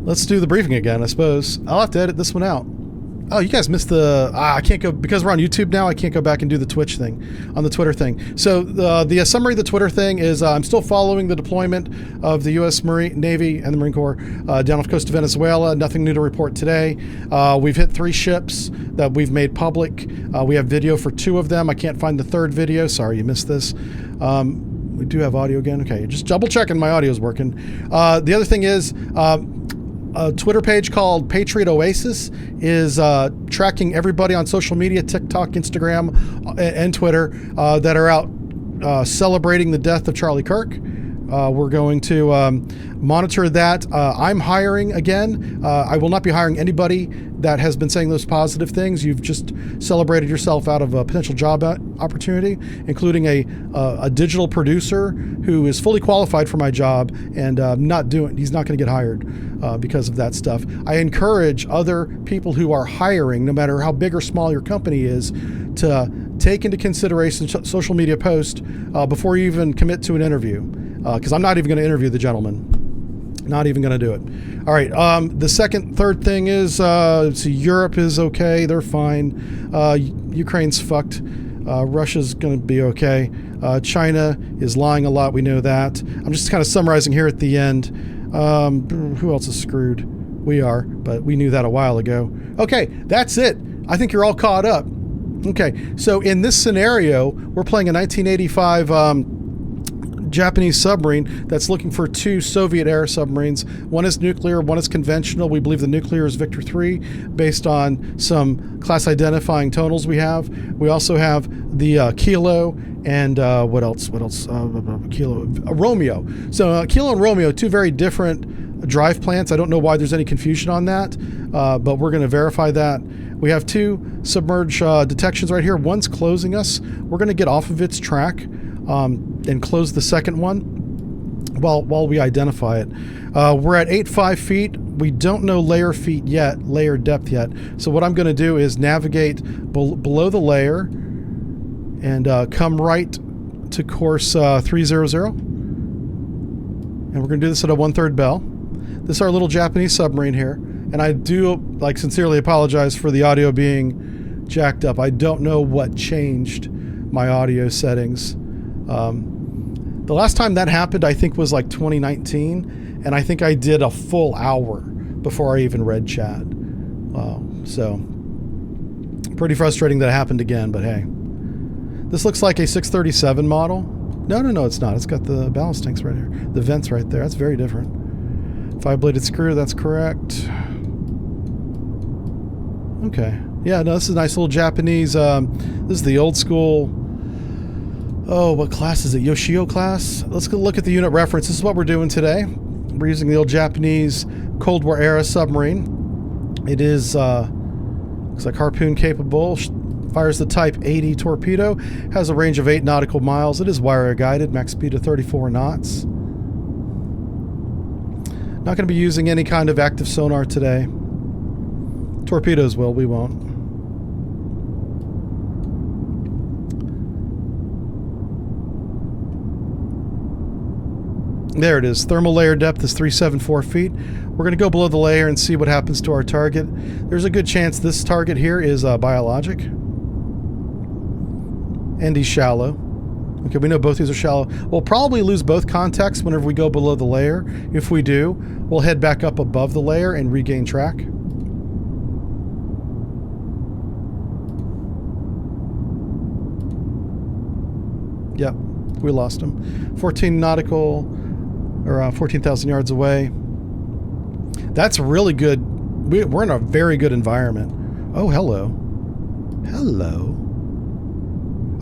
Let's do the briefing again, I suppose. I'll have to edit this one out. Oh, you guys missed the... I can't go... Because we're on YouTube now, I can't go back and do the Twitch thing, on the Twitter thing. So the summary of the Twitter thing is I'm still following the deployment of the U.S. Navy and the Marine Corps down off the coast of Venezuela. Nothing new to report today. We've hit 3 ships that we've made public. We have video for 2 of them. I can't find the 3rd video. Sorry, you missed this. We do have audio again. Okay, just double checking my audio is working. The other thing is... a Twitter page called Patriot Oasis is tracking everybody on social media, TikTok, Instagram, and Twitter that are out celebrating the death of Charlie Kirk. We're going to monitor that. I'm hiring again. I will not be hiring anybody that has been saying those positive things. You've just celebrated yourself out of a potential job opportunity, including a digital producer who is fully qualified for my job and he's not going to get hired because of that stuff. I encourage other people who are hiring, no matter how big or small your company is, to take into consideration social media posts before you even commit to an interview. Because I'm not even going to interview the gentleman. Not even going to do it. All right. The third thing is, so Europe is okay. They're fine. Ukraine's fucked. Russia's going to be okay. China is lying a lot. We know that. I'm just kind of summarizing here at the end. Who else is screwed? We are, but we knew that a while ago. Okay, that's it. I think you're all caught up. Okay, so in this scenario, we're playing a 1985 Japanese submarine that's looking for 2 Soviet-era submarines. One is nuclear, one is conventional. We believe the nuclear is Victor 3 based on some class identifying tonals we have. We also have the Kilo and what else? Kilo, Romeo. So Kilo and Romeo, 2 very different drive plants. I don't know why there's any confusion on that, but we're going to verify that. We have 2 submerged detections right here. One's closing us. We're going to get off of its track and close the second one while we identify it. We're at 8.5 feet. We don't know layer depth yet. So what I'm going to do is navigate below the layer and come right to course 300. And we're going to do this at a 1/3 bell. This is our little Japanese submarine here. And I do sincerely apologize for the audio being jacked up. I don't know what changed my audio settings. The last time that happened, I think, was like 2019, and I think I did a full hour before I even read chat. So pretty frustrating that it happened again, but hey. This looks like a 637 model. No, it's not. It's got the ballast tanks right here. The vents right there. That's very different. 5-bladed screw, that's correct. Okay. Yeah, no, this is a nice little Japanese, this is the old school... Oh, what class is it? Yoshio class? Let's go look at the unit reference. This is what we're doing today. We're using the old Japanese Cold War era submarine. It is, looks like harpoon capable. Fires the Type 80 torpedo. Has a range of 8 nautical miles. It is wire guided. Max speed of 34 knots. Not going to be using any kind of active sonar today. Torpedoes will. We won't. There it is. Thermal layer depth is 374 feet. We're going to go below the layer and see what happens to our target. There's a good chance this target here is biologic. And he's shallow. Okay, we know both these are shallow. We'll probably lose both contacts whenever we go below the layer. If we do, we'll head back up above the layer and regain track. Yep, we lost him. 14 nautical... or 14,000 yards away. That's really good. We're in a very good environment. Oh, hello. Hello.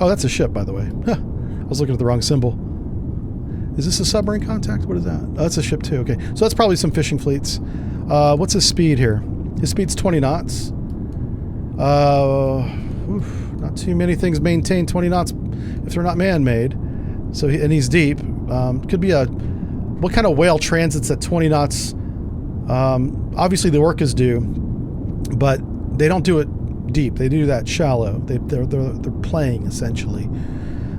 Oh, that's a ship, by the way. Huh. I was looking at the wrong symbol. Is this a submarine contact? What is that? Oh, that's a ship too. Okay, so that's probably some fishing fleets. What's his speed here? His speed's 20 knots. Not too many things maintain 20 knots if they're not man-made. So, and he's deep. Could be a... What kind of whale transits at 20 knots? Obviously, the work is due, but they don't do it deep. They do that shallow. They're playing, essentially,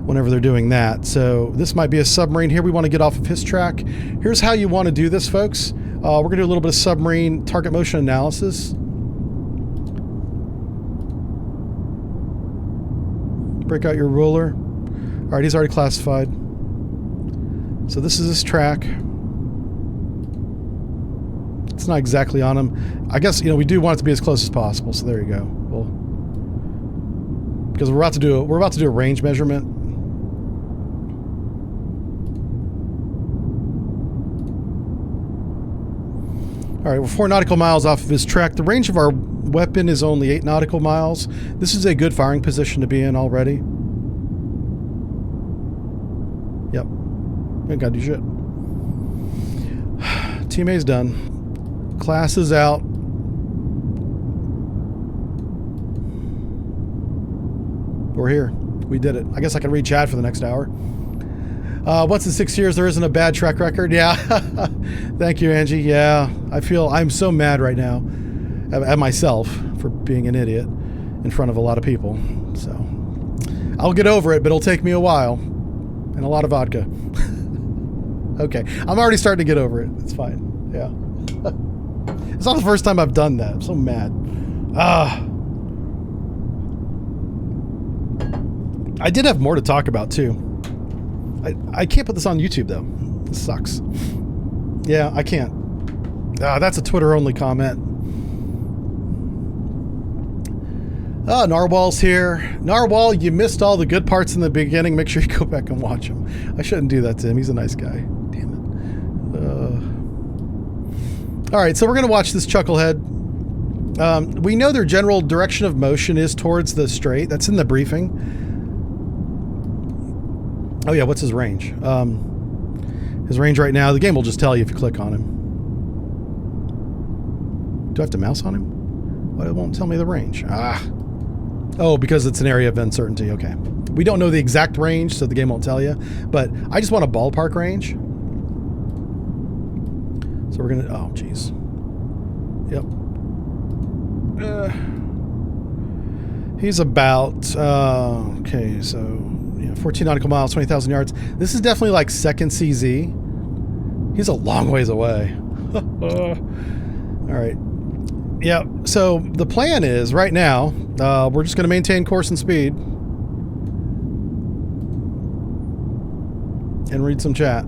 whenever they're doing that. So this might be a submarine here. We want to get off of his track. Here's how you want to do this, folks. We're going to do a little bit of submarine target motion analysis. Break out your ruler. All right, he's already classified. So this is his track. It's not exactly on him. I guess, you know, we do want it to be as close as possible. So there you go. Well, because we're about to do a range measurement. All right, we're 4 nautical miles off of his track. The range of our weapon is only 8 nautical miles. This is a good firing position to be in already. Yep. Ain't gotta do shit. Team A's done. Class is out. We're here. We did it. I guess I can read chat for the next hour. Once in 6 years, there isn't a bad track record. Yeah. Thank you, Angie. Yeah. I'm so mad right now at myself for being an idiot in front of a lot of people. So I'll get over it, but it'll take me a while and a lot of vodka. Okay. I'm already starting to get over it. It's fine. Yeah. It's not the first time I've done that. I'm so mad. I did have more to talk about too. I can't put this on YouTube though. This sucks. Yeah, I can't. That's a Twitter only comment. Narwhal's here. Narwhal, you missed all the good parts in the beginning. Make sure you go back and watch him. I shouldn't do that to him. He's a nice guy. Damn it. All right, so we're going to watch this chucklehead. We know their general direction of motion is towards the strait. That's in the briefing. Oh yeah, what's his range? His range right now, the game will just tell you if you click on him. Do I have to mouse on him? Well, it won't tell me the range. Oh, because it's an area of uncertainty. Okay. We don't know the exact range, so the game won't tell you. But I just want a ballpark range. So we're going to... Oh, jeez. Yep. He's about... okay, so... 14 nautical miles, 20,000 yards. This is definitely like second CZ. He's a long ways away. All right. Yeah, so the plan is right now, we're just going to maintain course and speed. And read some chat.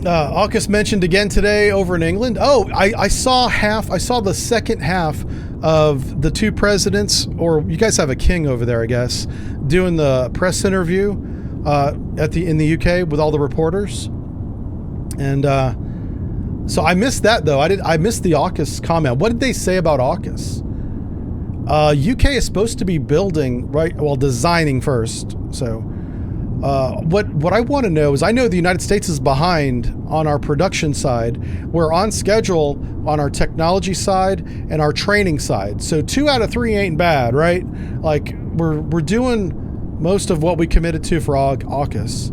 AUKUS mentioned again today over in England. Oh, I saw the second half of the two presidents, or you guys have a king over there, I guess, doing the press interview in the UK with all the reporters. And so I missed that though. I missed the AUKUS comment. What did they say about AUKUS? UK is supposed to be building, designing first. So what I want to know is, I know the United States is behind on our production side. We're on schedule on our technology side and our training side. So 2 out of 3 ain't bad, right? Like we're doing most of what we committed to for AUKUS.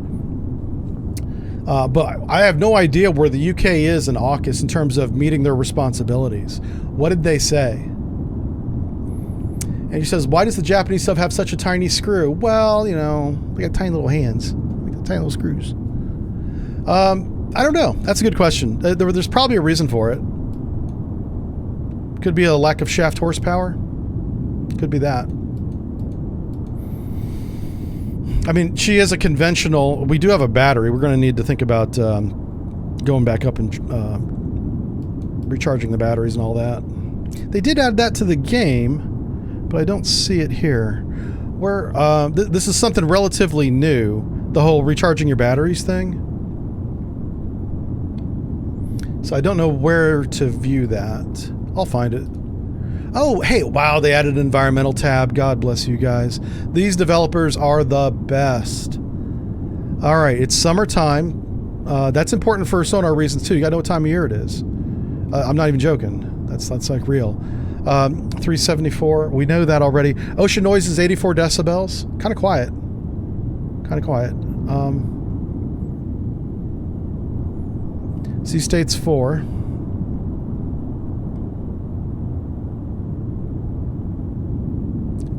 But I have no idea where the UK is in AUKUS in terms of meeting their responsibilities. What did they say? And he says, why does the Japanese sub have such a tiny screw? Well, you know, they got tiny little hands. They got tiny little screws. I don't know. That's a good question. There's probably a reason for it. Could be a lack of shaft horsepower. Could be that. I mean, she is a conventional... We do have a battery. We're going to need to think about going back up and recharging the batteries and all that. They did add that to the game, but I don't see it here. Where this is something relatively new, the whole recharging your batteries thing. So I don't know where to view that. I'll find it. Oh, hey, wow, they added an environmental tab. God bless you guys. These developers are the best. All right, it's summertime. That's important for sonar reasons too. You gotta know what time of year it is. I'm not even joking. That's like real. 374, we know that already. Ocean noise is 84 decibels. Kind of quiet. Kind of quiet. Sea state's 4.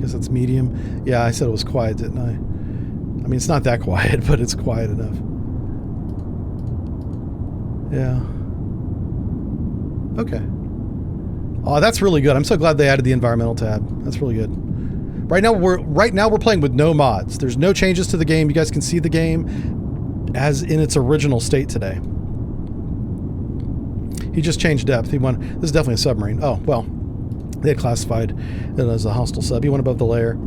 guess that's medium. Yeah, I said it was quiet, didn't I? I mean, it's not that quiet, but it's quiet enough. Yeah. Okay. Oh, that's really good. I'm so glad they added the environmental tab. That's really good. Right now we're playing with no mods. There's no changes to the game. You guys can see the game as in its original state today. He just changed depth. He went. This is definitely a submarine. Oh well, they had classified it as a hostile sub. He went above the layer.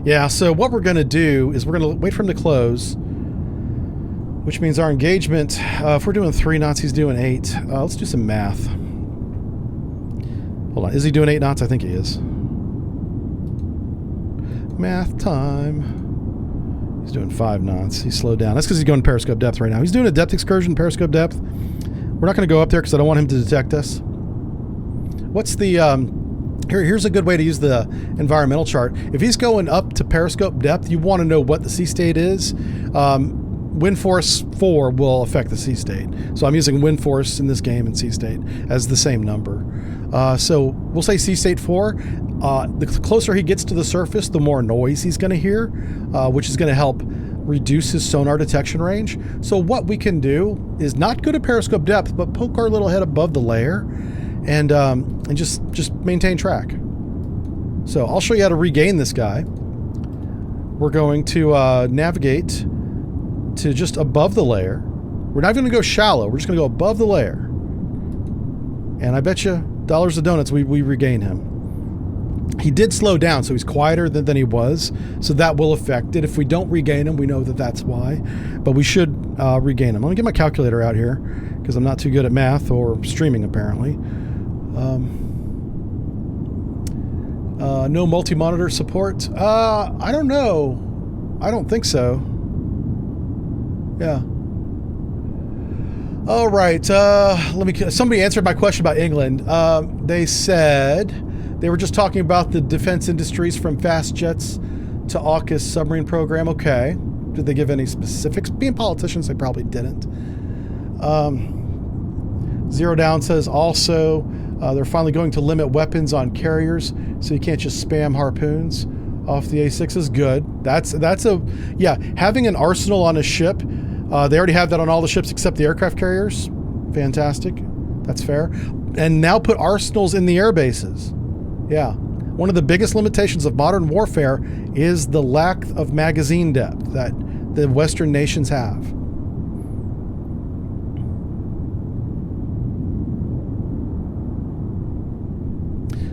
Yeah. So what we're going to do is we're going to wait for him to close. Which means our engagement, if we're doing 3 knots, he's doing 8. Let's do some math. Hold on. Is he doing 8 knots? I think he is. Math time. He's doing 5 knots. He's slowed down. That's because he's going periscope depth right now. He's doing a depth excursion, periscope depth. We're not going to go up there because I don't want him to detect us. What's the... Here's a good way to use the environmental chart. If he's going up to periscope depth, you want to know what the sea state is. Wind force 4 will affect the sea state. So I'm using wind force in this game and sea state as the same number. So we'll say sea state 4. The closer he gets to the surface, the more noise he's going to hear, which is going to help reduce his sonar detection range. So what we can do is not go to periscope depth, but poke our little head above the layer and just maintain track. So I'll show you how to regain this guy. We're going to navigate to just above the layer. We're not going to go shallow. We're just going to go above the layer. And I bet you dollars to donuts we regain him. He did slow down, so he's quieter than he was. So that will affect it. If we don't regain him, we know that that's why. But we should regain him. Let me get my calculator out here because I'm not too good at math or streaming apparently. No multi-monitor support. I don't know. I don't think so. Yeah. All right. Somebody answered my question about England. They said they were just talking about the defense industries from fast jets to AUKUS submarine program. Okay. Did they give any specifics? Being politicians, they probably didn't. Zero Down says also they're finally going to limit weapons on carriers, so you can't just spam harpoons off the A6 is good. Yeah, having an arsenal on a ship. They already have that on all the ships except the aircraft carriers. Fantastic. That's fair. And now put arsenals in the air bases. Yeah. One of the biggest limitations of modern warfare is the lack of magazine depth that the Western nations have.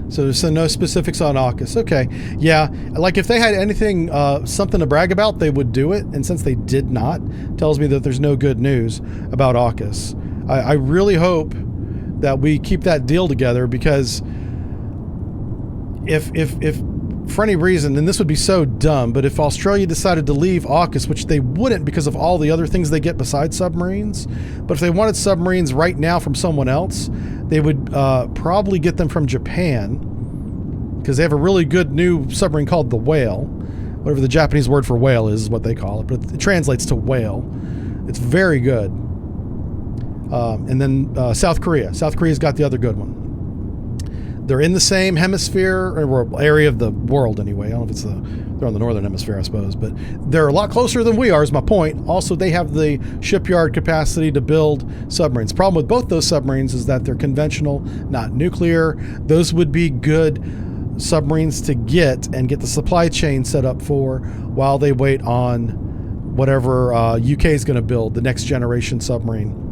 So there's no specifics on AUKUS. Okay. Yeah. Like if they had anything, something to brag about, they would do it. And since they did not, tells me that there's no good news about AUKUS. I really hope that we keep that deal together because if for any reason, and this would be so dumb, but if Australia decided to leave AUKUS, which they wouldn't because of all the other things they get besides submarines, but if they wanted submarines right now from someone else, they would probably get them from Japan because they have a really good new submarine called the Whale. Whatever the Japanese word for whale is what they call it, but it translates to whale. It's very good. And then South Korea. South Korea's got the other good one. They're in the same hemisphere or area of the world anyway. I don't know if it's they're on the northern hemisphere, I suppose, but they're a lot closer than we are is my point. Also, they have the shipyard capacity to build submarines. Problem with both those submarines is that they're conventional, not nuclear. Those would be good submarines to get and get the supply chain set up for while they wait on whatever UK is going to build, the next generation submarine.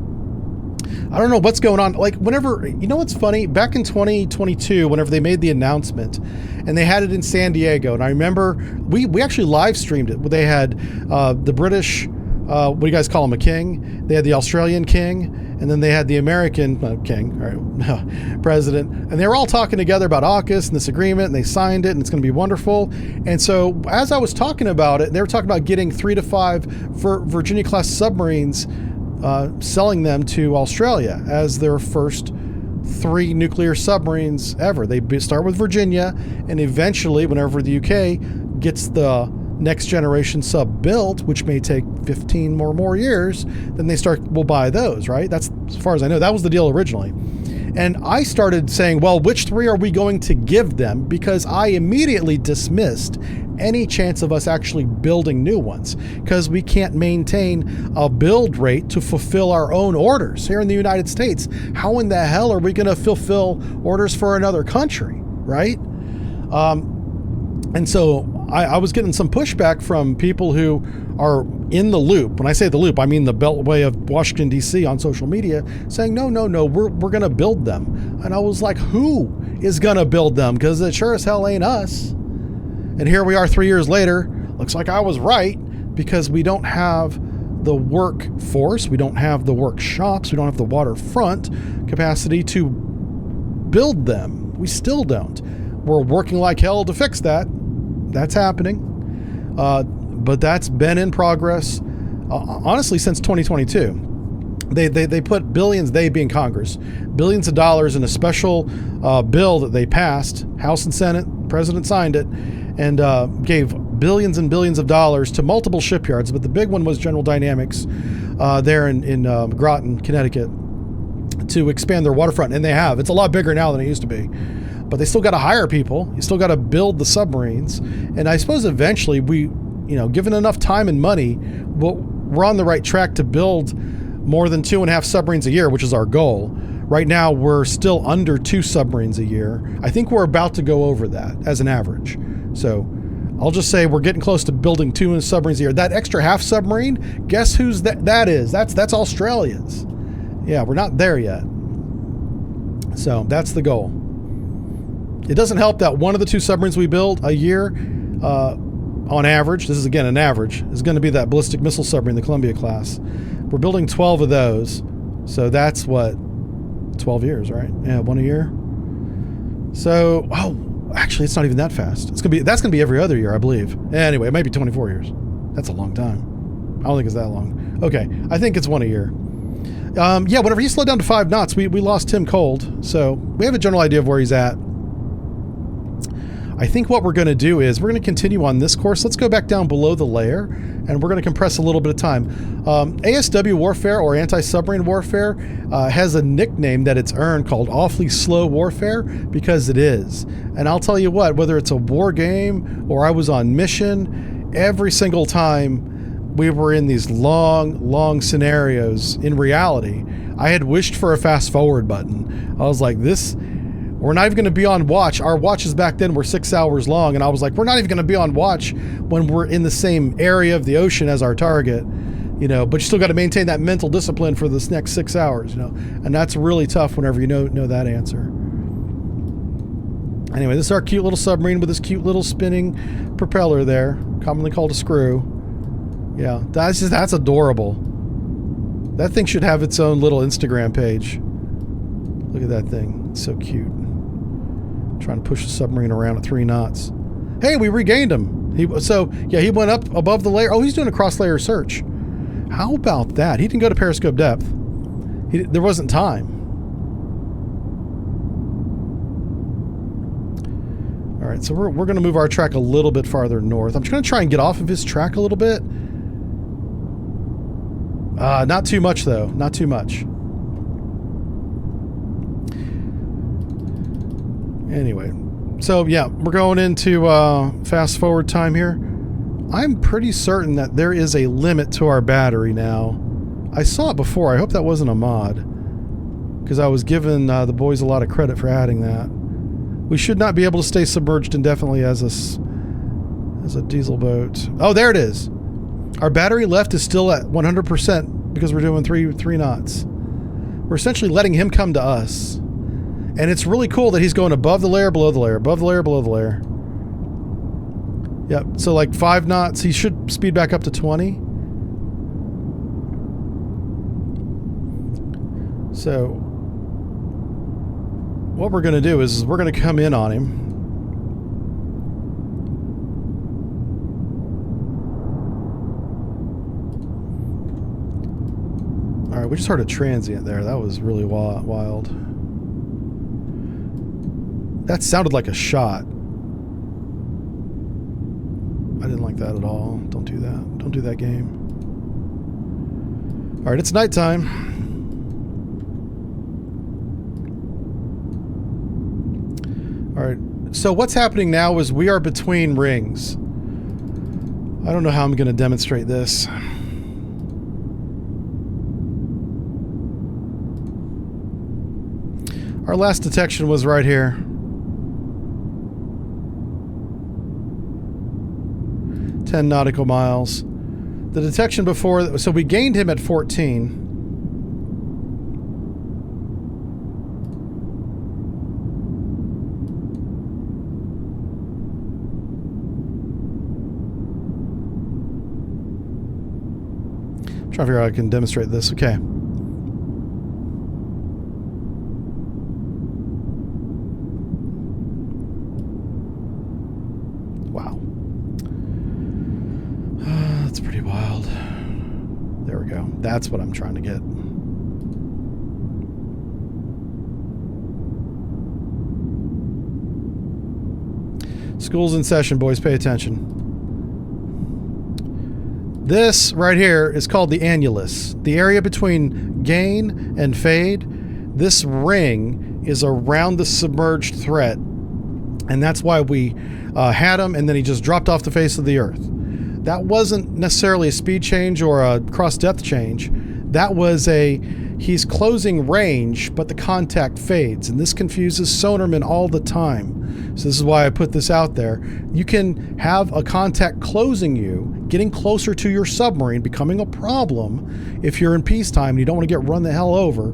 I don't know what's going on. Like whenever, you know what's funny? Back in 2022, whenever they made the announcement and they had it in San Diego, and I remember we actually live streamed it. They had the British, what do you guys call him, a king? They had the Australian king, and then they had the American king, or president, and they were all talking together about AUKUS and this agreement, and they signed it, and it's going to be wonderful. And so as I was talking about it, they were talking about getting 3 to 5 Virginia-class submarines, selling them to Australia as their first 3 nuclear submarines ever. They start with Virginia, and eventually, whenever the UK gets the next generation sub built, which may take 15 more years, then we'll buy those, right? That's, as far as I know, that was the deal originally. And I started saying, well, which 3 are we going to give them? Because I immediately dismissed any chance of us actually building new ones, because we can't maintain a build rate to fulfill our own orders here in the United States. How in the hell are we going to fulfill orders for another country, right? And so I was getting some pushback from people who are in the loop. When I say the loop, I mean the beltway of Washington, D.C. on social media, saying, no, we're going to build them. And I was like, who is going to build them? Because it sure as hell ain't us. And here we are 3 years later. Looks like I was right, because we don't have the workforce, we don't have the workshops, we don't have the waterfront capacity to build them. We still don't. We're working like hell to fix that. That's happening. But that's been in progress, honestly, since 2022. They put billions, they being Congress, billions of dollars in a special bill that they passed, House and Senate, President signed it, and gave billions and billions of dollars to multiple shipyards. But the big one was General Dynamics there in Groton, Connecticut, to expand their waterfront. And they have. It's a lot bigger now than it used to be. But they still got to hire people. You still got to build the submarines. And I suppose eventually given enough time and money, we're on the right track to build more than 2.5 submarines a year, which is our goal. Right now, we're still under 2 submarines a year. I think we're about to go over that as an average. So I'll just say we're getting close to building 2 submarines a year. That extra half submarine, guess whose that is? That's Australia's. Yeah, we're not there yet. So that's the goal. It doesn't help that one of the 2 submarines we build a year, on average, this is again an average, is going to be that ballistic missile submarine, the Columbia class. We're building 12 of those. So that's what, 12 years, right? Yeah, 1 a year. So, actually, it's not even that fast. That's gonna be every other year, I believe. Anyway, it might be 24 years. That's a long time. I don't think it's that long. Okay, I think it's 1 a year. Yeah, whenever he slowed down to 5 knots, we lost him cold. So we have a general idea of where he's at. I think what we're going to do is we're going to continue on this course. Let's go back down below the layer, and we're going to compress a little bit of time. ASW warfare, or anti-submarine warfare, has a nickname that it's earned called awfully slow warfare, because it is. And I'll tell you what, whether it's a war game or I was on mission, every single time we were in these long scenarios, in reality, I had wished for a fast forward button. I was like, we're not even going to be on watch. Our watches back then were 6 hours long, and I was like, we're not even going to be on watch when we're in the same area of the ocean as our target, but you still got to maintain that mental discipline for this next 6 hours, and that's really tough whenever you know that answer. Anyway, this is our cute little submarine with this cute little spinning propeller there, commonly called a screw. Yeah, that's adorable. That thing should have its own little Instagram page. Look at that thing. It's so cute. Trying to push the submarine around at 3 knots. Hey, we regained him. He went up above the layer. Oh, he's doing a cross-layer search. How about that? He didn't go to periscope depth. There wasn't time. All right, so we're going to move our track a little bit farther north. I'm just going to try and get off of his track a little bit. Not too much, though. Not too much. Anyway, so yeah, we're going into fast forward time here. I'm pretty certain that there is a limit to our battery now. I saw it before. I hope that wasn't a mod, because I was giving the boys a lot of credit for adding that. We should not be able to stay submerged indefinitely as a diesel boat. Oh, there it is. Our battery left is still at 100% because we're doing three knots. We're essentially letting him come to us. And it's really cool that he's going above the layer, below the layer, above the layer, below the layer. Yep, so like 5 knots, he should speed back up to 20. So what we're going to do is we're going to come in on him. All right, we just heard a transient there. That was really wild. That sounded like a shot. I didn't like like that at all. Don't do that. Don't do that game. All right, it's nighttime. All right, so what's happening now is we are between rings. I don't know how I'm going to demonstrate this. Our last detection was right here. 10 nautical miles. The detection before, so we gained him at 14. I'm trying to figure out how I can demonstrate this. Okay. Wow. That's pretty wild. There we go. That's what I'm trying to get. School's in session, boys. Pay attention. This right here is called the annulus. The area between gain and fade. This ring is around the submerged threat. And that's why we had him, and then he just dropped off the face of the earth. That wasn't necessarily a speed change or a cross-depth change. That was a, he's closing range, but the contact fades. And this confuses sonarmen all the time. So this is why I put this out there. You can have a contact closing you, getting closer to your submarine, becoming a problem if you're in peacetime and you don't want to get run the hell over.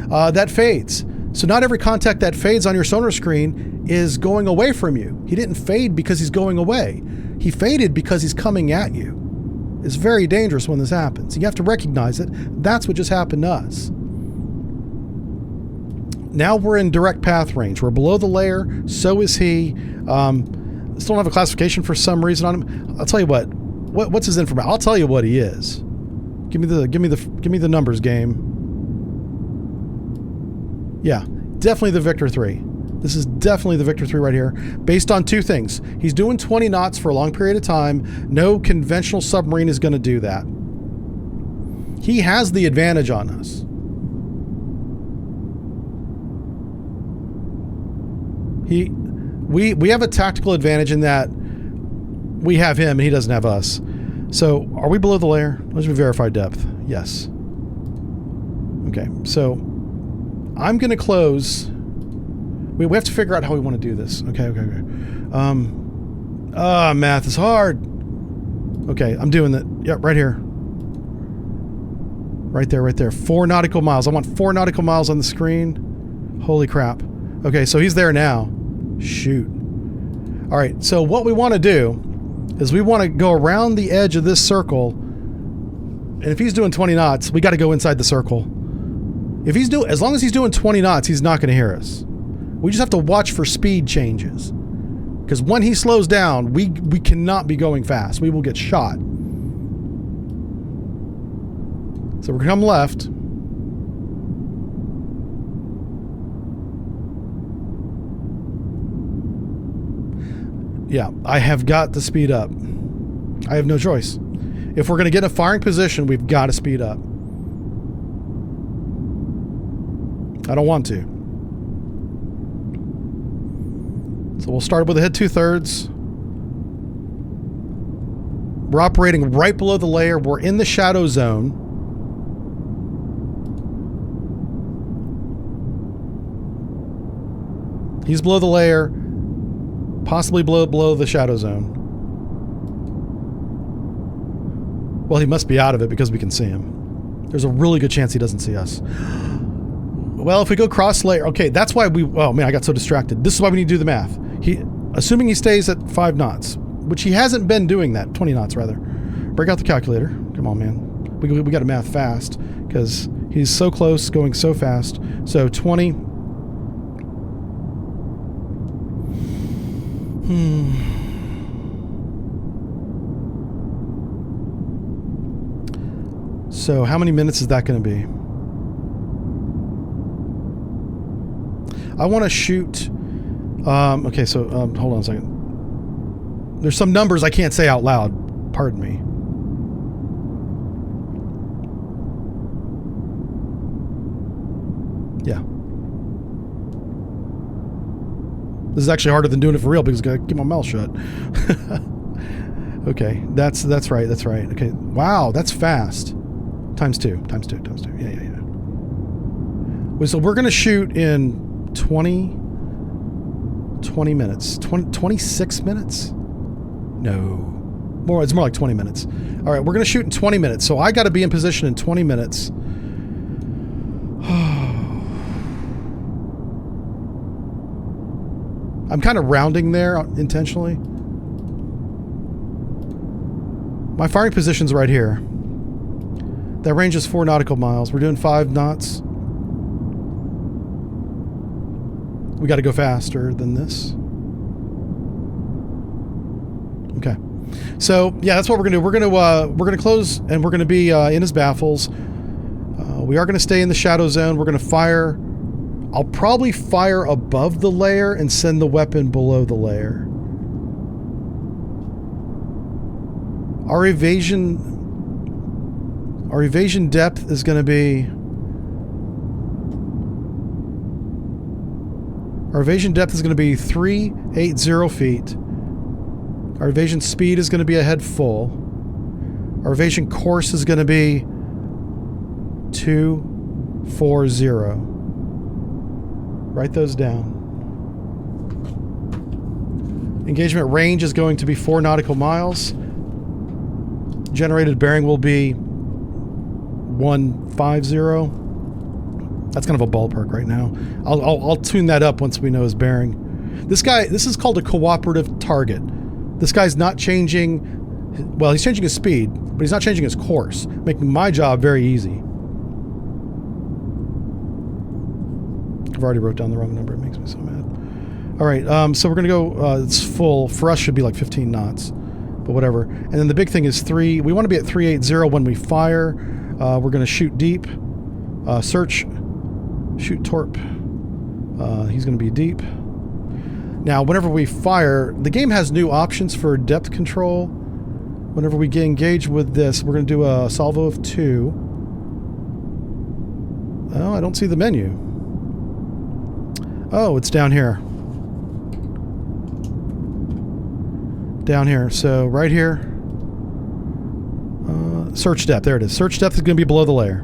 That fades. So not every contact that fades on your sonar screen is going away from you. He didn't fade because he's going away. He faded because he's coming at you. It's very dangerous when this happens. You have to recognize it. That's what just happened to us. Now we're in direct path range. We're below the layer. So is he. Still don't have a classification for some reason on him. I'll tell you what. What's his information? I'll tell you what he is. Give me the numbers, game. Yeah, definitely the Victor 3. This is definitely the Victor 3 right here, based on two things. He's doing 20 knots for a long period of time. No conventional submarine is going to do that. He has the advantage on us. We have a tactical advantage in that we have him and he doesn't have us. So are we below the layer? Let's verify depth. Yes. Okay, so I'm going to close. We have to figure out how we want to do this. Okay. Math is hard. Okay, I'm doing that. Yep, right here. Right there. 4 nautical miles. I want 4 nautical miles on the screen. Holy crap. Okay, so he's there now. Shoot. All right, so what we want to do is we want to go around the edge of this circle. And if he's doing 20 knots, we got to go inside the circle. If he's doing, as long as he's doing 20 knots, he's not going to hear us. We just have to watch for speed changes. Because when he slows down, we cannot be going fast. We will get shot. So we're going to come left. Yeah, I have got to speed up. I have no choice. If we're going to get in a firing position, we've got to speed up. I don't want to. So we'll start with a head 2/3. We're operating right below the layer. We're in the shadow zone. He's below the layer, possibly below the shadow zone. Well, he must be out of it because we can see him. There's a really good chance he doesn't see us. Well, if we go cross layer, okay, that's why we, oh man, I got so distracted. This is why we need to do the math. Assuming he stays at 5 knots, which he hasn't been doing that, 20 knots rather. Break out the calculator. Come on, man. We got to math fast because he's so close, going so fast. So 20. So how many minutes is that going to be? I want to shoot. Okay, so hold on a second. There's some numbers I can't say out loud. Pardon me. Yeah. This is actually harder than doing it for real because I gotta keep my mouth shut. Okay, that's right. That's right. Okay, wow, that's fast. Times two. Yeah. So we're gonna shoot in 20 minutes. 26 minutes? No. It's more like 20 minutes. All right, we're gonna shoot in 20 minutes. So I gotta be in position in 20 minutes. I'm kind of rounding there intentionally. My firing position's right here. That range is 4 nautical miles. We're doing 5 knots. We got to go faster than this. Okay. So, yeah, that's what we're going to do. We're going to close and we're going to be in his baffles. We are going to stay in the shadow zone. We're going to fire. I'll probably fire above the layer and send the weapon below the layer. Our evasion depth is going to be... Our evasion depth is going to be 380 feet. Our evasion speed is going to be ahead full. Our evasion course is going to be 240. Write those down. Engagement range is going to be 4 nautical miles. Generated bearing will be 150. That's kind of a ballpark right now. I'll tune that up once we know his bearing. This is called a cooperative target. This guy's not changing... Well, he's changing his speed, but he's not changing his course, making my job very easy. I've already wrote down the wrong number. It makes me so mad. All right, so we're going to go... it's full. For us, should be like 15 knots, but whatever. And then the big thing is 3... We want to be at 380 when we fire. We're going to shoot deep. Search... Shoot torp. He's going to be deep. Now, whenever we fire, the game has new options for depth control. Whenever we get engaged with this, we're going to do a salvo of 2. Oh, I don't see the menu. Oh, it's down here. Down here. So, right here. Search depth. There it is. Search depth is going to be below the layer.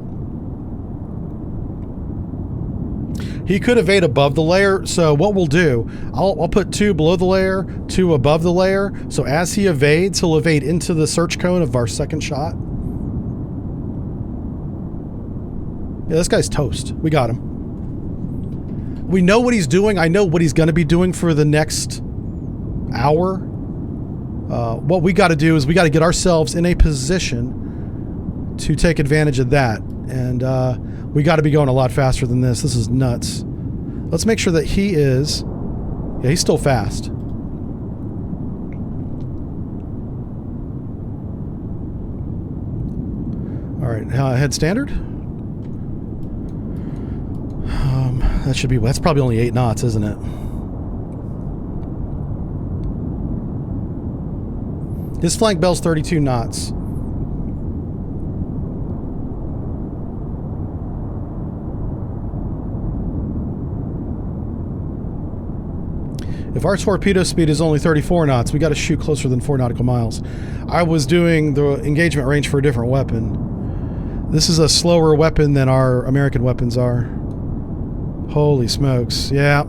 He could evade above the layer, so what we'll do, I'll put 2 below the layer, 2 above the layer, so as he evades, he'll evade into the search cone of our second shot. Yeah, this guy's toast. We got him. We know what he's doing. I know what he's going to be doing for the next hour. What we got to do is we got to get ourselves in a position to take advantage of that, and we got to be going a lot faster than this. This is nuts. Let's make sure that he is... Yeah, he's still fast. All right, head standard. That should be... That's probably only 8 knots, isn't it? His flank bell's 32 knots. If our torpedo speed is only 34 knots, we got to shoot closer than 4 nautical miles. I was doing the engagement range for a different weapon. This is a slower weapon than our American weapons are. Holy smokes. Yeah.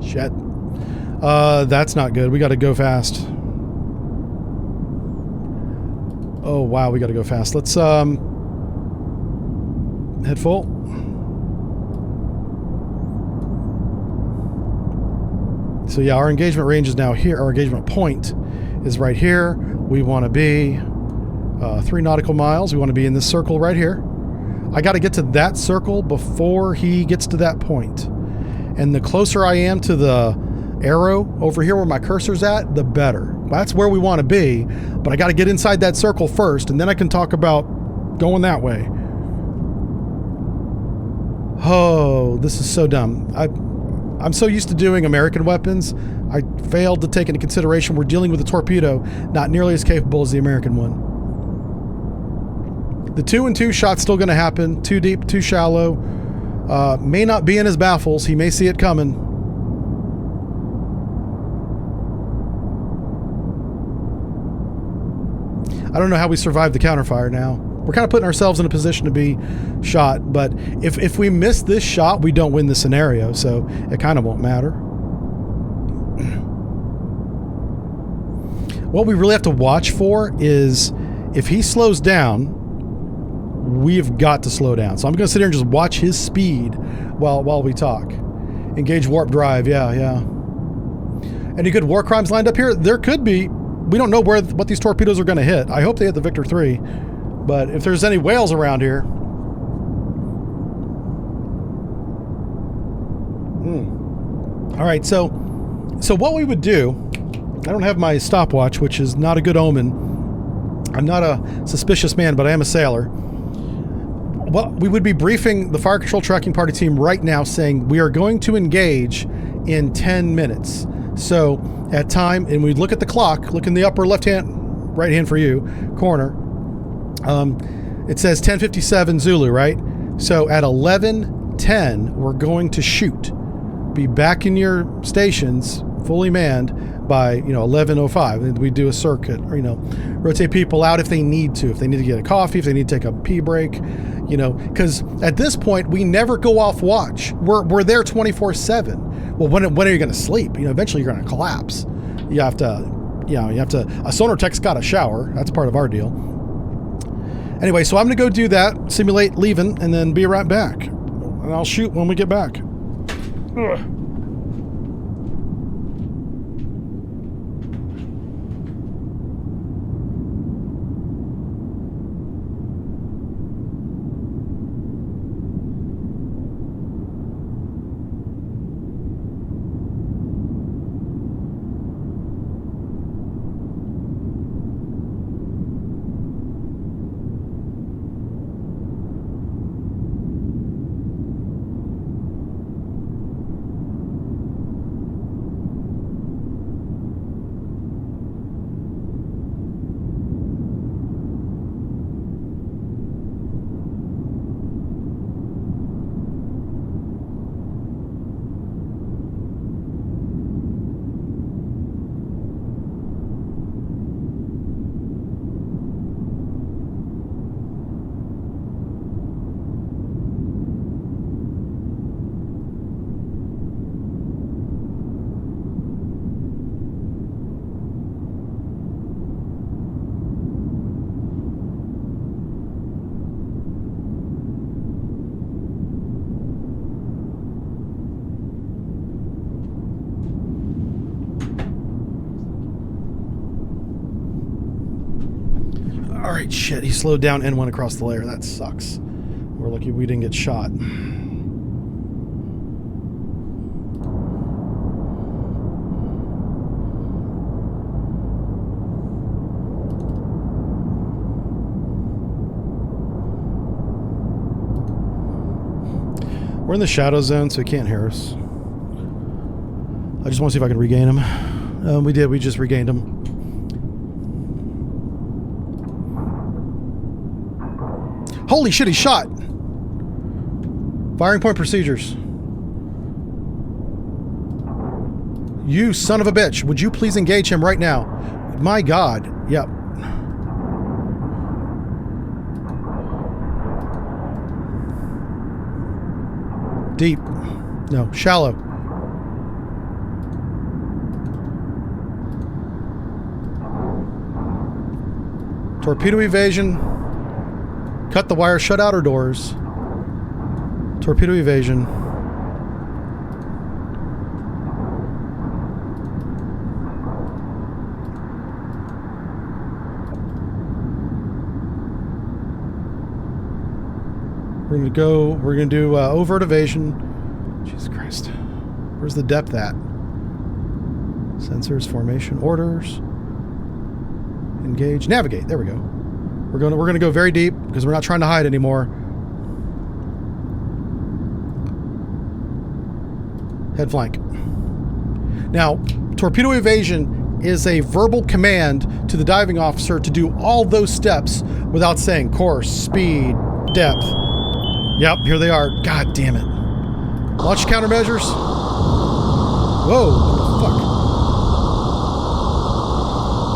Shit. That's not good. We got to go fast. Oh, wow. We got to go fast. Let's, head full. So yeah, our engagement range is now here. Our engagement point is right here. We want to be 3 nautical miles. We want to be in this circle right here. I got to get to that circle before he gets to that point. And the closer I am to the arrow over here where my cursor's at, the better. That's where we want to be, but I got to get inside that circle first, and then I can talk about going that way. Oh, this is so dumb. I'm so used to doing American weapons, I failed to take into consideration we're dealing with a torpedo not nearly as capable as the American one. The 2-and-2 shot's still going to happen. Too deep, too shallow. May not be in his baffles. He may see it coming. I don't know how we survive the counterfire now. We're kind of putting ourselves in a position to be shot, but if we miss this shot, we don't win the scenario, so it kind of won't matter. What we really have to watch for is if he slows down, we've got to slow down. So I'm going to sit here and just watch his speed while we talk. Engage warp drive. Yeah. Any good war crimes lined up here? There could be. We don't know what these torpedoes are going to hit. I hope they hit the Victor 3. But if there's any whales around here... All right, so what we would do... I don't have my stopwatch, which is not a good omen. I'm not a suspicious man, but I am a sailor. Well, we would be briefing the Fire Control Tracking Party team right now saying we are going to engage in 10 minutes. So at time, and we look at the clock, look in the upper right hand for you, corner. It says 10:57 Zulu, right? So at 11:10, we're going to shoot. Be back in your stations, fully manned, by 11:05. We do a circuit, or rotate people out if they need to. If they need to get a coffee, if they need to take a pee break, because at this point we never go off watch. We're there 24/7. Well, when are you going to sleep? Eventually you're going to collapse. You have to. A sonar tech's got a shower. That's part of our deal. Anyway, so I'm going to go do that, simulate leaving, and then be right back. And I'll shoot when we get back. Ugh. Alright, shit, he slowed down and went across the layer. That sucks. We're lucky we didn't get shot. We're in the shadow zone, so he can't hear us. I just want to see if I can regain him. We did, we just regained him. Holy shit, he's shot! Firing point procedures. You son of a bitch, would you please engage him right now? My God, yep. Deep. No, shallow. Torpedo evasion. Cut the wire, shut outer doors. Torpedo evasion. We're gonna do overt evasion. Jesus Christ. Where's the depth at? Sensors, formation, orders. Engage, navigate, there we go. We're gonna go very deep because we're not trying to hide anymore. Head flank. Now, torpedo evasion is a verbal command to the diving officer to do all those steps without saying course, speed, depth. Yep, here they are. God damn it. Launch countermeasures. Whoa, what the fuck?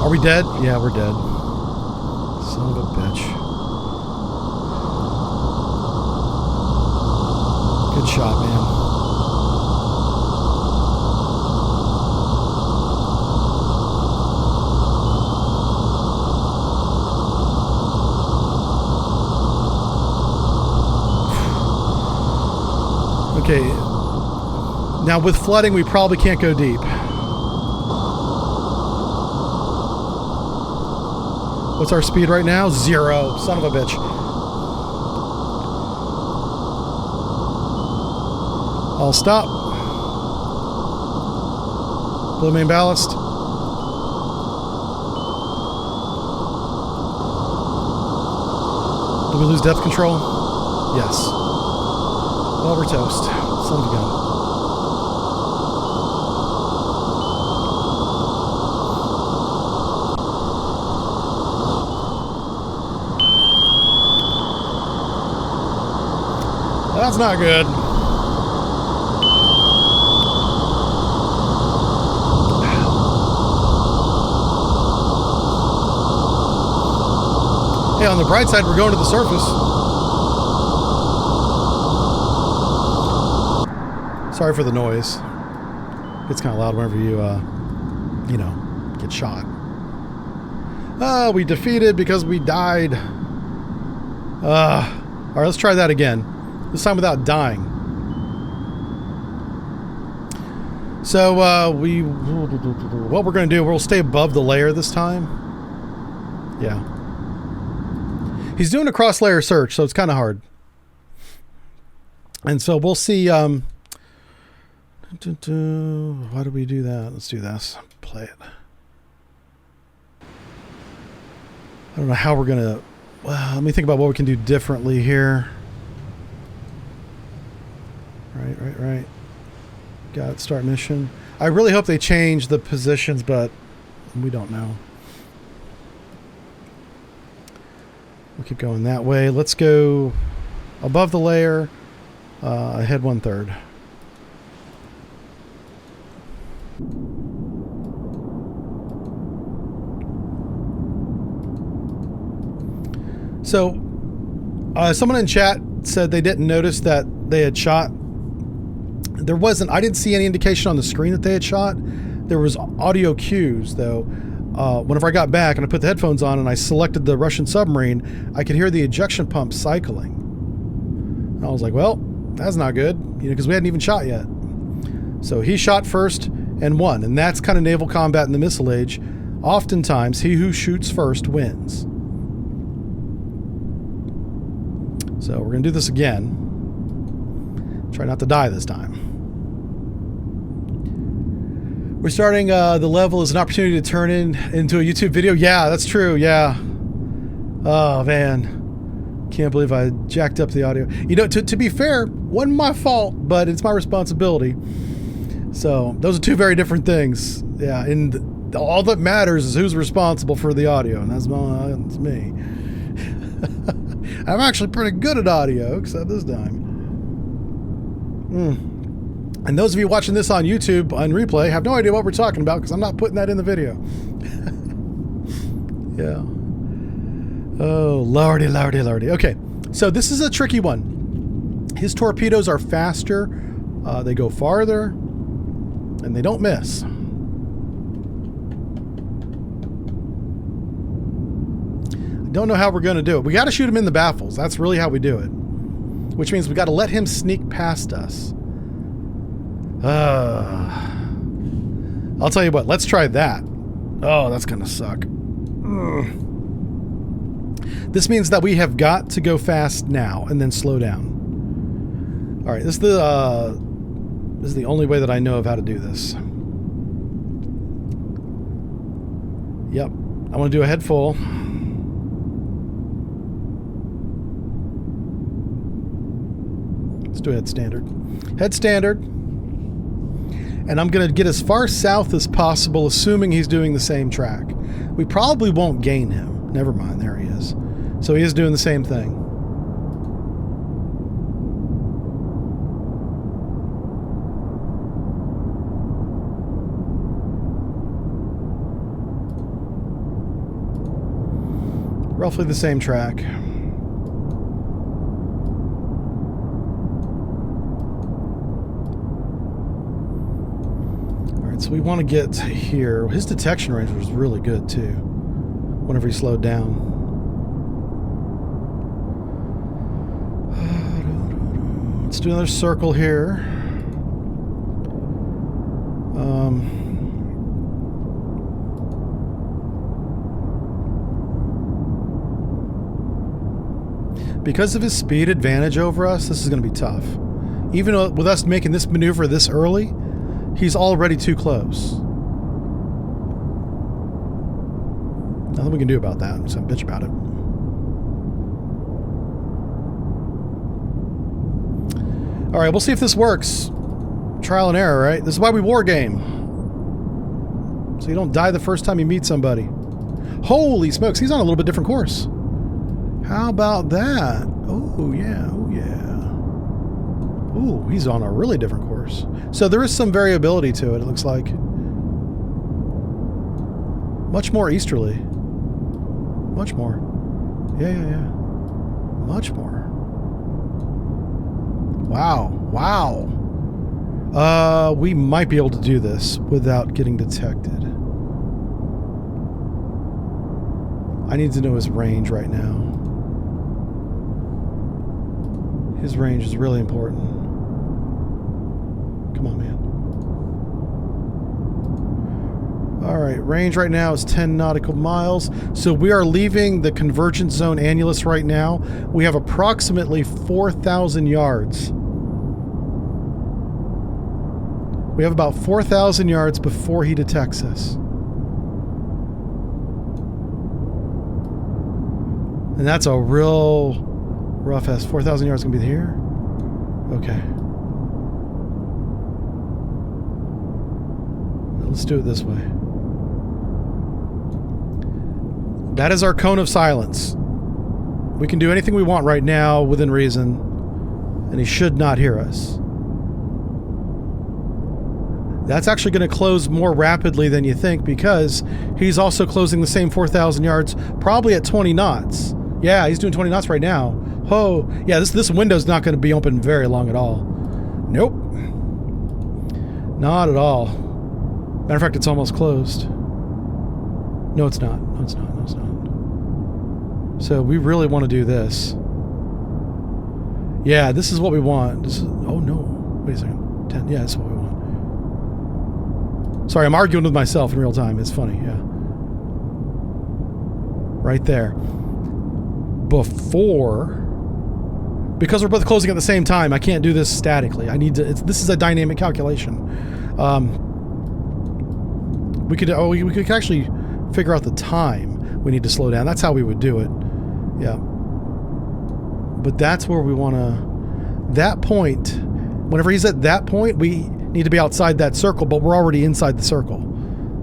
Are we dead? Yeah, we're dead. Son of a bitch. Good shot, man. Okay, now with flooding, we probably can't go deep. What's our speed right now? 0. Son of a bitch. I'll stop. Blow main ballast. Did we lose depth control? Yes. Well, we're toast. Son of a gun. That's not good. Hey, on the bright side, we're going to the surface. Sorry for the noise. It's kind of loud whenever you, you know, get shot. We defeated because we died. All right, let's try that again. This time without dying. So, what we're going to do, we'll stay above the layer this time. Yeah. He's doing a cross-layer search, so it's kind of hard. And so we'll see, why do we do that? Let's do this. Play it. I don't know how we're going to... Well, let me think about what we can do differently here. Right. Got it. Start mission. I really hope they change the positions, but we don't know. We'll keep going that way. Let's go above the layer, ahead 1/3. So, someone in chat said they didn't notice that they had shot. There wasn't, I didn't see any indication on the screen that they had shot. There was audio cues, though. Whenever I got back and I put the headphones on and I selected the Russian submarine, I could hear the ejection pump cycling. And I was like, well, that's not good, you know, because we hadn't even shot yet. So he shot first and won, and that's kind of naval combat in the missile age. Oftentimes, he who shoots first wins. So we're going to do this again. Try not to die this time. We're starting the level as an opportunity to turn into a YouTube video. Yeah, that's true. Yeah. Oh, man. Can't believe I jacked up the audio. You know, to be fair, wasn't my fault, but it's my responsibility. So those are two very different things. Yeah, and all that matters is who's responsible for the audio, and that's me. I'm actually pretty good at audio, except this time. And those of you watching this on YouTube on replay have no idea what we're talking about because I'm not putting that in the video. Yeah. Oh, lordy. Okay, so this is a tricky one. His torpedoes are faster, they go farther, and they don't miss. I don't know how we're going to do it. We got to shoot him in the baffles. That's really how we do it. Which means we got to let him sneak past us. I'll tell you what, let's try that. Oh, that's gonna suck. This means that we have got to go fast now and then slow down. All right, this is the only way that I know of how to do this. Yep, I want to do a head full. Let's do a head standard. Head standard. And I'm going to get as far south as possible, assuming he's doing the same track. We probably won't gain him. Never mind, there he is. So he is doing the same thing. Roughly the same track. Alright, so we want to get to here. His detection range was really good too, whenever he slowed down. Let's do another circle here. Because of his speed advantage over us, this is going to be tough. Even with us making this maneuver this early, he's already too close. Nothing we can do about that. I'm just going to bitch about it. Alright, we'll see if this works. Trial and error, right? This is why we war game. So you don't die the first time you meet somebody. Holy smokes, he's on a little bit different course. How about that? Oh, yeah. Oh, yeah. Ooh, he's on a really different course. So there is some variability to it, it looks like. Much more easterly. Much more. Yeah. Much more. Wow. We might be able to do this without getting detected. I need to know his range right now. His range is really important. Come on, man. Alright, range right now is 10 nautical miles. So we are leaving the convergence zone annulus right now. We have approximately 4,000 yards. We have about 4,000 yards before he detects us. And that's a real rough ass. 4,000 yards gonna be here? Okay. Let's do it this way. That is our cone of silence. We can do anything we want right now within reason, and he should not hear us. That's actually going to close more rapidly than you think because he's also closing the same 4,000 yards, probably at 20 knots. Yeah, he's doing 20 knots right now. Oh, yeah, this window's not going to be open very long at all. Nope. Not at all. Matter of fact, it's almost closed. No, it's not. No, it's not. No, it's not. So we really want to do this. Yeah, this is what we want. This is, oh, no. Wait a second. 10. Yeah, this is what we want. Sorry, I'm arguing with myself in real time. It's funny, yeah. Right there. Because we're both closing at the same time, I can't do this statically. I need to. This is a dynamic calculation. We could actually figure out the time we need to slow down. That's how we would do it. Yeah. But that's where we want to. That point. Whenever he's at that point, we need to be outside that circle, but we're already inside the circle.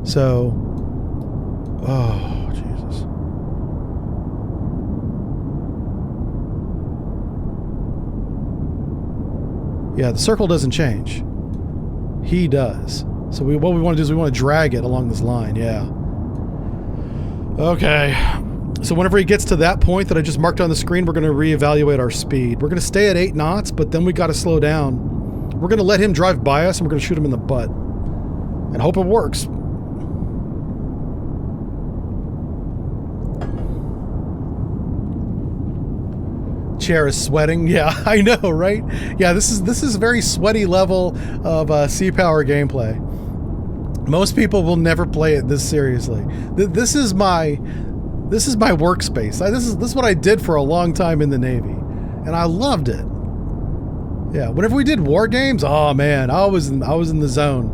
So, oh, Jesus. Yeah, the circle doesn't change. He does. So what we want to do is we want to drag it along this line, yeah. Okay. So whenever he gets to that point that I just marked on the screen, we're going to reevaluate our speed. We're going to stay at 8 knots, but then we got to slow down. We're going to let him drive by us, and we're going to shoot him in the butt. And hope it works. Chair is sweating. Yeah, I know, right? Yeah, this is a very sweaty level of Sea Power gameplay. Most people will never play it this seriously. This is my workspace. This is what I did for a long time in the Navy, and I loved it. Yeah, whenever we did war games, oh man, I was in the zone.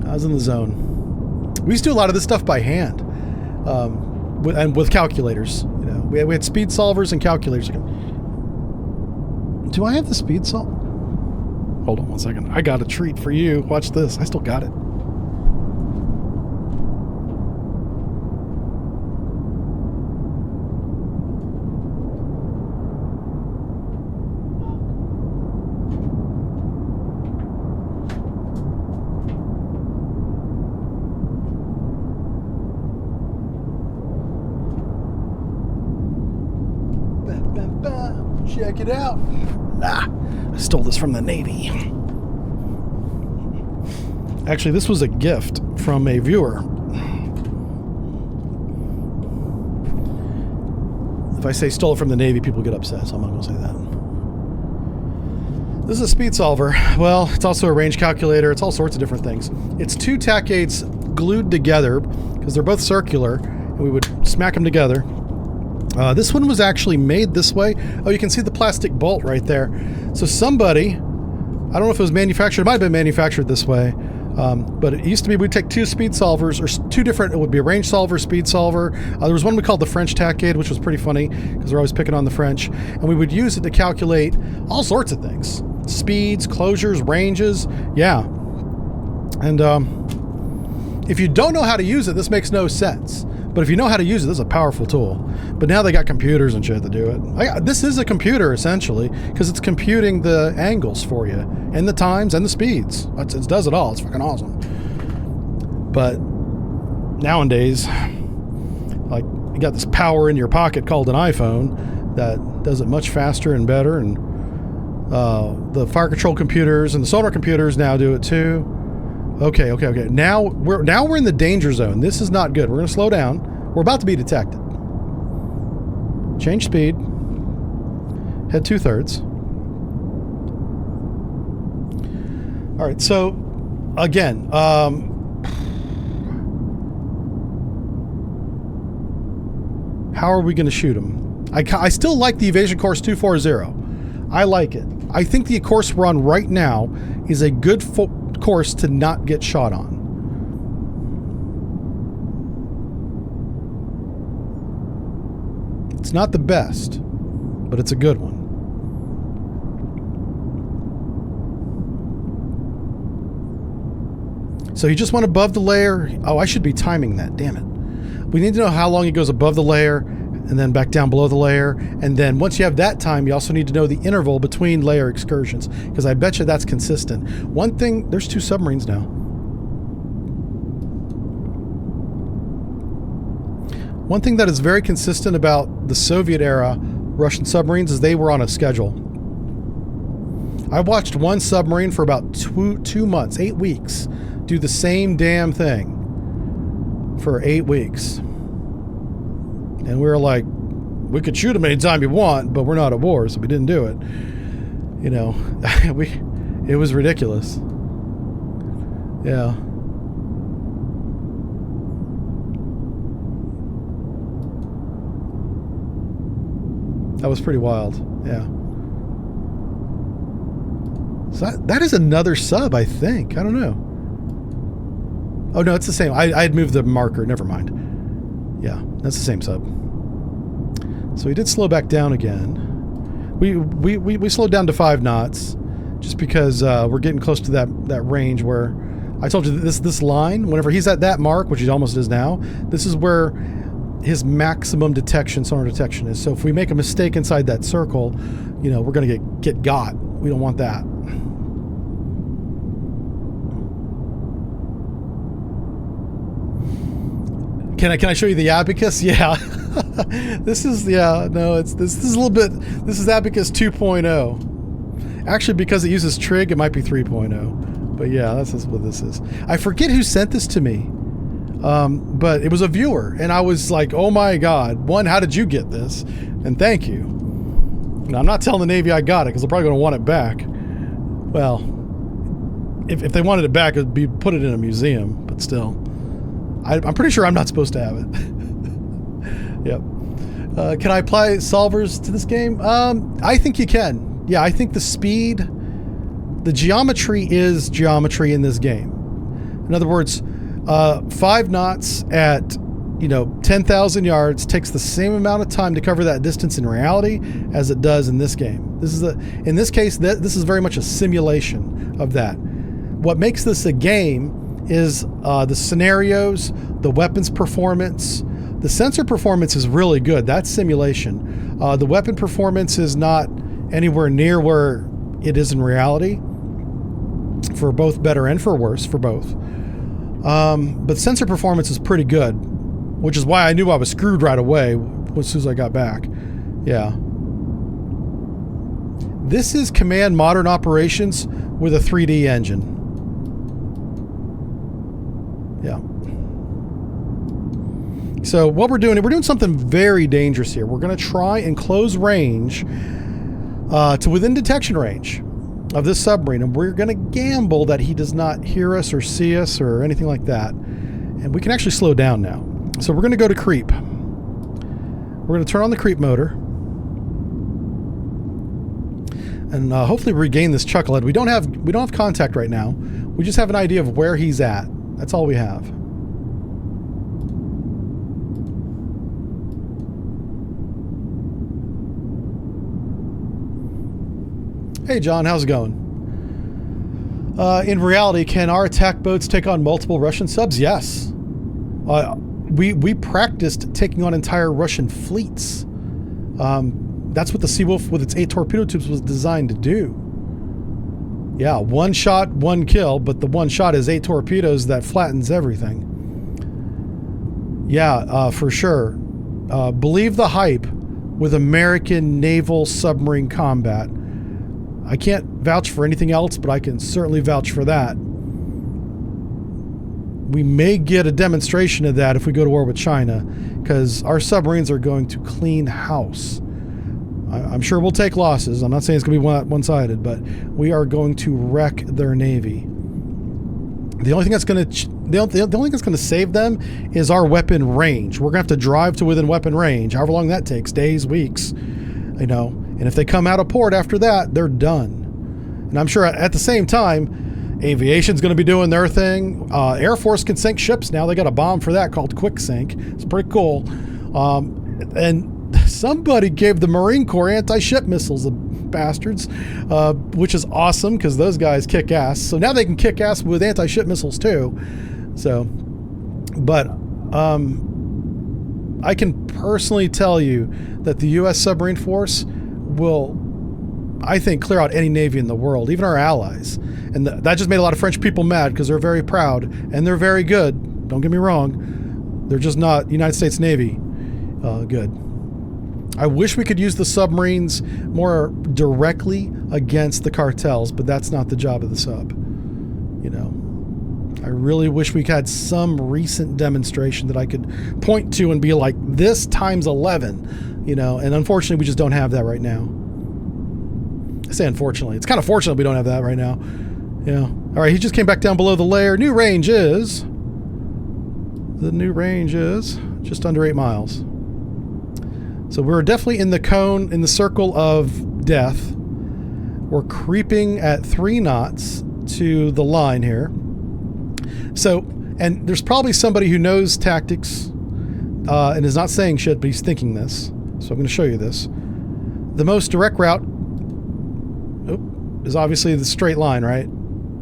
I was in the zone. We used to do a lot of this stuff by hand, and with calculators. You know, we had speed solvers and calculators. Do I have the speed solver? Hold on one second. I got a treat for you. Watch this. I still got it. Check it out. I stole this from the Navy. Actually, this was a gift from a viewer. If I say stole it from the Navy, people get upset, so I'm not going to say that. This is a speed solver. Well, it's also a range calculator. It's all sorts of different things. It's 2 tack aids glued together because they're both circular, and we would smack them together. This one was actually made this way. Oh, you can see the plastic bolt right there. So somebody, I don't know if it was manufactured, it might have been manufactured this way, but it used to be we'd take 2 speed solvers, or 2 different, it would be a range solver, speed solver. There was one we called the French tack aid, which was pretty funny because we're always picking on the French, and we would use it to calculate all sorts of things. Speeds, closures, ranges, yeah. And if you don't know how to use it, this makes no sense. But if you know how to use it, this is a powerful tool. But now they got computers and shit to do it. This is a computer, essentially, because it's computing the angles for you, and the times, and the speeds. It does it all. It's fucking awesome. But nowadays, like, you got this power in your pocket called an iPhone that does it much faster and better, and the fire control computers and the sonar computers now do it too. Okay. Now we're in the danger zone. This is not good. We're going to slow down. We're about to be detected. Change speed. Head 2/3. All right. So again, how are we going to shoot them? I still like the evasion course 240. I like it. I think the course we're on right now is a good course to not get shot on. It's not the best, but it's a good one. So you just went above the layer. Oh, I should be timing that, damn it. We need to know how long it goes above the layer and then back down below the layer. And then once you have that time, you also need to know the interval between layer excursions, because I bet you that's consistent. One thing, there's 2 submarines now. One thing that is very consistent about the Soviet era Russian submarines is they were on a schedule. I watched one submarine for about 2 months, 8 weeks, do the same damn thing for 8 weeks. And we were like, we could shoot them anytime you want, but we're not at war, so we didn't do it. You know, it was ridiculous. Yeah. That was pretty wild. Yeah. So that is another sub, I think. I don't know. Oh, no, it's the same. I had moved the marker. Never mind. Yeah, that's the same sub. So we did slow back down again. We slowed down to 5 knots just because we're getting close to that range where I told you that this line, whenever he's at that mark, which he almost is now, this is where his maximum detection, sonar detection is. So if we make a mistake inside that circle, you know, we're going to get got. We don't want that. Can I show you the abacus? Yeah. This is a little bit, this is abacus 2.0. Actually, because it uses trig, it might be 3.0. But yeah, that's what this is. I forget who sent this to me. But it was a viewer, and I was like, oh my God, one, how did you get this? And thank you. Now, I'm not telling the Navy I got it, because they're probably going to want it back. Well, if they wanted it back, it would be put it in a museum, but still. I'm pretty sure I'm not supposed to have it. Yep. Can I apply solvers to this game? I think you can. Yeah, I think the speed, the geometry is geometry in this game. In other words, 5 knots at 10,000 yards takes the same amount of time to cover that distance in reality as it does in this game. In this case, this is very much a simulation of that. What makes this a game is the scenarios, the weapons performance. The sensor performance is really good. That's simulation. The weapon performance is not anywhere near where it is in reality, for both better and for worse, for both. But sensor performance is pretty good, which is why I knew I was screwed right away as soon as I got back. Yeah. This is Command Modern Operations with a 3D engine. Yeah. So what we're doing something very dangerous here. We're going to try and close range to within detection range of this submarine, and we're going to gamble that he does not hear us or see us or anything like that. And we can actually slow down now. So we're going to go to creep. We're going to turn on the creep motor and hopefully regain this chucklehead. We don't have contact right now. We just have an idea of where he's at. That's all we have. Hey John, how's it going? In reality, can our attack boats take on multiple Russian subs? Yes. We practiced taking on entire Russian fleets. That's what the Seawolf with its 8 torpedo tubes was designed to do. Yeah, 1 shot, 1 kill, but the 1 shot is 8 torpedoes that flattens everything. Yeah, for sure. Believe the hype with American naval submarine combat. I can't vouch for anything else, but I can certainly vouch for that. We may get a demonstration of that if we go to war with China, because our submarines are going to clean house. I'm sure we'll take losses. I'm not saying it's going to be one-sided, but we are going to wreck their navy. The only thing that's going to save them is our weapon range. We're going to have to drive to within weapon range, however long that takes, days, weeks, And if they come out of port after that, they're done. And I'm sure at the same time, aviation's going to be doing their thing. Air Force can sink ships now. They got a bomb for that called Quick Sink. It's pretty cool. And somebody gave the Marine Corps anti-ship missiles, the bastards, which is awesome because those guys kick ass. So now they can kick ass with anti-ship missiles too. So, but I can personally tell you that the U.S. submarine force will, I think, clear out any navy in the world, even our allies. And that just made a lot of French people mad because they're very proud and they're very good. Don't get me wrong. They're just not United States Navy good. I wish we could use the submarines more directly against the cartels, but that's not the job of the sub. I really wish we had some recent demonstration that I could point to and be like, this times 11, and unfortunately we just don't have that right now. I say unfortunately. It's kind of fortunate we don't have that right now. Yeah. All right, he just came back down below the layer. The new range is just under 8 miles. So we're definitely in the cone, in the circle of death. We're creeping at 3 knots to the line here. So, and there's probably somebody who knows tactics and is not saying shit, but he's thinking this. So I'm going to show you this. The most direct route is obviously the straight line, right?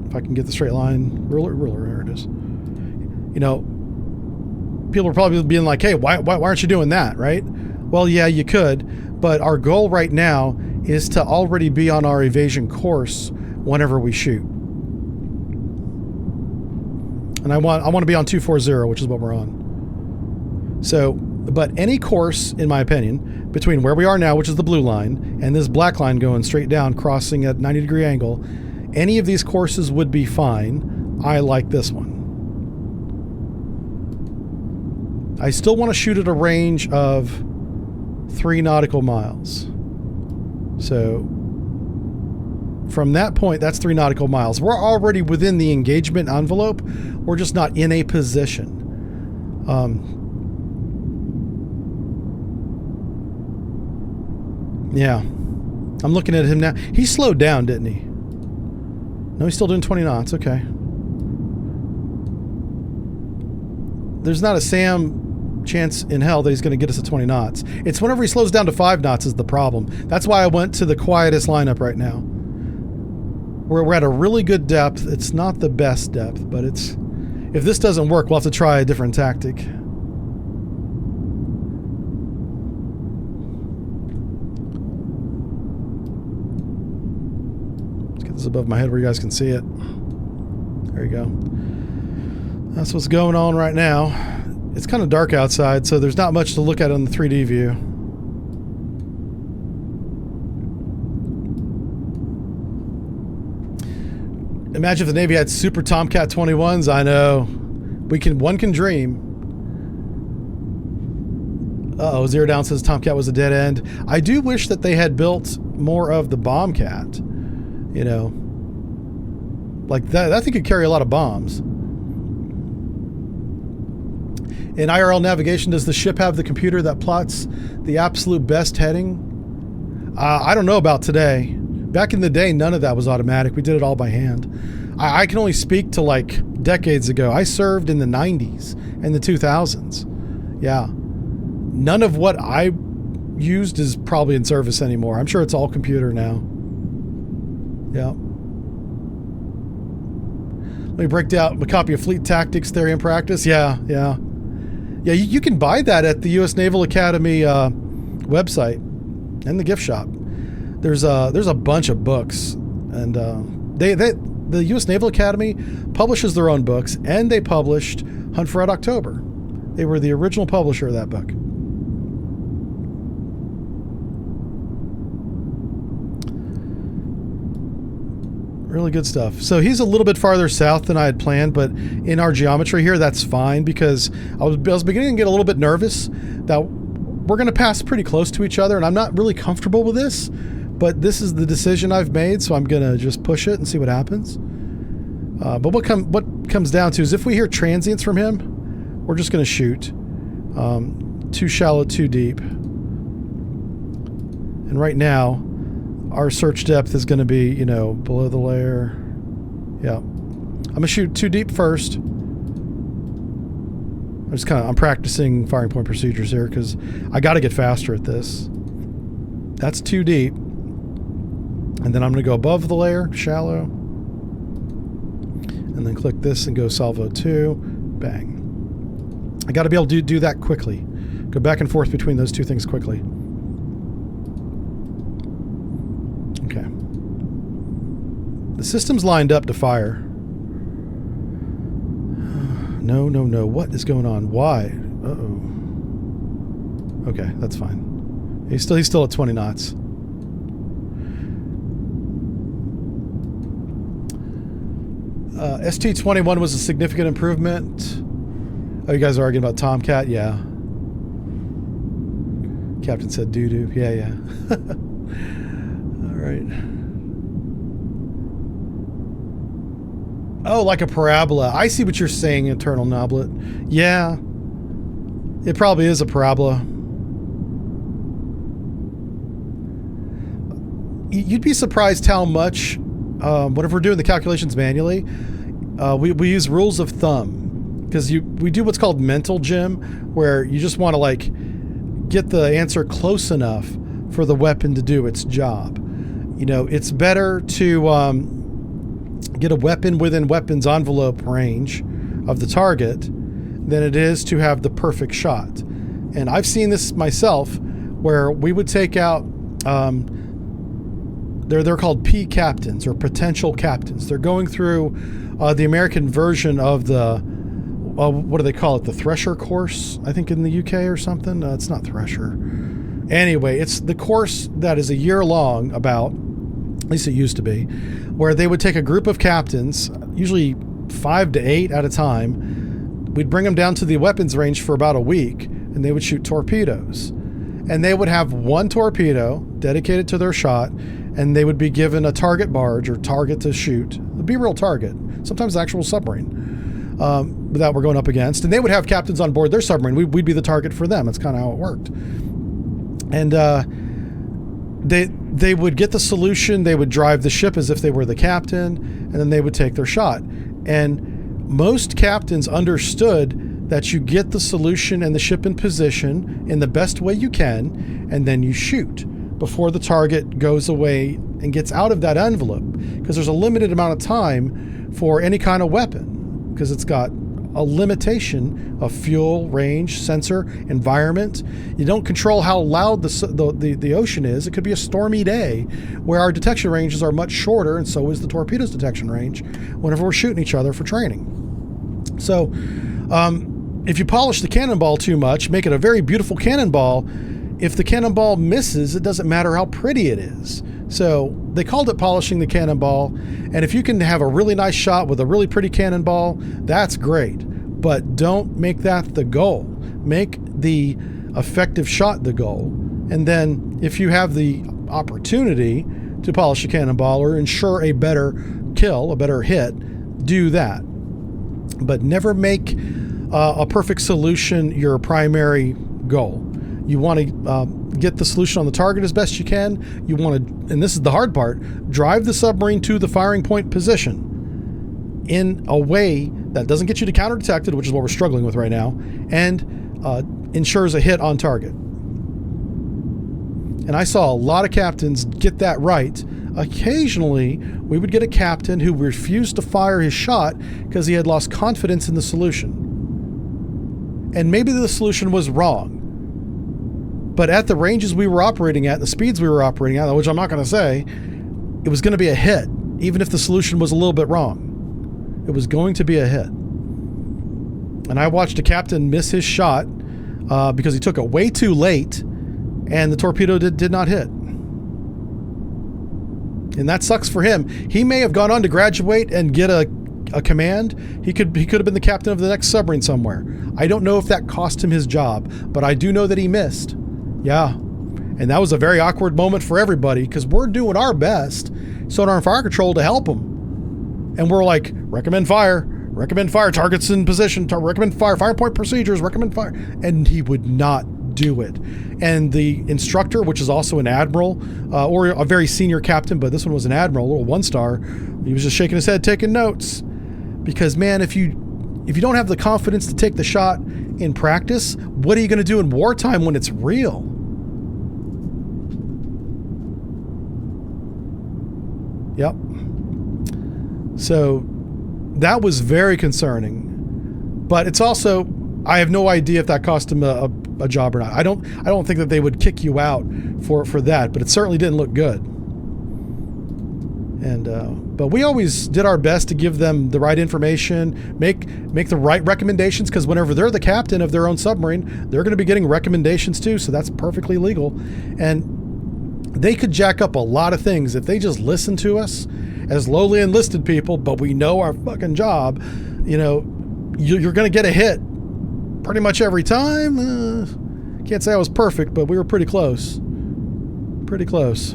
If I can get the straight line ruler, there it is. People are probably being like, hey, why aren't you doing that, right? Well, yeah, you could, but our goal right now is to already be on our evasion course whenever we shoot. And I want to be on 240, which is what we're on. So, but any course, in my opinion, between where we are now, which is the blue line, and this black line going straight down, crossing at 90-degree angle, any of these courses would be fine. I like this one. I still want to shoot at a range of 3 nautical miles. So from that point, that's 3 nautical miles. We're already within the engagement envelope. We're just not in a position. Yeah. I'm looking at him now. He slowed down, didn't he? No, he's still doing 20 knots. Okay. There's not a SAM chance in hell that he's going to get us to 20 knots. It's whenever he slows down to 5 knots is the problem. That's why I went to the quietest lineup right now. We're at a really good depth. It's not the best depth, but it's... If this doesn't work, we'll have to try a different tactic. Let's get this above my head where you guys can see it. There you go. That's what's going on right now. It's kind of dark outside, so there's not much to look at on the 3D view. Imagine if the Navy had Super Tomcat 21s. I know. One can dream. Uh-oh, Zero Down says Tomcat was a dead end. I do wish that they had built more of the Bombcat. You know. Like that thing could carry a lot of bombs. In IRL navigation, does the ship have the computer that plots the absolute best heading? I don't know about today. Back in the day, none of that was automatic. We did it all by hand. I can only speak to like decades ago. I served in the 90s and the 2000s. Yeah. None of what I used is probably in service anymore. I'm sure it's all computer now. Yeah. Let me break down a copy of Fleet Tactics Theory and Practice. Yeah. Yeah, you can buy that at the U.S. Naval Academy website and the gift shop. There's a bunch of books, and the U.S. Naval Academy publishes their own books, and they published Hunt for Red October. They were the original publisher of that book. Really good stuff. So he's a little bit farther south than I had planned, but in our geometry here, that's fine, because I was beginning to get a little bit nervous that we're going to pass pretty close to each other, and I'm not really comfortable with this, but this is the decision I've made, so I'm going to just push it and see what happens. But what comes down to is if we hear transients from him, we're just going to shoot. Too shallow, too deep. And right now, our search depth is going to be, you know, below the layer. Yeah. I'm going to shoot too deep first. I'm practicing firing point procedures here because I got to get faster at this. That's too deep. And then I'm going to go above the layer, shallow. And then click this and go salvo 2. Bang. I got to be able to do that quickly. Go back and forth between those two things quickly. Okay. The system's lined up to fire. No. What is going on? Why? Uh-oh. Okay, that's fine. He's still at 20 knots. ST-21 was a significant improvement. Oh, you guys are arguing about Tomcat? Yeah. Captain said doo-doo. Yeah. All right. Oh, like a parabola. I see what you're saying, Eternal Noblet. Yeah. It probably is a parabola. You'd be surprised how much, whenever we're doing the calculations manually, we use rules of thumb. Because we do what's called mental gym, where you just want to like get the answer close enough for the weapon to do its job. You know, it's better to get a weapon within weapons envelope range of the target than it is to have the perfect shot. And I've seen this myself, where we would take out they're called P captains, or potential captains. They're going through the American version of the what do they call it? The Thresher course, I think, in the UK or something. It's not Thresher. Anyway, it's the course that is a year long, about, at least it used to be, where they would take a group of captains, usually 5 to 8 at a time. We'd bring them down to the weapons range for about a week, and they would shoot torpedoes. And they would have one torpedo dedicated to their shot, and they would be given a target barge or target to shoot. It'd be a real target, sometimes an actual submarine. That we're going up against, and they would have captains on board their submarine. We'd be the target for them. That's kind of how it worked. And they would get the solution. They would drive the ship as if they were the captain, and then they would take their shot. And most captains understood that you get the solution and the ship in position in the best way you can, and then you shoot before the target goes away and gets out of that envelope, because there's a limited amount of time for any kind of weapon, because it's got a limitation of fuel, range, sensor, environment. You don't control how loud the ocean is. It could be a stormy day where our detection ranges are much shorter, and so is the torpedo's detection range whenever we're shooting each other for training. So if you polish the cannonball too much, make it a very beautiful cannonball, if the cannonball misses, it doesn't matter how pretty it is. So they called it polishing the cannonball, and if you can have a really nice shot with a really pretty cannonball, that's great. But don't make that the goal. Make the effective shot the goal. And then if you have the opportunity to polish a cannonball or ensure a better kill, a better hit, do that. But never make a perfect solution your primary goal. You want to get the solution on the target as best you can. You want to, and this is the hard part, drive the submarine to the firing point position in a way that doesn't get you to counter-detected, which is what we're struggling with right now, and ensures a hit on target. And I saw a lot of captains get that right. Occasionally, we would get a captain who refused to fire his shot because he had lost confidence in the solution. And maybe the solution was wrong. But at the ranges we were operating at, the speeds we were operating at, which I'm not going to say, it was going to be a hit, even if the solution was a little bit wrong. It was going to be a hit. And I watched a captain miss his shot because he took it way too late, and the torpedo did not hit. And that sucks for him. He may have gone on to graduate and get a command. He could have been the captain of the next submarine somewhere. I don't know if that cost him his job, but I do know that he missed. Yeah. And that was a very awkward moment for everybody, because we're doing our best, sonar and fire control, to help him. And we're like, recommend fire, targets in position, recommend fire, fire point procedures, recommend fire. And he would not do it. And the instructor, which is also an admiral, or a very senior captain, but this one was an admiral, a little one-star, he was just shaking his head, taking notes. Because, man, if you don't have the confidence to take the shot in practice, what are you going to do in wartime when it's real? Yep. So that was very concerning. But it's also, I have no idea if that cost him a job or not. I don't think that they would kick you out for that, but it certainly didn't look good. And but we always did our best to give them the right information, make the right recommendations, because whenever they're the captain of their own submarine, they're going to be getting recommendations too, so that's perfectly legal. And they could jack up a lot of things if they just listen to us as lowly enlisted people, but we know our fucking job. You know, you're going to get a hit pretty much every time. Can't say I was perfect, but we were pretty close. Pretty close.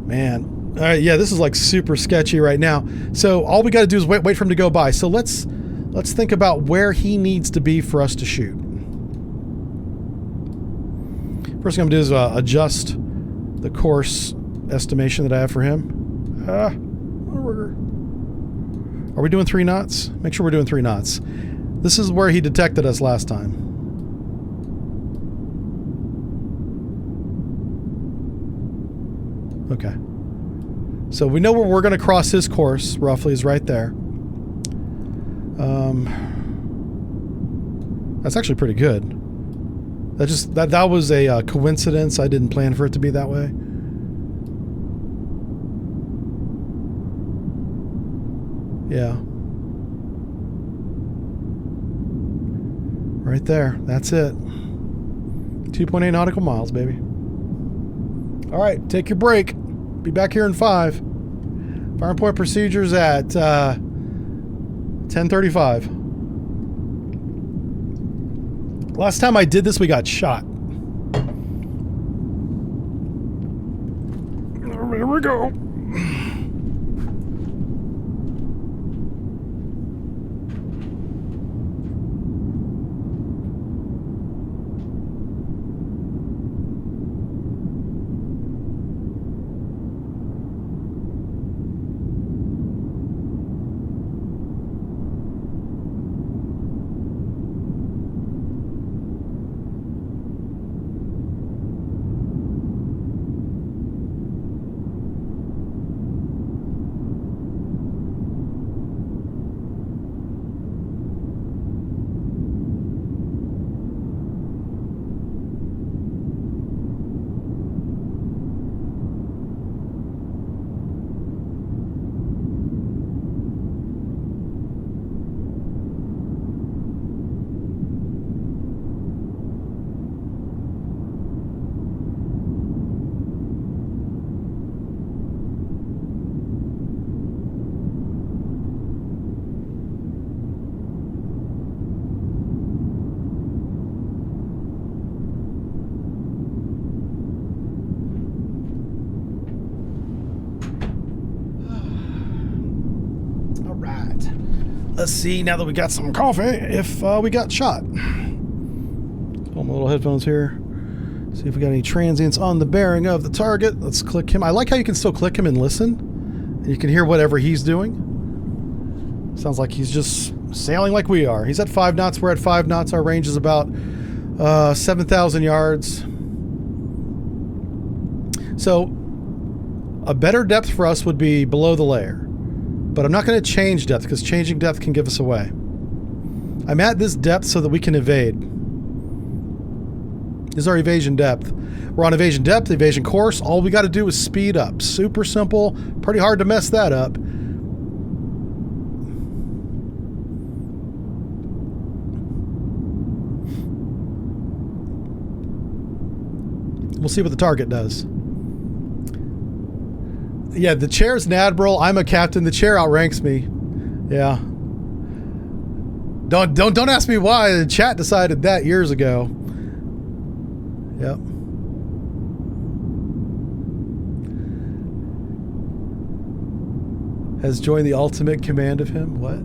Man, all right, yeah, this is like super sketchy right now. So all we got to do is wait for him to go by. So let's think about where he needs to be for us to shoot. First thing I'm gonna do is adjust the course estimation that I have for him. Are we doing 3 knots? Make sure we're doing 3 knots. This is where he detected us last time. Okay. So we know where we're going to cross his course, roughly, is right there. That's actually pretty good. That was a coincidence. I didn't plan for it to be that way. Yeah. Right there. That's it. 2.8 nautical miles, baby. All right, take your break. Be back here in 5. Firing point procedures at 10:35. Last time I did this, we got shot. Here we go. Let's see, now that we got some coffee, if we got shot. Put on my little headphones here. See if we got any transients on the bearing of the target. Let's click him. I like how you can still click him and listen. And you can hear whatever he's doing. Sounds like he's just sailing like we are. He's at 5 knots. We're at 5 knots. Our range is about 7,000 yards. So a better depth for us would be below the layer. But I'm not going to change depth because changing depth can give us away. I'm at this depth so that we can evade. This is our evasion depth. We're on evasion depth, evasion course. All we got to do is speed up. Super simple. Pretty hard to mess that up. We'll see what the target does. Yeah, the chair's an admiral. I'm a captain. The chair outranks me. Yeah. Don't ask me why. The chat decided that years ago. Yep. Has joined the ultimate command of him. What?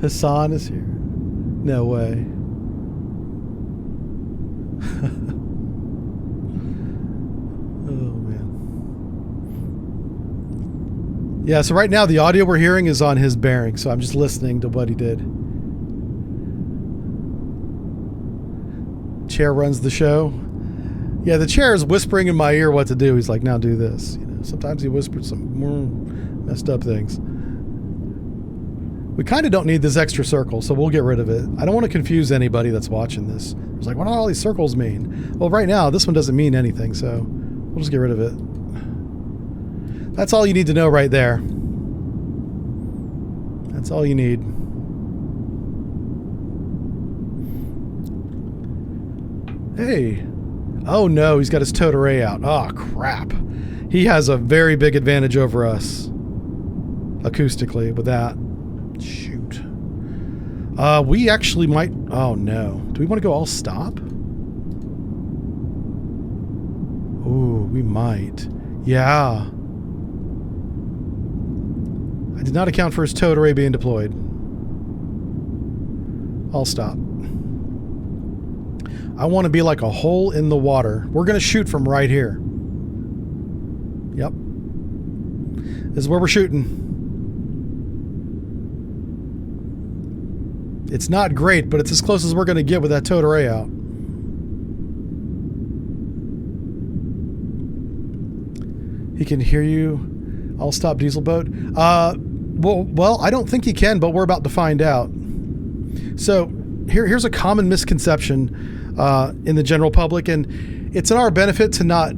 Hassan is here. No way. Yeah, so right now the audio we're hearing is on his bearing, so I'm just listening to what he did. Chair runs the show. Yeah, the chair is whispering in my ear what to do. He's like, now do this. You know, sometimes he whispers some more messed up things. We kind of don't need this extra circle, so we'll get rid of it. I don't want to confuse anybody that's watching this. It's like, what do all these circles mean? Well, right now, this one doesn't mean anything, so we'll just get rid of it. That's all you need to know right there. That's all you need. Hey. Oh no, he's got his towed array out. Oh crap. He has a very big advantage over us. Acoustically with that. Shoot. We actually might... Oh no. Do we want to go all stop? Ooh, we might. Yeah. I did not account for his towed array being deployed. I'll stop. I want to be like a hole in the water. We're going to shoot from right here. Yep. This is where we're shooting. It's not great, but it's as close as we're going to get with that towed array out. He can hear you. I'll stop diesel boat. Well, I don't think he can, but we're about to find out. So here's a common misconception in the general public, and it's in our benefit to not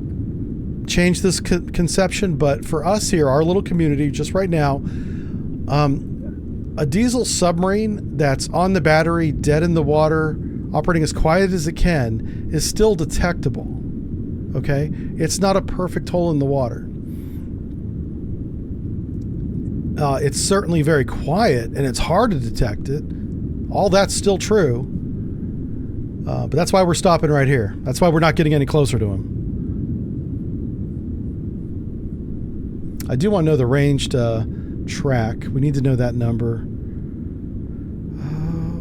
change this conception, but for us here, our little community, just right now, a diesel submarine that's on the battery, dead in the water, operating as quiet as it can, is still detectable. Okay? It's not a perfect hole in the water. It's certainly very quiet, and it's hard to detect it. All that's still true. But that's why we're stopping right here. That's why we're not getting any closer to him. I do want to know the ranged track. We need to know that number.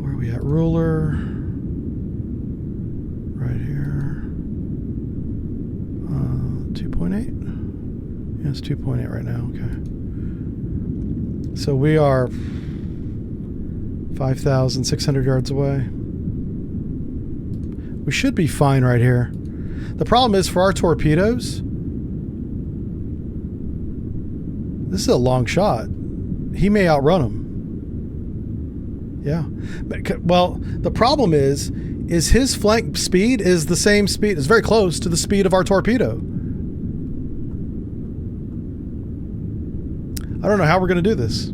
Where are we at? Ruler. Right here. 2.8? Yeah, it's 2.8 right now. Okay. So we are 5,600 yards away. We should be fine right here. The problem is for our torpedoes, this is a long shot. He may outrun them. Yeah. Well, the problem is his flank speed is the same speed, it's very close to the speed of our torpedo. I don't know how we're going to do this.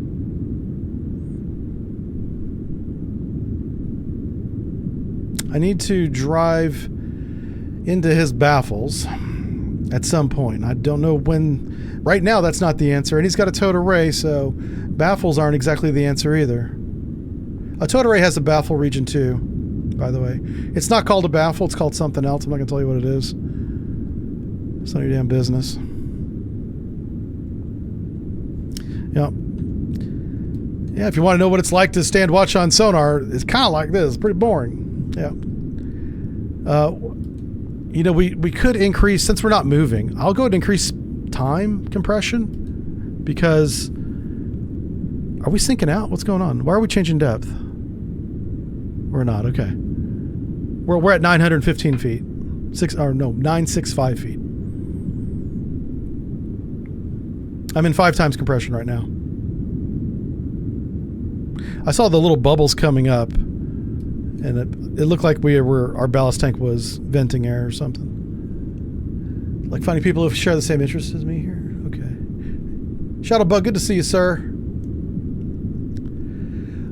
I need to drive into his baffles at some point. I don't know when. Right now, that's not the answer. And he's got a towed array, so baffles aren't exactly the answer either. A towed array has a baffle region too, by the way. It's not called a baffle. It's called something else. I'm not going to tell you what it is. It's none of your damn business. Yep. Yeah, if you want to know what it's like to stand watch on sonar, it's kind of like this. It's pretty boring. Yeah. You know, we could increase, since we're not moving, I'll go ahead and increase time compression because are we sinking out? What's going on? Why are we changing depth? We're not. Okay. We're at 915 feet. 965 feet. I'm in 5 times compression right now. I saw the little bubbles coming up, and it looked like our ballast tank was venting air or something. Like finding people who share the same interests as me here. Okay. Shadowbug, good to see you, sir.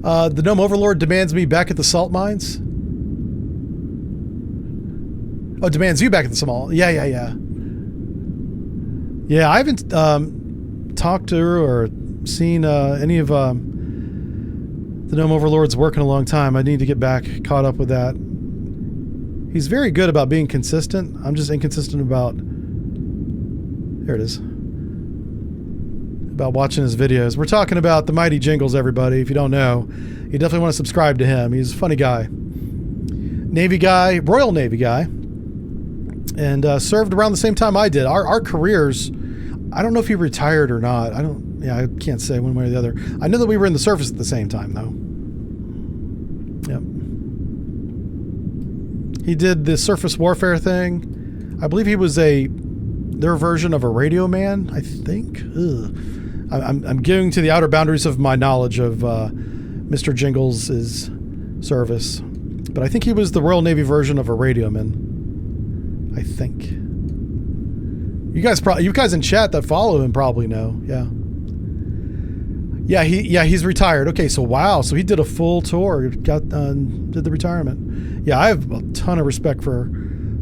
The Gnome Overlord demands me back at the salt mines. Oh, demands you back at the small. Yeah. Yeah, I haven't talked to her or seen any of the Gnome Overlord's work in a long time. I need to get back caught up with that. He's very good about being consistent. I'm just inconsistent about... There it is. About watching his videos. We're talking about the Mighty Jingles, everybody. If you don't know, you definitely want to subscribe to him. He's a funny guy. Navy guy, Royal Navy guy. And served around the same time I did. Our careers, I don't know if he retired or not. I can't say one way or the other. I know that we were in the service at the same time, though. Yep. He did the surface warfare thing. I believe he was their version of a radio man, I think. Ugh. I'm getting to the outer boundaries of my knowledge of Mr. Jingles' service. But I think he was the Royal Navy version of a radioman. I think. You guys in chat that follow him probably know. Yeah, he's retired. Okay, so wow, so he did a full tour, did the retirement. Yeah, I have a ton of respect for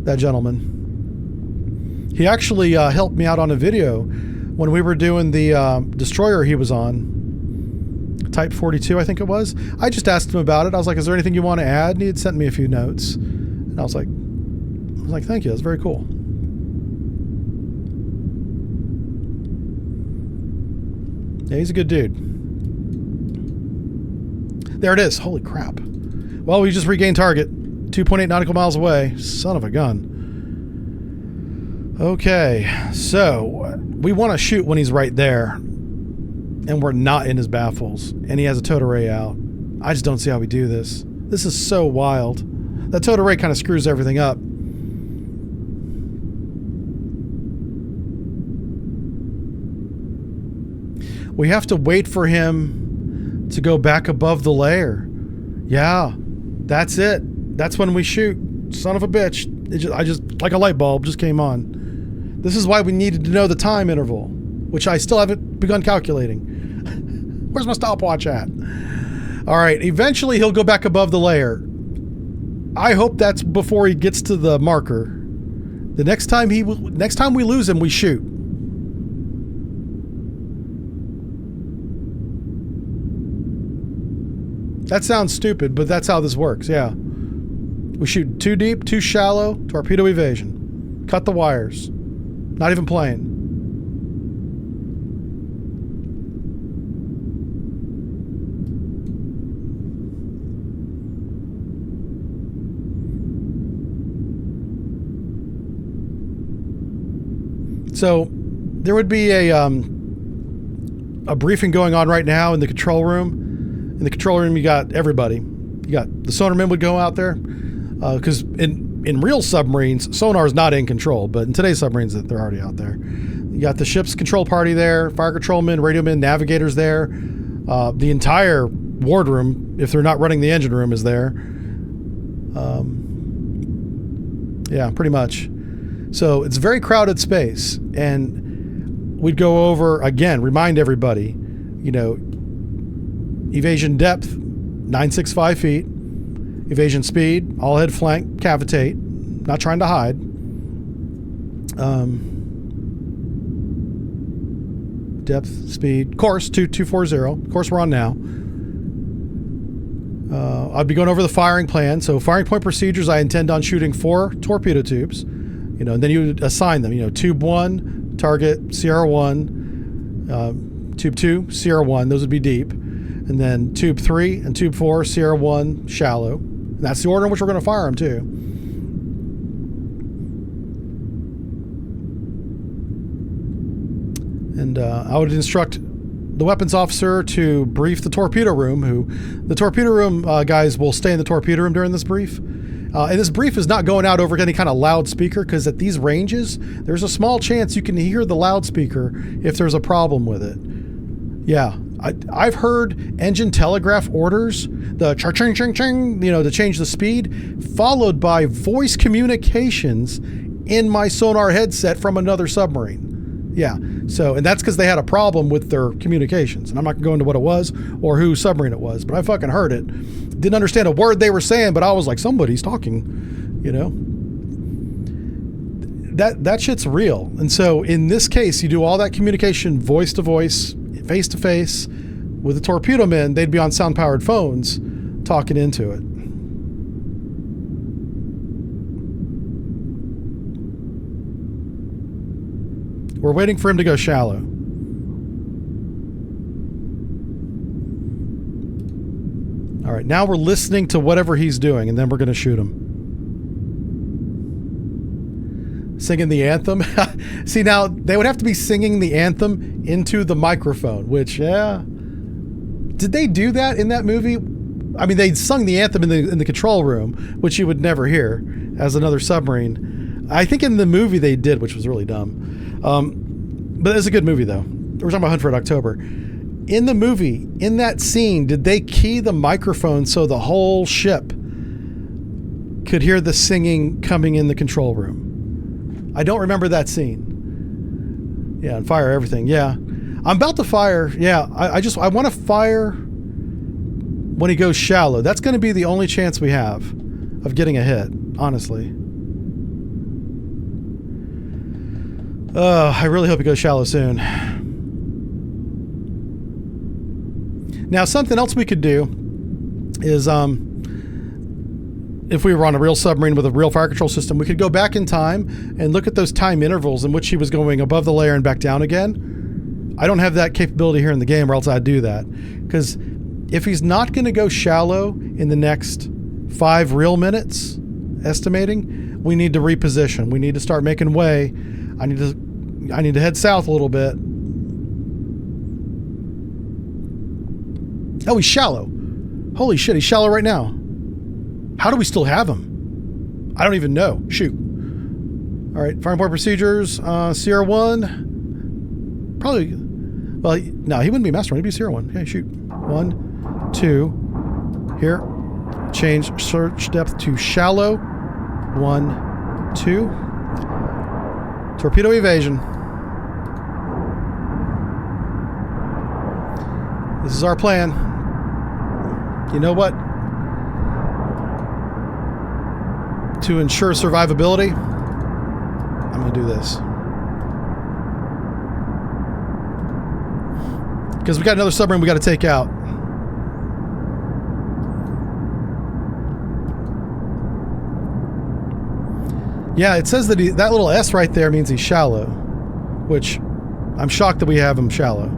that gentleman. He actually helped me out on a video when we were doing the destroyer he was on, Type 42, I think it was. I just asked him about it. I was like, "Is there anything you want to add?" And he had sent me a few notes, and I was like, "Thank you. That's very cool." Yeah, he's a good dude. There it is. Holy crap. Well, we just regained target. 2.8 nautical miles away. Son of a gun. Okay, so we want to shoot when he's right there. And we're not in his baffles. And he has a towed array out. I just don't see how we do this. This is so wild. That towed array kind of screws everything up. We have to wait for him to go back above the layer. Yeah, that's it. That's when we shoot. Son of a bitch. I just like a light bulb just came on. This is why we needed to know the time interval, which I still haven't begun calculating. Where's my stopwatch at? All right, eventually he'll go back above the layer. I hope that's before he gets to the marker. The next time we lose him, we shoot. That sounds stupid, but that's how this works, yeah. We shoot too deep, too shallow, torpedo evasion. Cut the wires. Not even playing. So there would be a briefing going on right now in the control room. In the control room, you got everybody. You got the sonarmen would go out there because in real submarines, sonar is not in control, but in today's submarines, they're already out there. You got the ship's control party there, fire controlmen, radiomen, navigators there. The entire wardroom, if they're not running the engine room, is there. Yeah, pretty much. So it's a very crowded space, and we'd go over again, remind everybody, you know, evasion depth 965 feet, evasion speed all head flank cavitate, not trying to hide. Depth, speed, course 2240, course we're on now. I'd be going over the firing plan. So firing point procedures, I intend on shooting 4 torpedo tubes, you know, and then you would assign them, you know, tube 1, target CR1, tube 2, CR1, those would be deep. And then tube 3 and tube 4, Sierra 1, shallow. And that's the order in which we're going to fire them too. And I would instruct the weapons officer to brief the torpedo room, the torpedo room guys will stay in the torpedo room during this brief. And this brief is not going out over any kind of loudspeaker, because at these ranges, there's a small chance you can hear the loudspeaker if there's a problem with it. Yeah, I've heard engine telegraph orders, the ching ching ching, to change the speed, followed by voice communications in my sonar headset from another submarine. Yeah, and that's because they had a problem with their communications. And I'm not going to go into what it was or whose submarine it was, but I fucking heard it. Didn't understand a word they were saying, but I was like, somebody's talking, That shit's real. And so in this case, you do all that communication voice to voice, face to face. With the torpedo men, they'd be on sound-powered phones talking into it. We're waiting for him to go shallow. All right, now we're listening to whatever he's doing, and then we're going to shoot him. Singing the anthem. See, now, they would have to be singing the anthem into the microphone, which, yeah. Did they do that in that movie? I mean, they sung the anthem in the control room, which you would never hear as another submarine. I think in the movie they did, which was really dumb. But it's a good movie, though. We're talking about Hunt for Red October. In the movie, in that scene, did they key the microphone so the whole ship could hear the singing coming in the control room? I don't remember that scene. Yeah, and fire everything. Yeah. I'm about to fire. Yeah, I want to fire when he goes shallow. That's going to be the only chance we have of getting a hit, honestly. I really hope he goes shallow soon. Now, something else we could do is, if we were on a real submarine with a real fire control system, we could go back in time and look at those time intervals in which he was going above the layer and back down again. I don't have that capability here in the game, or else I'd do that. Because if he's not going to go shallow in the next 5 real minutes, estimating, we need to reposition. We need to start making way. I need to head south a little bit. Oh, he's shallow. Holy shit, he's shallow right now. How do we still have him? I don't even know. Shoot. All right, firing point procedures. Sierra 1. Probably. Well, no, he wouldn't be master one. He'd be Sierra 1. Okay, shoot. 1, 2. Here. Change search depth to shallow. 1, 2. Torpedo evasion. This is our plan. You know what? To ensure survivability, I'm going to do this. Because we got another submarine we got to take out. Yeah, it says that that little S right there means he's shallow, which I'm shocked that we have him shallow.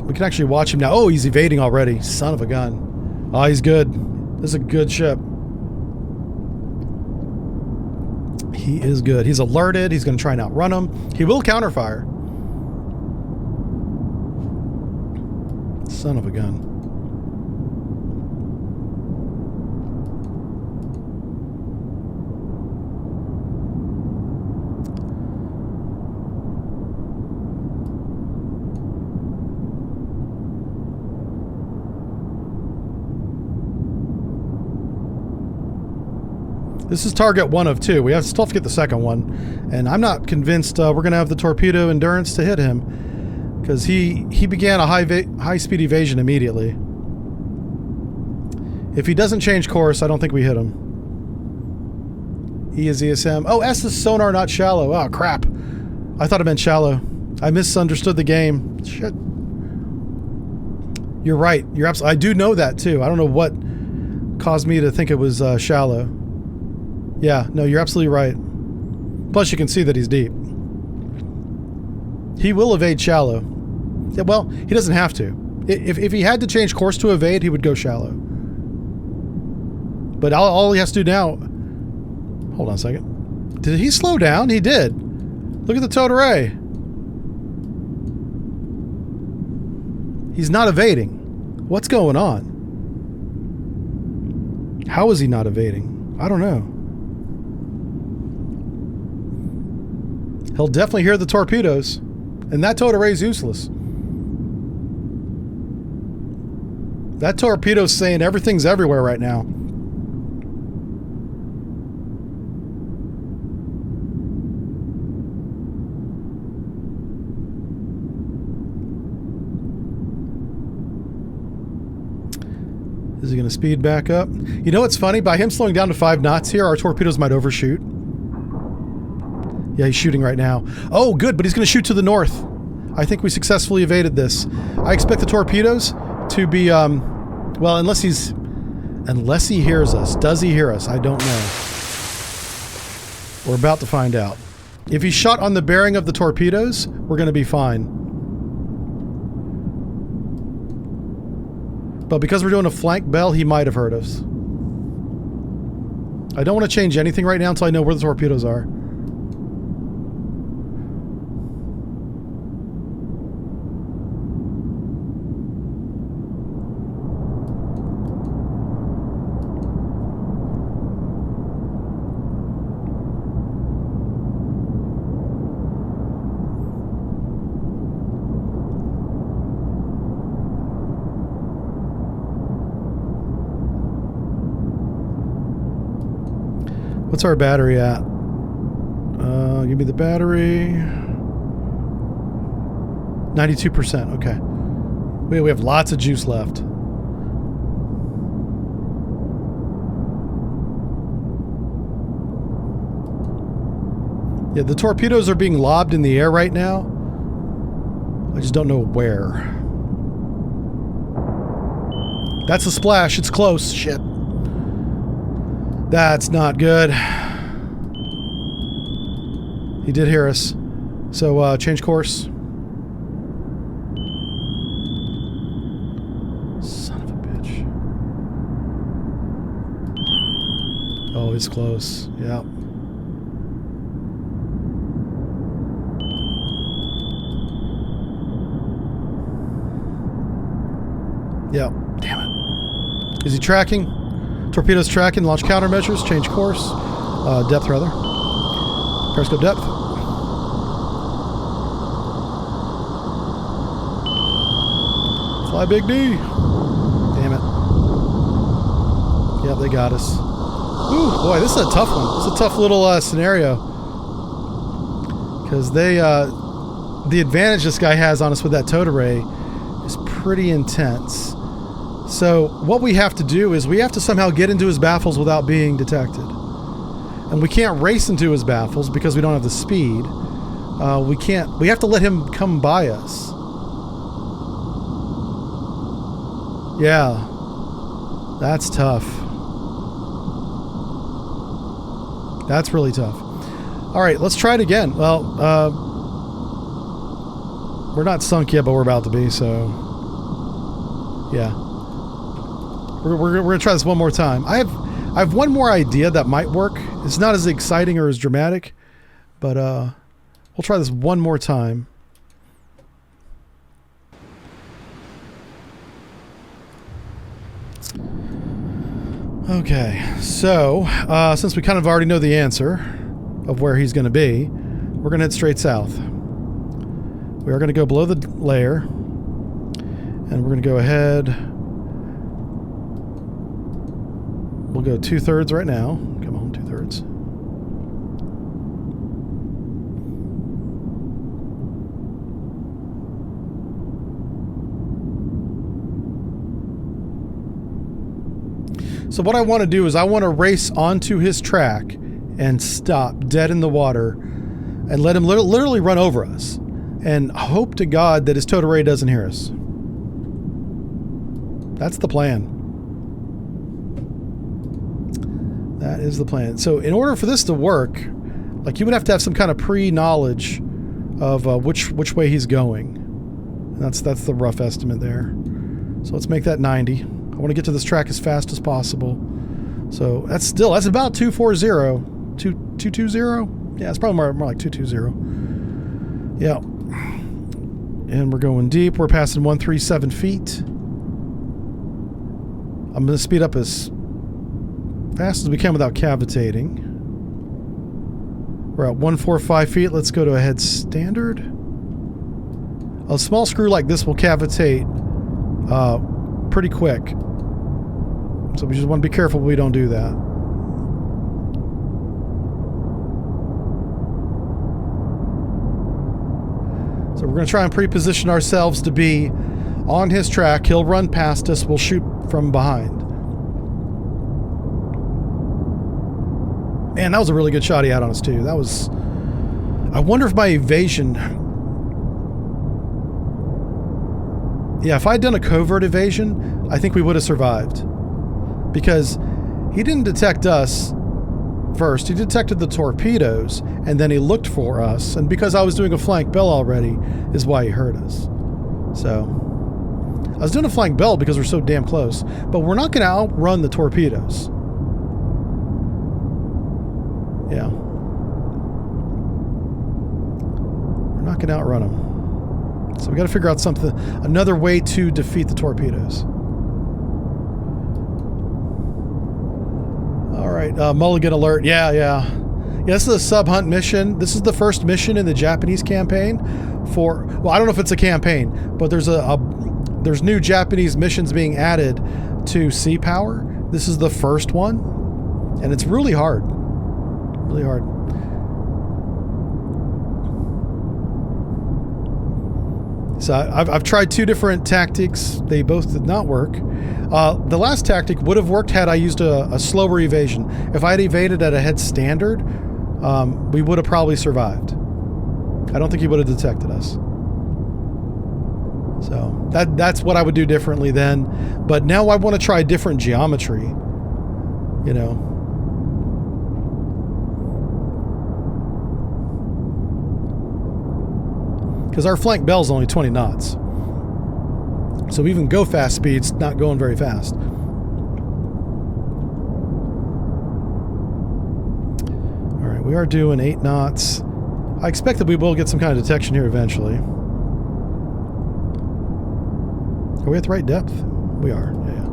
We can actually watch him now. Oh, he's evading already. Son of a gun. Oh, he's good. This is a good ship. He is good. He's alerted. He's going to try and outrun him. He will counterfire. Son of a gun. This is target 1 of 2. We have to still have to get the second one. And I'm not convinced we're going to have the torpedo endurance to hit him. Because he began a high-speed evasion immediately. If he doesn't change course, I don't think we hit him. E is ESM. Oh, S is sonar, not shallow. Oh, crap. I thought it meant shallow. I misunderstood the game. Shit. You're right. You're absolutely. I do know that, too. I don't know what caused me to think it was shallow. Yeah, no, you're absolutely right. Plus, you can see that he's deep. He will evade shallow. Yeah, well, he doesn't have to. If he had to change course to evade, he would go shallow. But all he has to do now... Hold on a second. Did he slow down? He did. Look at the towed array. He's not evading. What's going on? How is he not evading? I don't know. He'll definitely hear the torpedoes. And that towed array is useless. That torpedo's saying everything's everywhere right now. Is he going to speed back up? You know what's funny? By him slowing down to 5 knots here, our torpedoes might overshoot. Yeah, he's shooting right now. Oh, good, but he's going to shoot to the north. I think we successfully evaded this. I expect the torpedoes to be, well, unless he hears us. Does he hear us? I don't know. We're about to find out. If he shot on the bearing of the torpedoes, we're going to be fine. But because we're doing a flank bell, he might have heard us. I don't want to change anything right now until I know where the torpedoes are. What's our battery at? Give me the battery. 92%. Okay. We have lots of juice left. Yeah, the torpedoes are being lobbed in the air right now. I just don't know where. That's a splash. It's close. Shit. That's not good. He did hear us. So, change course. Son of a bitch. Oh, it's close. Yeah. Yeah. Damn it. Is he tracking? Torpedoes tracking, launch countermeasures, change course. Depth, rather. Periscope depth. Fly Big D. Damn it. Yep, they got us. Ooh, boy, this is a tough one. This is a tough little scenario. Because they, the advantage this guy has on us with that towed array is pretty intense. So what we have to do is we have to somehow get into his baffles without being detected. And we can't race into his baffles because we don't have the speed. We have to let him come by us. Yeah. That's tough. That's really tough. All right, let's try it again. Well, we're not sunk yet, but we're about to be, so yeah. We're gonna try this one more time. I have one more idea that might work. It's not as exciting or as dramatic, but we'll try this one more time. Okay, so since we kind of already know the answer of where he's going to be, we're going to head straight south. We are going to go below the layer, and we're going to go ahead. We'll go 2/3 right now. Come on, 2/3. So what I want to do is I want to race onto his track and stop dead in the water and let him literally run over us and hope to God that his towed array doesn't hear us. That's the plan. That is the plan. So in order for this to work, like, you would have to have some kind of pre-knowledge of which way he's going. And that's the rough estimate there. So let's make that 90. I want to get to this track as fast as possible. So that's about 240. 220? Yeah, it's probably more like 220. Yeah. And we're going deep. We're passing 137 feet. I'm going to speed up as fast as we can without cavitating. We're at 145 feet. Let's go to a head standard. A small screw like this will cavitate pretty quick. So we just want to be careful we don't do that. So we're going to try and pre-position ourselves to be on his track. He'll run past us. We'll shoot from behind. Man, that was a really good shot he had on us too. That was... I wonder if my evasion... Yeah, if I'd done a covert evasion, I think we would have survived. Because he didn't detect us first. He detected the torpedoes, and then he looked for us. And because I was doing a flank bell already, is why he heard us. So, I was doing a flank bell because we're so damn close. But we're not going to outrun the torpedoes. Yeah. We're not going to outrun them. So we got to figure out another way to defeat the torpedoes. All right, mulligan alert. Yeah, this is a sub-hunt mission. This is the first mission in the Japanese campaign well, I don't know if it's a campaign, but there's new Japanese missions being added to Sea Power. This is the first one, and it's really hard. Really hard. So I've tried two different tactics. They both did not work. The last tactic would have worked had I used a slower evasion. If I had evaded at a head standard, we would have probably survived. I don't think he would have detected us. So that's what I would do differently then. But now I want to try different geometry. You know. Because our flank bell's only 20 knots. So even go fast speed's not going very fast. Alright, we are doing 8 knots. I expect that we will get some kind of detection here eventually. Are we at the right depth? We are, yeah.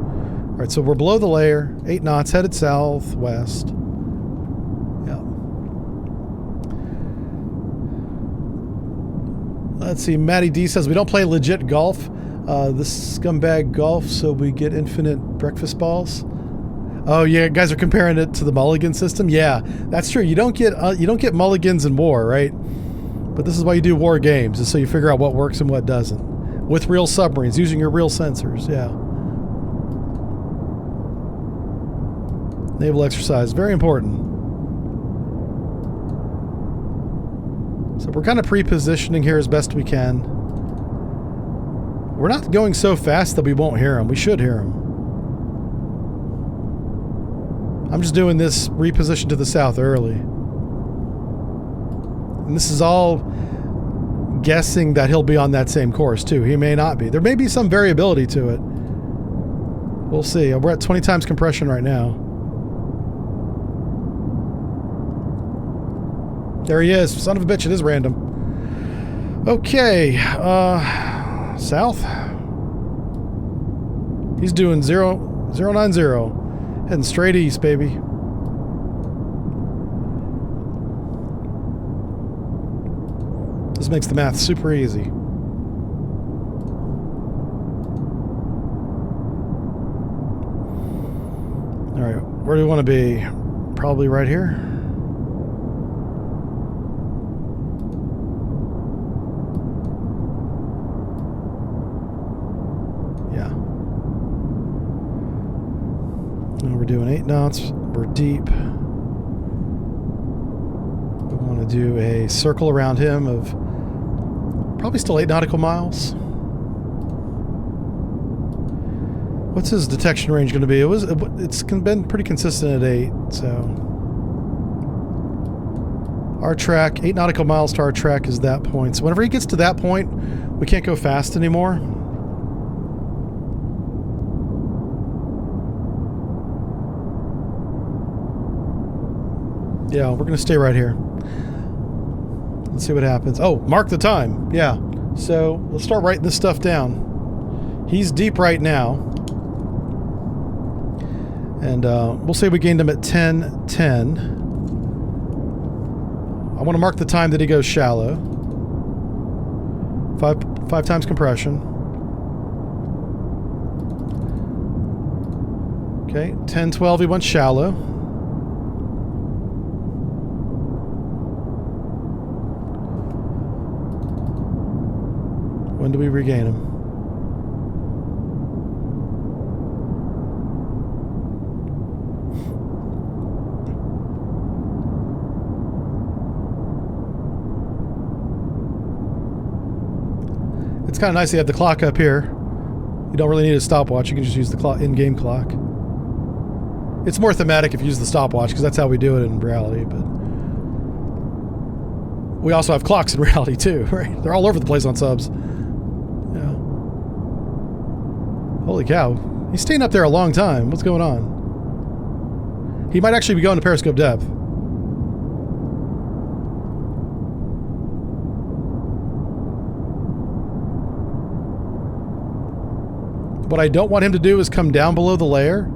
Alright, so we're below the layer, 8 knots, headed southwest. Yeah. Let's see, Matty D says, we don't play legit golf. This scumbag golf, so we get infinite breakfast balls. Oh yeah, guys are comparing it to the mulligan system. Yeah, that's true. You don't get mulligans in war, right? But this is why you do war games, is so you figure out what works and what doesn't. With real submarines, using your real sensors, yeah. Naval exercise, very important. So we're kind of pre-positioning here as best we can. We're not going so fast that we won't hear them. We should hear them. I'm just doing this reposition to the south early. And this is all guessing that he'll be on that same course too. He may not be. There may be some variability to it. We'll see. We're at 20 times compression right now. There he is. Son of a bitch, it is random. Okay. South. He's doing 090. Heading straight east, baby. This makes the math super easy. Alright, where do we want to be? Probably right here. Yeah. Now we're doing 8 knots. We're deep. We want to do a circle around him of probably still 8 nautical miles. What's his detection range going to be? It's been pretty consistent at 8, so... Our track, 8 nautical miles to our track is that point. So whenever he gets to that point, we can't go fast anymore. Yeah, we're going to stay right here. Let's see what happens. Oh, mark the time. Yeah. So let's start writing this stuff down. He's deep right now. And we'll say we gained him at 10:10. I want to mark the time that he goes shallow. Five times compression. Okay, 10:12 he went shallow. When do we regain him? It's kind of nice to have the clock up here. You don't really need a stopwatch. You can just use the clock, in-game clock. It's more thematic if you use the stopwatch because that's how we do it in reality. But we also have clocks in reality too, right? They're all over the place on subs. Yeah. Holy cow. He's staying up there a long time. What's going on? He might actually be going to periscope depth. What I don't want him to do is come down below the layer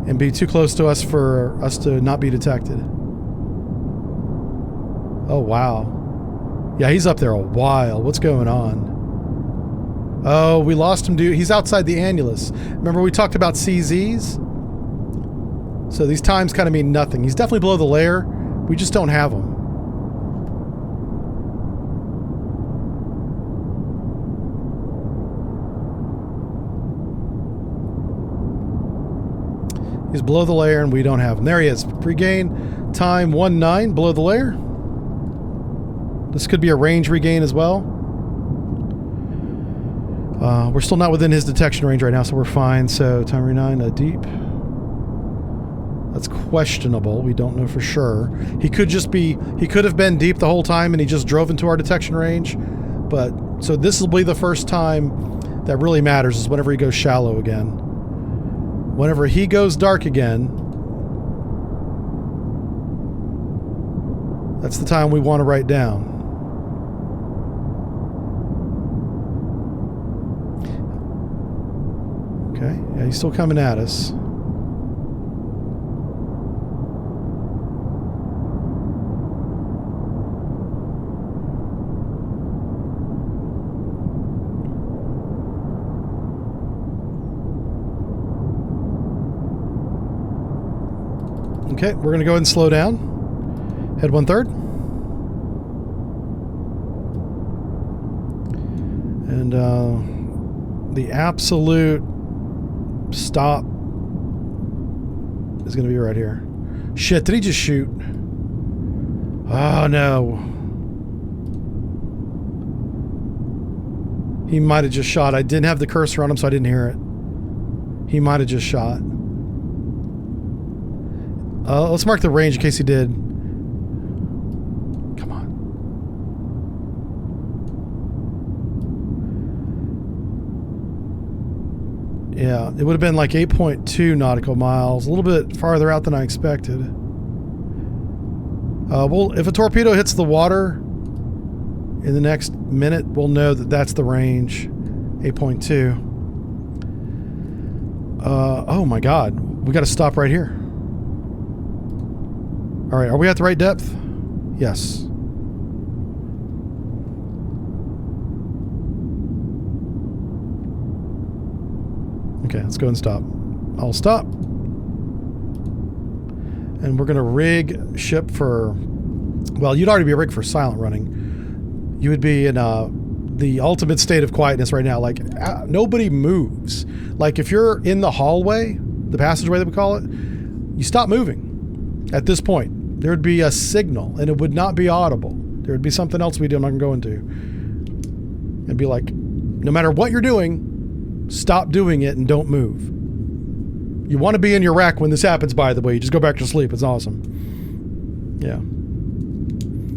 and be too close to us for us to not be detected. Oh, wow. Yeah, he's up there a while. What's going on? Oh, we lost him, dude. He's outside the annulus. Remember we talked about CZs? So these times kind of mean nothing. He's definitely below the layer. We just don't have him. He's below the layer and we don't have him. There he is. Regain time 1-9 below the layer. This could be a range regain as well. We're still not within his detection range right now, so we're fine. So time 9 deep. That's questionable. We don't know for sure. He could have been deep the whole time and he just drove into our detection range. But so this will be the first time that really matters is whenever he goes shallow again. Whenever he goes dark again, that's the time we want to write down. Okay, yeah, he's still coming at us. Okay, we're going to go ahead and slow down. Head 1/3. And the absolute stop is going to be right here. Shit, did he just shoot? Oh, no. He might have just shot. I didn't have the cursor on him, so I didn't hear it. He might have just shot. Let's mark the range in case he did. Come on. Yeah, it would have been like 8.2 nautical miles. A little bit farther out than I expected. Well, if a torpedo hits the water in the next minute, we'll know that that's the range. 8.2. Oh my God. We got to stop right here. All right, are we at the right depth? Yes. Okay, let's go and stop. I'll stop. And we're going to rig ship for... Well, you'd already be rigged for silent running. You would be in the ultimate state of quietness right now. Like, nobody moves. Like, if you're in the hallway, the passageway that we call it, you stop moving at this point. There would be a signal, and it would not be audible. There would be something else we do I'm not going to go into. It'd be like, no matter what you're doing, stop doing it and don't move. You want to be in your rack when this happens, by the way. You just go back to sleep. It's awesome. Yeah.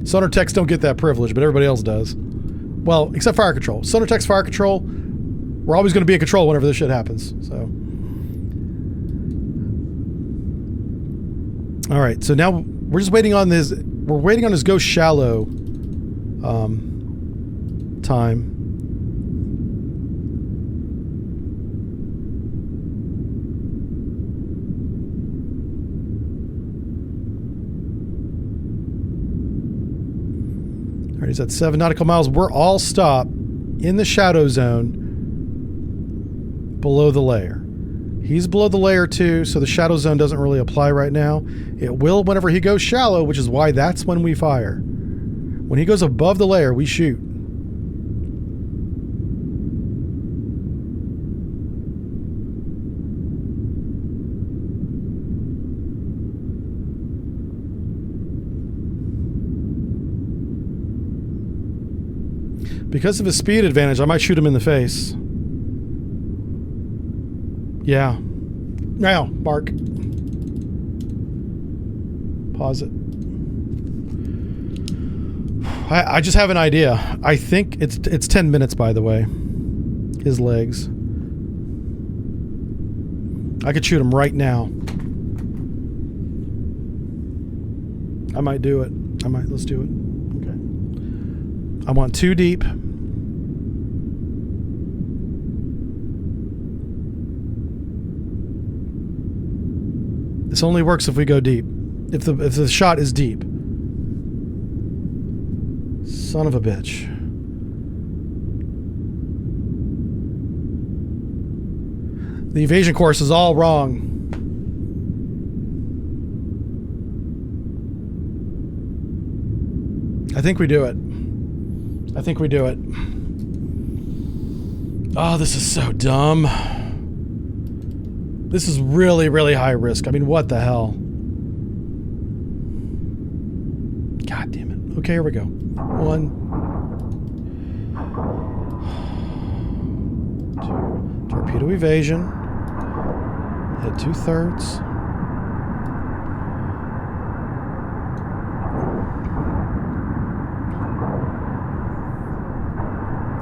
Sonar techs don't get that privilege, but everybody else does. Well, except fire control. Sonar techs, fire control, we're always going to be in control whenever this shit happens. So, all right. So now we're just waiting on this. We're waiting on his go shallow time. All right, he's at 7 nautical miles. We're all stopped in the shadow zone below the layer. He's below the layer too, so the shadow zone doesn't really apply right now. It will whenever he goes shallow, which is why that's when we fire. When he goes above the layer, we shoot. Because of his speed advantage, I might shoot him in the face. Yeah. Now, Mark. Pause it. I just have an idea. I think it's 10 minutes, by the way. His legs. I could shoot him right now. I might do it. Let's do it. Okay. I want 2 deep. This only works if we go deep. If the shot is deep. Son of a bitch. The evasion course is all wrong. I think we do it. I think we do it. Oh, this is so dumb. This is really, really high risk. I mean, what the hell? God damn it. Okay, here we go. 1, 2. Torpedo evasion. Head 2/3.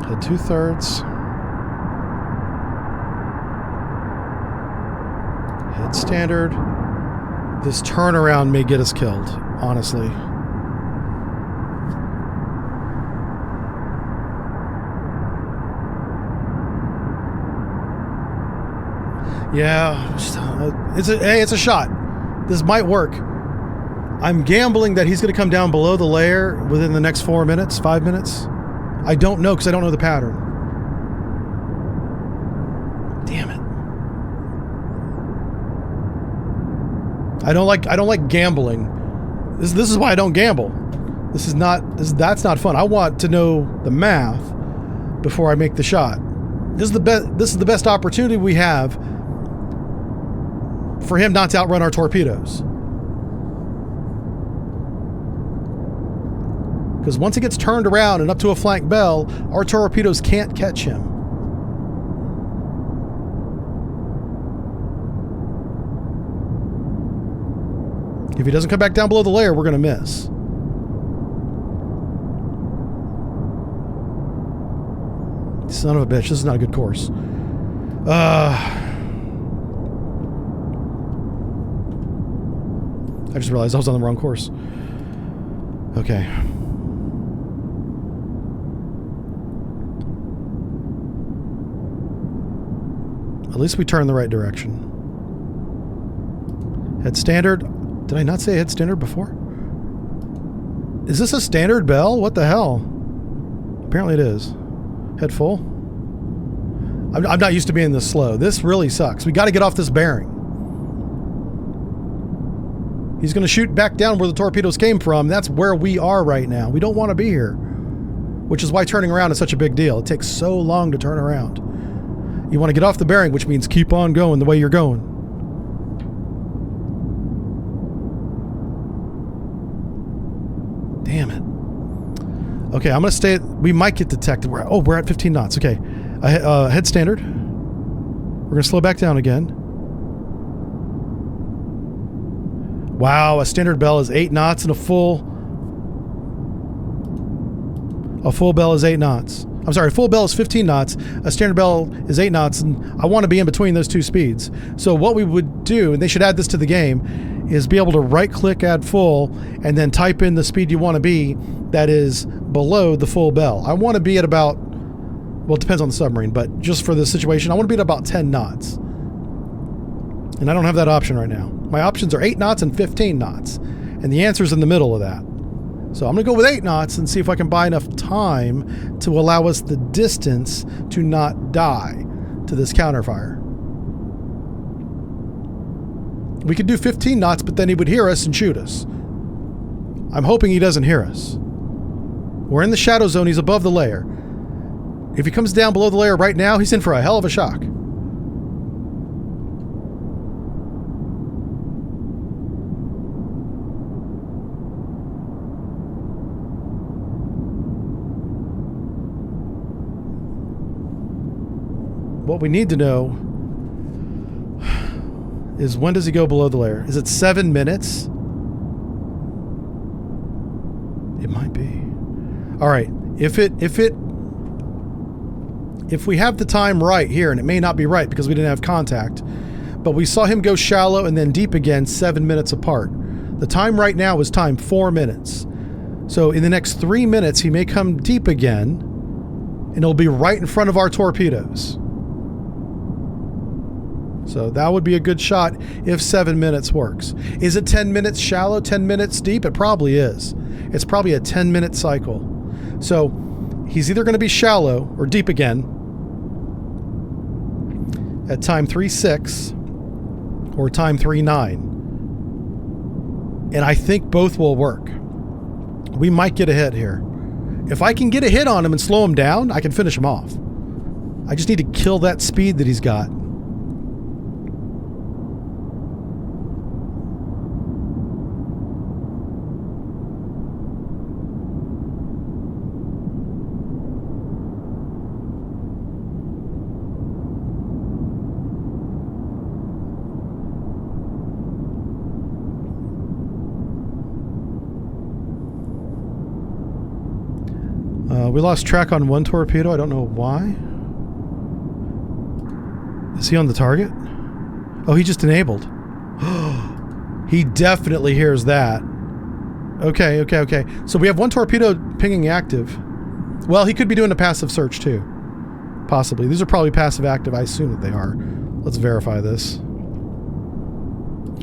Head 2/3. Head standard. This turnaround may get us killed, honestly. Yeah, it's a shot. This might work. I'm gambling that he's going to come down below the layer within the next 4 minutes, 5 minutes. I don't know because I don't know the pattern. Damn it. I don't like gambling. This is why I don't gamble. That's not fun. I want to know the math before I make the shot. This is the best opportunity we have for him not to outrun our torpedoes. Because once he gets turned around and up to a flank bell, our torpedoes can't catch him. If he doesn't come back down below the layer, we're going to miss. Son of a bitch, this is not a good course. I just realized I was on the wrong course. Okay. At least we turn the right direction. Head standard. Did I not say head standard before? Is this a standard bell? What the hell? Apparently it is. Head full. I'm not used to being this slow. This really sucks. We got to get off this bearing. He's going to shoot back down where the torpedoes came from. That's where we are right now. We don't want to be here. Which is why turning around is such a big deal. It takes so long to turn around. You want to get off the bearing, which means keep on going the way you're going. Damn it. Okay, I'm going to stay at... We might get detected. We're at 15 knots. Okay. Head standard. We're going to slow back down again. Wow, a standard bell is 8 knots and a full... A full bell is 8 knots. I'm sorry, a full bell is 15 knots. A standard bell is 8 knots, and I want to be in between those two speeds. So what we would do, and they should add this to the game, is be able to right-click add full, and then type in the speed you want to be that is below the full bell. I want to be at about, well, it depends on the submarine, but just for this situation, I want to be at about 10 knots. And I don't have that option right now. My options are 8 knots and 15 knots. And the answer's in the middle of that. So I'm going to go with 8 knots and see if I can buy enough time to allow us the distance to not die to this counterfire. We could do 15 knots, but then he would hear us and shoot us. I'm hoping he doesn't hear us. We're in the shadow zone. He's above the layer. If he comes down below the layer right now, he's in for a hell of a shock. What we need to know is, when does he go below the layer? Is it 7 minutes? It might be. All right. If we have the time right here, and it may not be right because we didn't have contact, but we saw him go shallow and then deep again 7 minutes apart. The time right now is time 4 minutes. So in the next 3 minutes, he may come deep again, and it'll be right in front of our torpedoes. So that would be a good shot if 7 minutes works. Is it 10 minutes shallow, 10 minutes deep? It probably is. It's probably a 10-minute cycle. So he's either going to be shallow or deep again at time 3:06 or time 3:09. And I think both will work. We might get a hit here. If I can get a hit on him and slow him down, I can finish him off. I just need to kill that speed that he's got. We lost track on one torpedo. I don't know why. Is he on the target? Oh, he just enabled. He definitely hears that. Okay. So we have one torpedo pinging active. Well, he could be doing a passive search too. Possibly. These are probably passive active. I assume that they are. Let's verify this.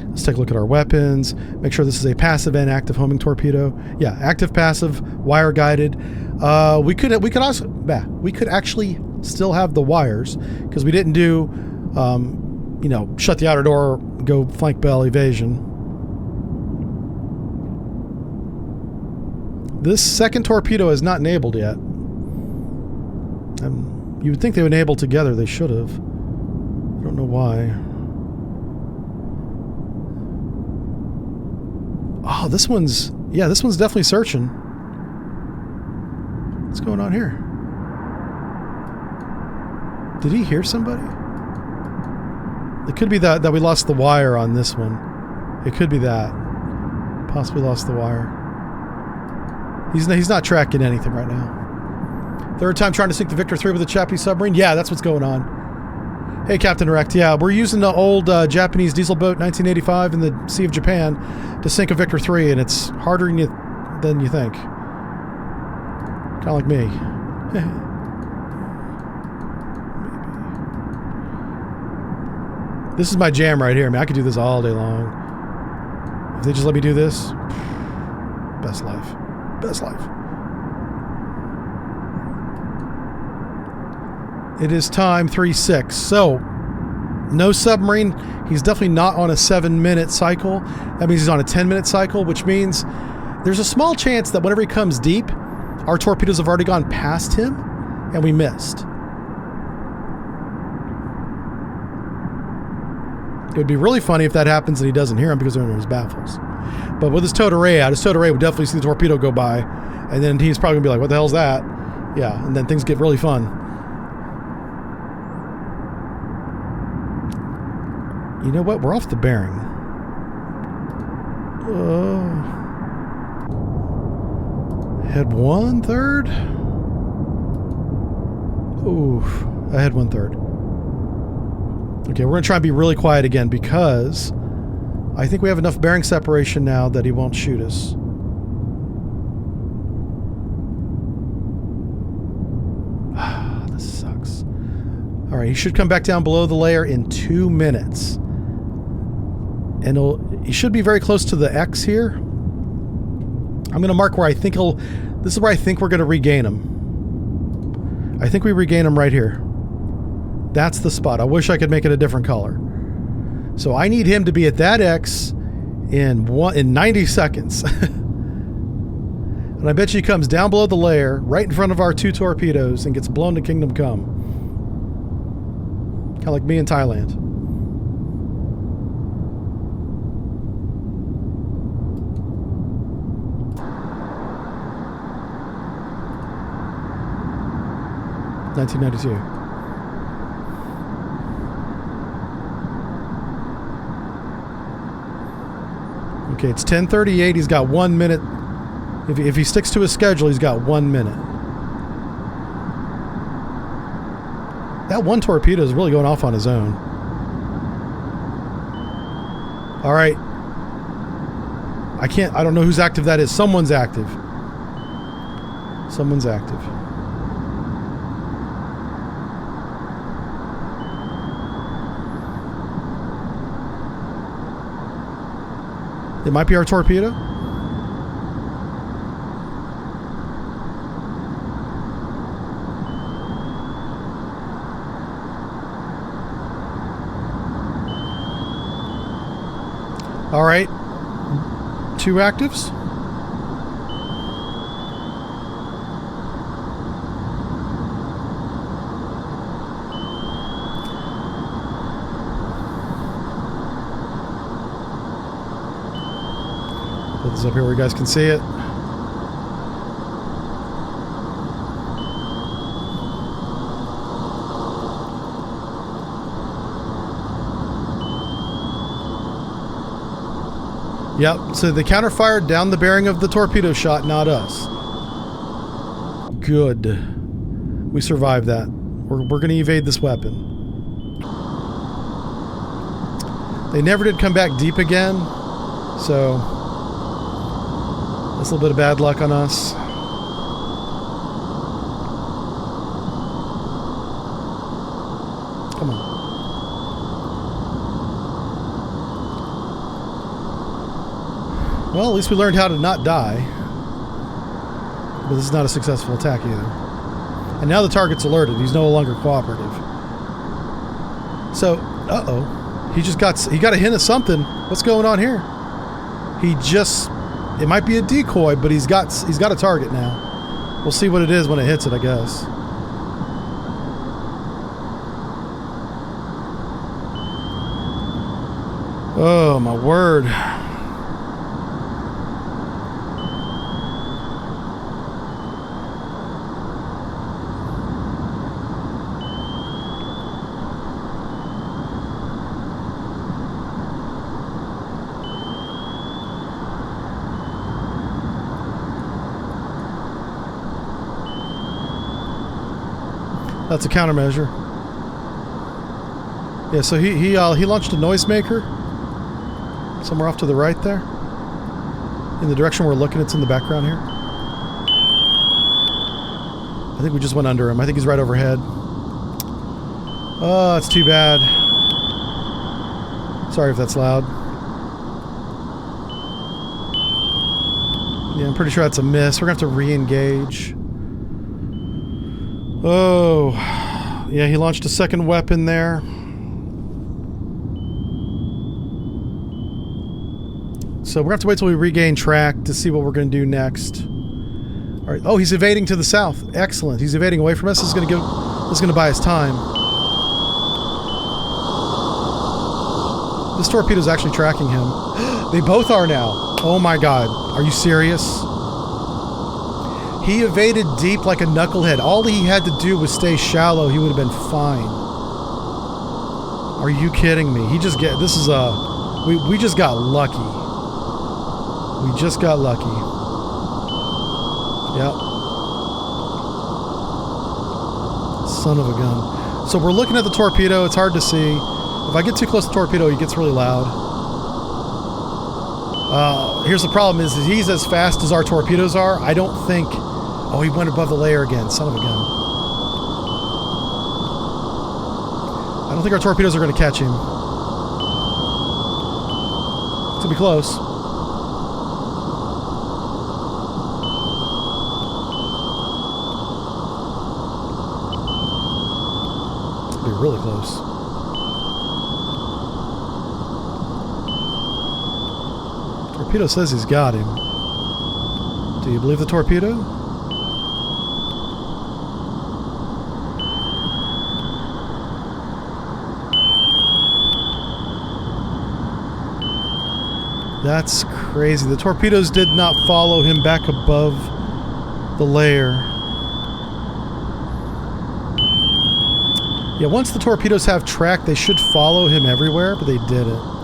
Let's take a look at our weapons. Make sure this is a passive and active homing torpedo. Yeah, active, passive, wire guided. We could actually still have the wires because we didn't do, shut the outer door, go flank bell, evasion. This second torpedo is not enabled yet. You would think they would enable together. They should have. I don't know why. Oh, this one's definitely searching. What's going on here? Did he hear somebody? It could be that we lost the wire on this one. It could be that. Possibly lost the wire. He's not tracking anything right now. Third time trying to sink the Victor 3 with a Japanese submarine? Yeah, that's what's going on. Hey, Captain Erect. Yeah, we're using the old Japanese diesel boat, 1985, in the Sea of Japan to sink a Victor 3, and it's harder than you think. Kind of like me. This is my jam right here, man. I could do this all day long. If they just let me do this, best life. Best life. It is time 3:06. So, no submarine. He's definitely not on a 7-minute cycle. That means he's on a 10-minute cycle, which means there's a small chance that whenever he comes deep, our torpedoes have already gone past him and we missed. It would be really funny if that happens and he doesn't hear him because they're in his baffles. But with his towed array out, his towed array would definitely see the torpedo go by, and then he's probably going to be like, what the hell's that? Yeah, and then things get really fun. You know what? We're off the bearing. Head 1/3? Ooh, ahead 1/3. Okay, we're going to try and be really quiet again because I think we have enough bearing separation now that he won't shoot us. This sucks. All right, he should come back down below the layer in 2 minutes. And he should be very close to the X here. I'm going to mark where I think this is where I think we're going to regain him. I think we regain him right here. That's the spot. I wish I could make it a different color. So I need him to be at that X in 90 seconds. And I bet you he comes down below the layer, right in front of our 2 torpedoes, and gets blown to Kingdom Come. Kind of like me in Thailand. $1992. Okay, it's 10:38. He's got 1 minute. If he sticks to his schedule, he's got 1 minute. That one torpedo is really going off on his own. All right. I don't know whose active that is. Someone's active. Someone's active. It might be our torpedo. All right. 2 actives. Put this up here where you guys can see it. Yep, so they counterfired down the bearing of the torpedo shot, not us. Good. We survived that. We're going to evade this weapon. They never did come back deep again, so that's a little bit of bad luck on us. Come on. Well, at least we learned how to not die. But this is not a successful attack either. And now the target's alerted. He's no longer cooperative. So, uh-oh. He got a hint of something. What's going on here? It might be a decoy, but he's got a target now. We'll see what it is when it hits it, I guess. Oh, my word. That's a countermeasure. Yeah, so he launched a noisemaker somewhere off to the right there. In the direction we're looking, it's in the background here. I think we just went under him. I think he's right overhead. Oh, it's too bad. Sorry if that's loud. Yeah, I'm pretty sure that's a miss. We're gonna have to re-engage. Oh, yeah, he launched a second weapon there. So we're gonna have to wait till we regain track to see what we're gonna do next. All right. Oh, he's evading to the south. Excellent. He's evading away from us. This is gonna buy us time. This torpedo's actually tracking him. They both are now. Oh my God. Are you serious? He evaded deep like a knucklehead. All he had to do was stay shallow. He would have been fine. Are you kidding me? We just got lucky. We just got lucky. Yep. Son of a gun. So we're looking at the torpedo. It's hard to see. If I get too close to the torpedo, he gets really loud. Here's the problem is he's as fast as our torpedoes are. I don't think... Oh, he went above the layer again. Son of a gun. I don't think our torpedoes are going to catch him. It's going to be close. It's going to be really close. Torpedo says he's got him. Do you believe the torpedo? That's crazy. The torpedoes did not follow him back above the layer. Yeah, once the torpedoes have track, they should follow him everywhere, but they didn't.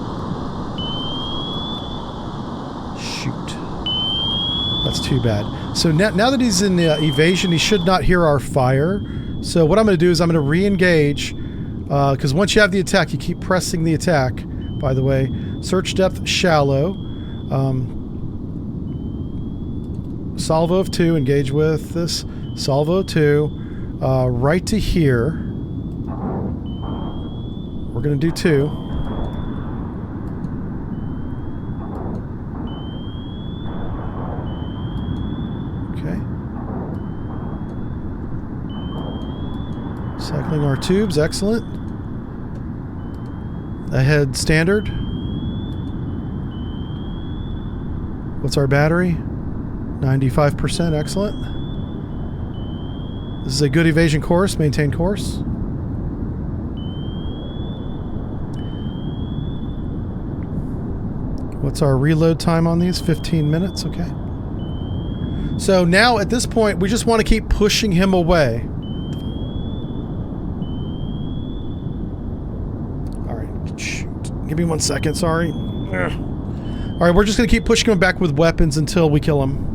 That's too bad. So now that he's in evasion, he should not hear our fire. So what I'm going to do is I'm going to re-engage, because once you have the attack, you keep pressing the attack, by the way. Search depth shallow. Salvo of 2, engage with this. Salvo 2. Right to here. We're going to do 2. Cycling our tubes, excellent. Ahead standard. What's our battery? 95%, excellent. This is a good evasion course, maintain course. What's our reload time on these? 15 minutes, okay. So now at this point, we just want to keep pushing him away. Give me 1 second, sorry. Alright, we're just going to keep pushing him back with weapons until we kill him.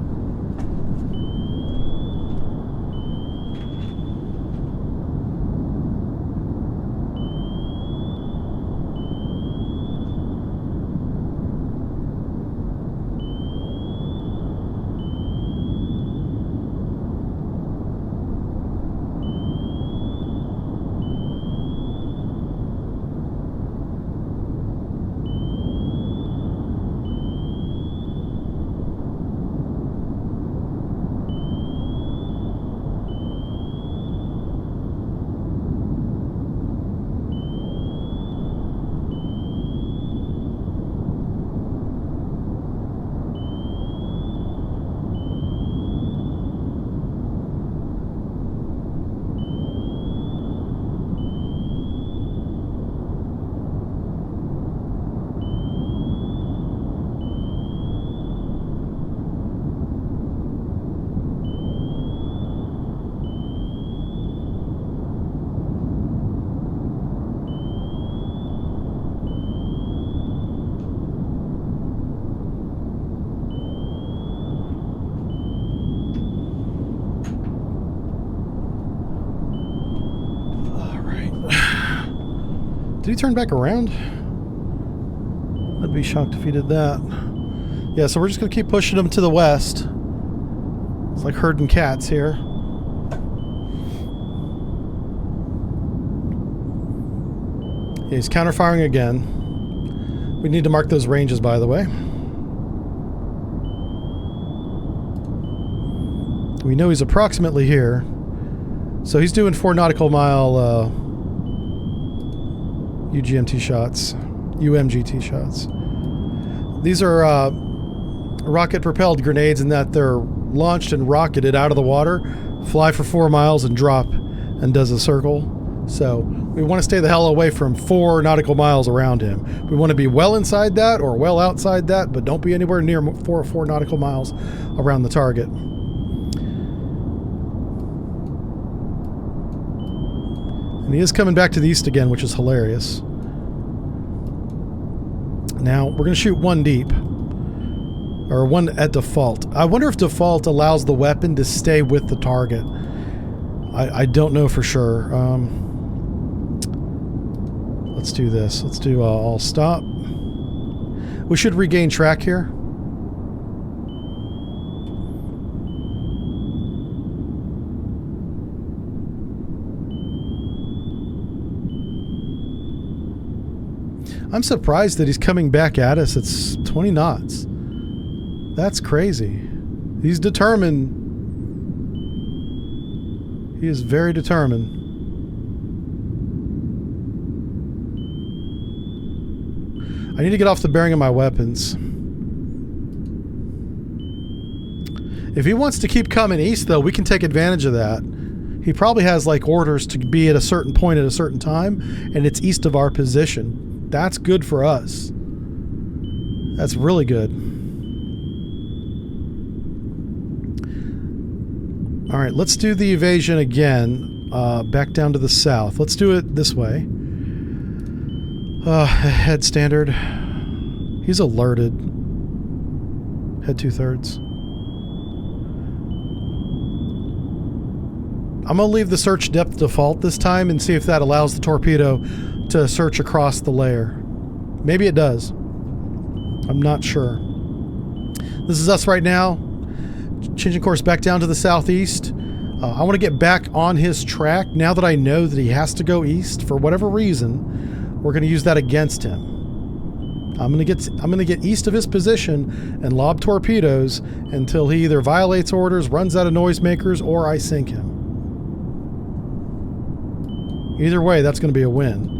Did he turn back around? I'd be shocked if he did that. Yeah, so we're just going to keep pushing him to the west. It's like herding cats here. Yeah, he's counterfiring again. We need to mark those ranges, by the way. We know he's approximately here. So he's doing 4 nautical mile UGMT shots. UMGT shots. These are rocket-propelled grenades in that they're launched and rocketed out of the water, fly for 4 miles and drop, and does a circle. So we want to stay the hell away from 4 nautical miles around him. We want to be well inside that or well outside that, but don't be anywhere near 4 nautical miles around the target. And he is coming back to the east again, which is hilarious. Now, we're going to shoot 1 deep. Or 1 at default. I wonder if default allows the weapon to stay with the target. I don't know for sure. Let's do this. Let's do all stop. We should regain track here. I'm surprised that he's coming back at us. It's 20 knots. That's crazy. He's determined. He is very determined. I need to get off the bearing of my weapons. If he wants to keep coming east, though, we can take advantage of that. He probably has, like, orders to be at a certain point at a certain time, and it's east of our position. That's good for us. That's really good. All right, let's do the evasion again. Back down to the south. Let's do it this way. Head standard. He's alerted. Head 2/3. I'm going to leave the search depth default this time and see if that allows the torpedo to search across the layer. Maybe it does. I'm not sure. This is us right now. Changing course back down to the southeast. I want to get back on his track now that I know that he has to go east for whatever reason. We're going to use that against him. I'm going to get east of his position and lob torpedoes until he either violates orders, runs out of noisemakers, or I sink him. Either way, that's going to be a win.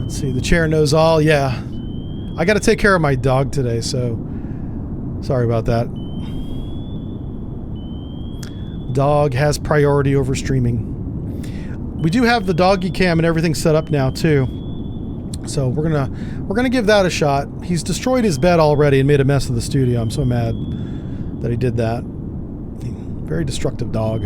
Let's see. The chair knows all. Yeah. I got to take care of my dog today, so sorry about that. Dog has priority over streaming. We do have the doggy cam and everything set up now too, so we're gonna give that a shot. He's destroyed his bed already and made a mess of the studio. I'm so mad that he did that. Very destructive dog.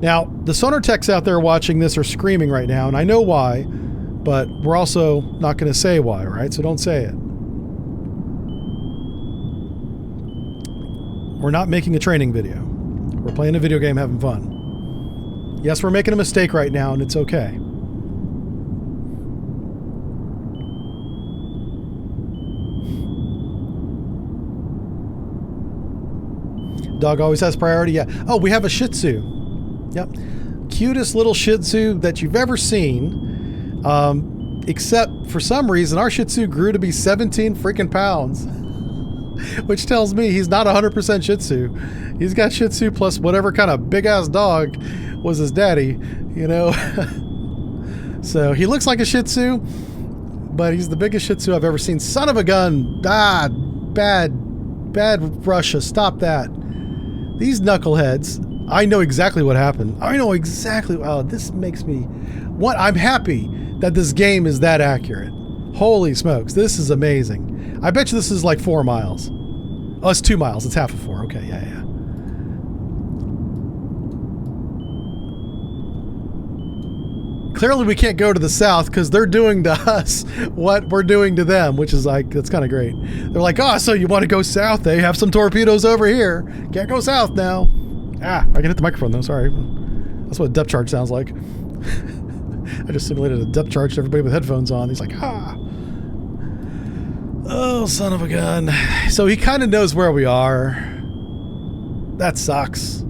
Now the sonar techs out there watching this are screaming right now, and I know why, but we're also not going to say why, right? So don't say it. We're not making a training video. We're playing a video game, having fun. Yes, we're making a mistake right now, and it's okay. Dog always has priority. Yeah. Oh, we have a Shih Tzu. Yep. Cutest little Shih Tzu that you've ever seen. Except for some reason, our Shih Tzu grew to be 17 freaking pounds. Which tells me he's not 100% Shih Tzu. He's got Shih Tzu plus whatever kind of big-ass dog was his daddy, you know? So he looks like a Shih Tzu, but he's the biggest Shih Tzu I've ever seen. Son of a gun! Ah, bad Russia, stop that. These knuckleheads, I know exactly what happened. I know exactly, wow, this makes me, I'm happy that this game is that accurate. Holy smokes, this is amazing. I bet you this is like 4 miles. Oh, it's 2 miles. It's half of 4. Okay, yeah. Clearly we can't go to the south because they're doing to us what we're doing to them, which is like, that's kind of great. They're like, oh, so you want to go south? They have some torpedoes over here. Can't go south now. Ah, I can hit the microphone though, sorry. That's what a depth charge sounds like. I just simulated a depth charge to everybody with headphones on. He's like, ah. Oh, son of a gun. So he kind of knows where we are. That sucks.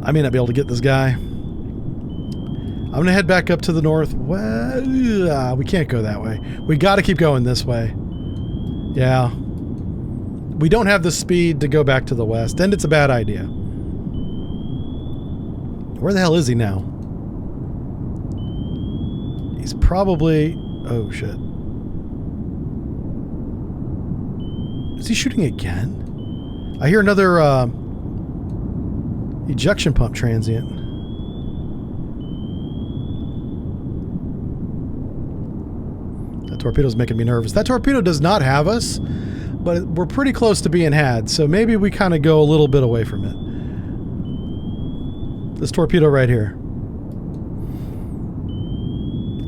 I may not be able to get this guy. I'm going to head back up to the north. Well, we can't go that way. We got to keep going this way. Yeah. We don't have the speed to go back to the west, and it's a bad idea. Where the hell is he now? He's probably... Oh, shit. Is he shooting again? I hear another ejection pump transient. That torpedo's making me nervous. That torpedo does not have us, but we're pretty close to being had, so maybe we kind of go a little bit away from it. This torpedo right here.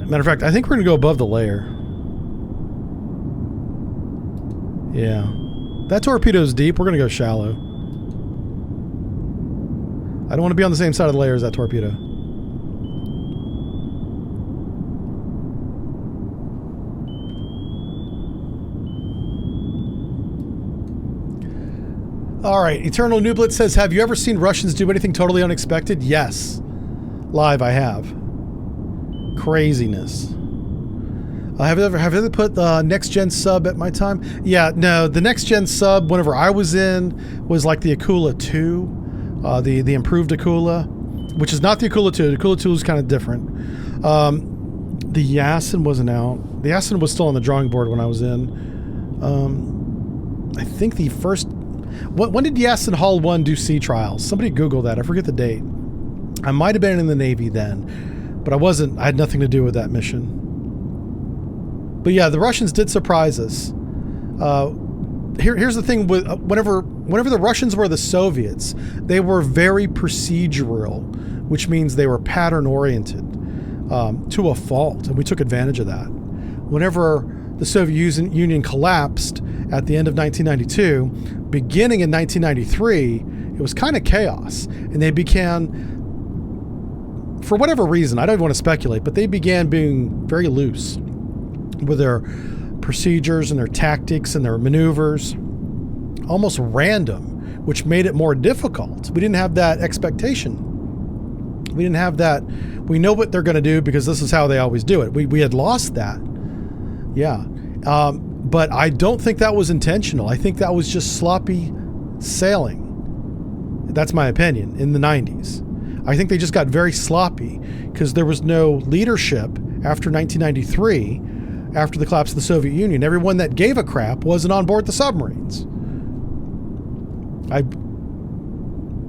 Matter of fact, I think we're going to go above the layer. Yeah. That torpedo's deep. We're going to go shallow. I don't want to be on the same side of the layer as that torpedo. All right. Eternal Nublet says, have you ever seen Russians do anything totally unexpected? Yes. Live, I have. Craziness. Have you ever put the next gen sub at my time? Yeah, no, the next gen sub, whenever I was in, was like the Akula 2, the improved Akula, which is not the Akula 2. The Akula 2 is kind of different. The Yasin wasn't out. The Yasin was still on the drawing board when I was in. I think the first... When did Yasin Hull 1 do sea trials? Somebody Google that. I forget the date. I might have been in the Navy then, but I wasn't. I had nothing to do with that mission. But yeah, the Russians did surprise us. Here's the thing with whenever the Russians were the Soviets, they were very procedural, which means they were pattern oriented to a fault, and we took advantage of that. Whenever the Soviet Union collapsed at the end of 1992, beginning in 1993, it was kind of chaos, and they began, for whatever reason, I don't even want to speculate, but they began being very loose with their procedures and their tactics and their maneuvers, almost random, which made it more difficult. We didn't have that expectation. We didn't have that, we know what they're going to do because this is how they always do it. We had lost that. Yeah. But I don't think that was intentional. I think that was just sloppy sailing. That's my opinion, in the 90s. I think they just got very sloppy because there was no leadership after 1993. After the collapse of the Soviet Union, everyone that gave a crap wasn't on board the submarines.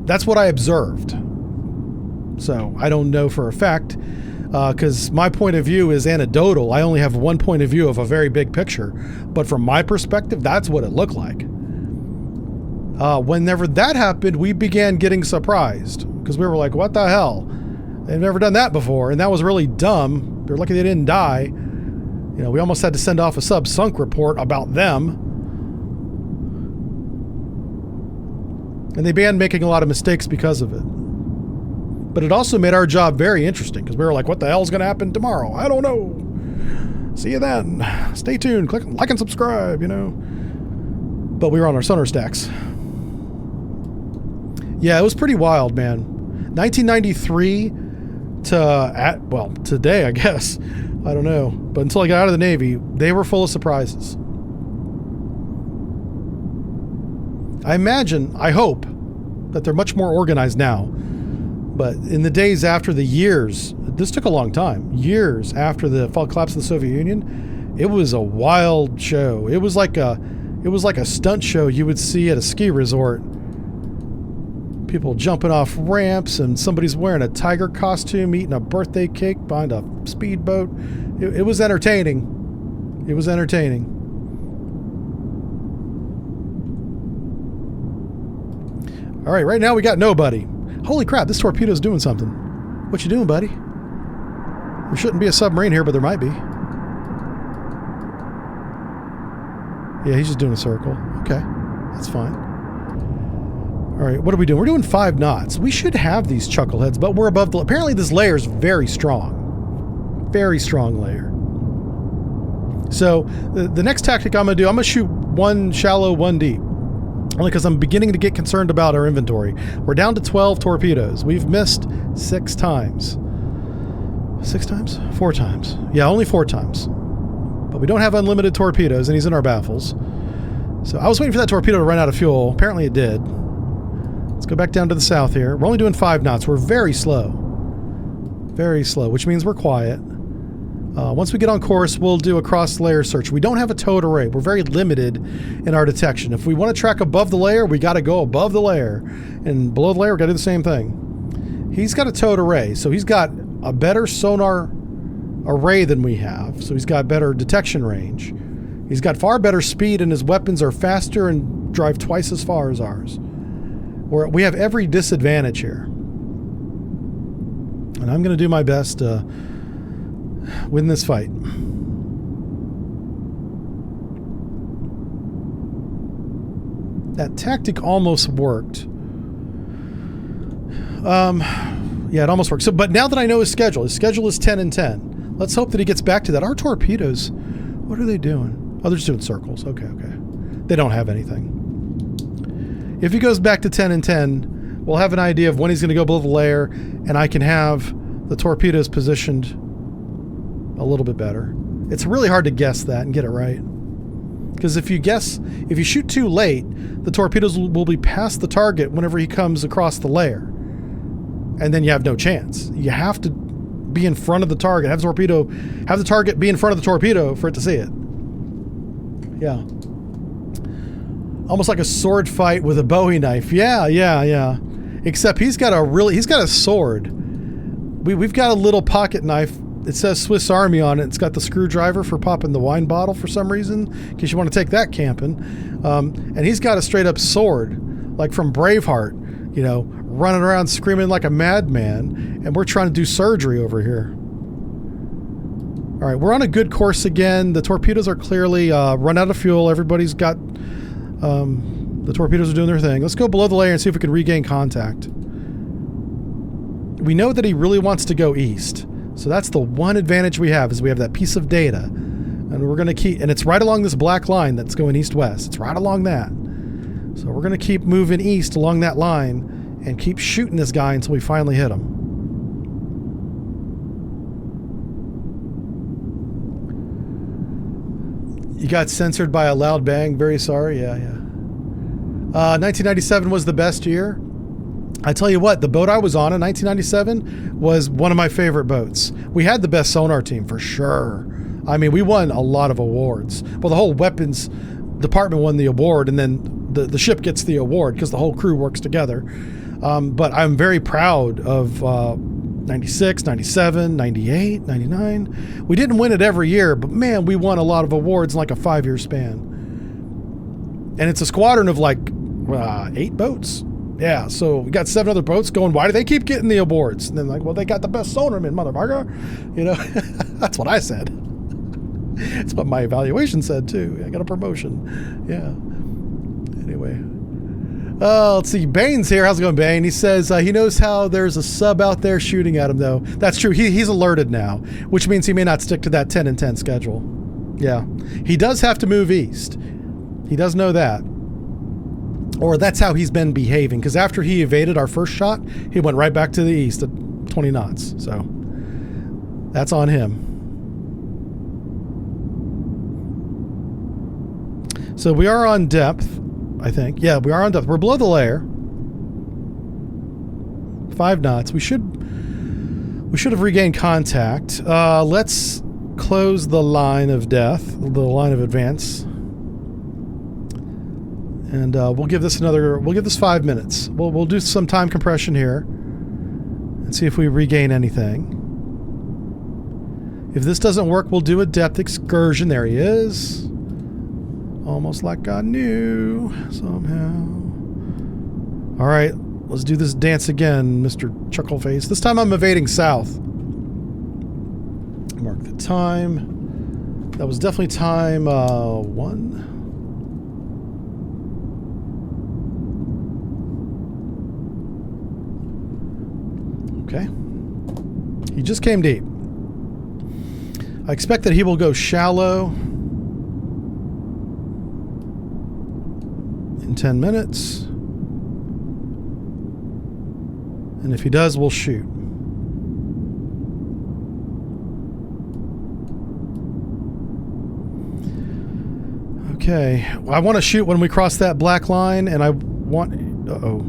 That's what I observed. So I don't know for a fact, because my point of view is anecdotal. I only have one point of view of a very big picture. But from my perspective, that's what it looked like. Whenever that happened, we began getting surprised because we were like, what the hell? They've never done that before. And that was really dumb. They're lucky they didn't die. You know, we almost had to send off a sub-sunk report about them. And they began making a lot of mistakes because of it. But it also made our job very interesting because we were like, what the hell's going to happen tomorrow? I don't know. See you then. Stay tuned. Click like and subscribe, you know. But we were on our sonar stacks. Yeah, it was pretty wild, man. 1993 to, well, today, I guess. I don't know. But until I got out of the Navy, they were full of surprises. I imagine, I hope, that they're much more organized now. But in the days after the years, this took a long time, years after the collapse of the Soviet Union, it was a wild show. It was like a stunt show you would see at a ski resort. People jumping off ramps and somebody's wearing a tiger costume, eating a birthday cake behind a speedboat. It was entertaining. It was entertaining. All right, right now we got nobody. Holy crap, this torpedo's doing something. What you doing, buddy? There shouldn't be a submarine here, but there might be. Yeah, he's just doing a circle. Okay, that's fine. All right, what are we doing? We're doing 5 knots. We should have these chuckleheads, but we're above the... Apparently this layer is very strong. Very strong layer. So the next tactic I'm going to do, I'm going to shoot 1 shallow, 1 deep. Only because I'm beginning to get concerned about our inventory. We're down to 12 torpedoes. We've missed 6 times. 6 times? 4 times. Yeah, only 4 times. But we don't have unlimited torpedoes, and he's in our baffles. So I was waiting for that torpedo to run out of fuel. Apparently it did. Let's go back down to the south here. We're only doing 5 knots. We're very slow. Very slow, which means we're quiet. Once we get on course, we'll do a cross-layer search. We don't have a towed array. We're very limited in our detection. If we want to track above the layer, we got to go above the layer. And below the layer, we got to do the same thing. He's got a towed array, so he's got a better sonar array than we have. So he's got better detection range. He's got far better speed, and his weapons are faster and drive twice as far as ours. We have every disadvantage here. And I'm going to do my best to win this fight. That tactic almost worked. Yeah, it almost worked. So, but now that I know his schedule is 10 and 10. Let's hope that he gets back to that. Our torpedoes, what are they doing? Oh, they're just doing circles. Okay. They don't have anything. If he goes back to 10 and 10, we'll have an idea of when he's going to go below the layer, and I can have the torpedoes positioned a little bit better. It's really hard to guess that and get it right. Because if you shoot too late, the torpedoes will be past the target whenever he comes across the layer. And then you have no chance. You have to be in front of the target. Have the target be in front of the torpedo for it to see it. Yeah. Almost like a sword fight with a Bowie knife. Yeah. Except he's got a sword. We've got a little pocket knife. It says Swiss Army on it. It's got the screwdriver for popping the wine bottle for some reason, in case you want to take that camping. And he's got a straight up sword, like from Braveheart, running around screaming like a madman, and we're trying to do surgery over here. All right, we're on a good course again. The torpedoes are clearly run out of fuel. Everybody's got... the torpedoes are doing their thing. Let's go below the layer and see if we can regain contact. We know that he really wants to go east. So that's the one advantage we have, is we have that piece of data. And we're going to keep... And it's right along this black line that's going east-west. It's right along that. So we're going to keep moving east along that line and keep shooting this guy until we finally hit him. You got censored by a loud bang. Very sorry. Yeah. 1997 was the best year. I tell you what, the boat I was on in 1997 was one of my favorite boats. We had the best sonar team for sure. I mean, we won a lot of awards. Well, the whole weapons department won the award, and then the ship gets the award because the whole crew works together. But I'm very proud of 96, 97, 98, 99. We didn't win it every year, but man, we won a lot of awards in like a 5-year span. And it's a squadron of like 8 boats. Yeah, so we got 7 other boats going, why do they keep getting the awards? And then like, well, they got the best sonarman, motherfucker. That's what I said. That's what my evaluation said too. I got a promotion. Yeah. Anyway. Let's see. Bane's here. How's it going, Bane? He says he knows how there's a sub out there shooting at him, though. That's true. He's alerted now, which means he may not stick to that 10 and 10 schedule. Yeah. He does have to move east. He does know that. Or that's how he's been behaving, because after he evaded our first shot, he went right back to the east at 20 knots. So that's on him. So we are on depth, I think. Yeah, we are on depth. We're below the layer. 5 knots. We should have regained contact. Let's close the line of death, the line of advance. And we'll give this 5 minutes. We'll do some time compression here and see if we regain anything. If this doesn't work, we'll do a depth excursion. There he is. Almost like I knew somehow. All right, let's do this dance again, Mr. Chuckleface. This time I'm evading south. Mark the time. That was definitely time 1. Okay. He just came deep. I expect that he will go shallow in 10 minutes. And if he does, we'll shoot. Okay. Well, I want to shoot when we cross that black line, and I want... Uh-oh.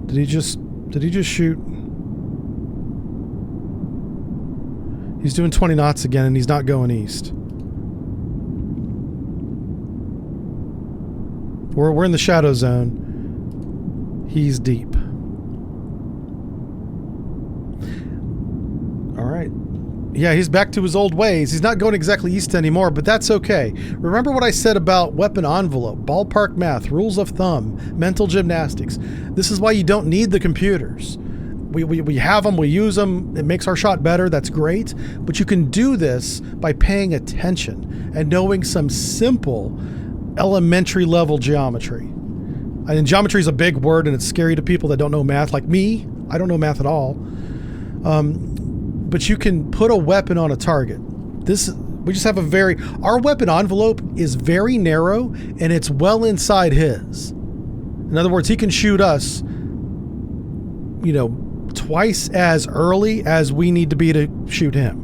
Did he just shoot? He's doing 20 knots again, and he's not going east. We're in the shadow zone. He's deep. All right. Yeah, he's back to his old ways. He's not going exactly east anymore, but that's okay. Remember what I said about weapon envelope, ballpark math, rules of thumb, mental gymnastics. This is why you don't need the computers. We have them, we use them, it makes our shot better, that's great, but you can do this by paying attention and knowing some simple elementary level geometry. And geometry is a big word, and it's scary to people that don't know math, like me. I don't know math at all. But you can put a weapon on a target. We just have our weapon envelope is very narrow, and it's well inside his. In other words, he can shoot us, twice as early as we need to be to shoot him.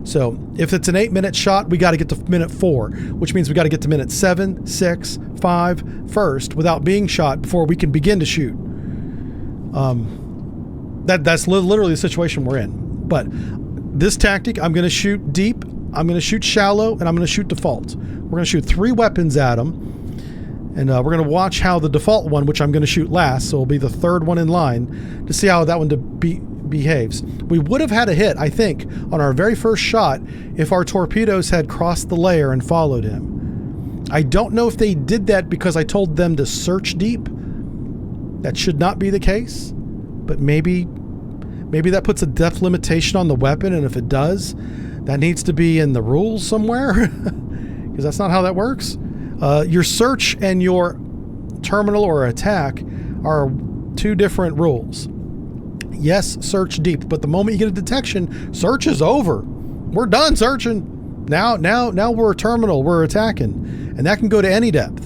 So if it's an 8-minute shot, we got to get to minute 4, which means we got to get to minute 7, 6, 5 first without being shot before we can begin to shoot. That's literally the situation we're in. But this tactic, I'm going to shoot deep, I'm going to shoot shallow, and I'm going to shoot default. We're going to shoot 3 weapons at him, and we're going to watch how the default one, which I'm going to shoot last, so it'll be the 3rd one in line, to see how that one behaves. We would have had a hit, I think, on our very first shot if our torpedoes had crossed the layer and followed him. I don't know if they did that because I told them to search deep. That should not be the case, but maybe that puts a depth limitation on the weapon, and if it does, that needs to be in the rules somewhere, because that's not how that works. Your search and your terminal or attack are 2 different rules. Yes, search deep, but the moment you get a detection, search is over. We're done searching. Now we're a terminal, we're attacking, and that can go to any depth.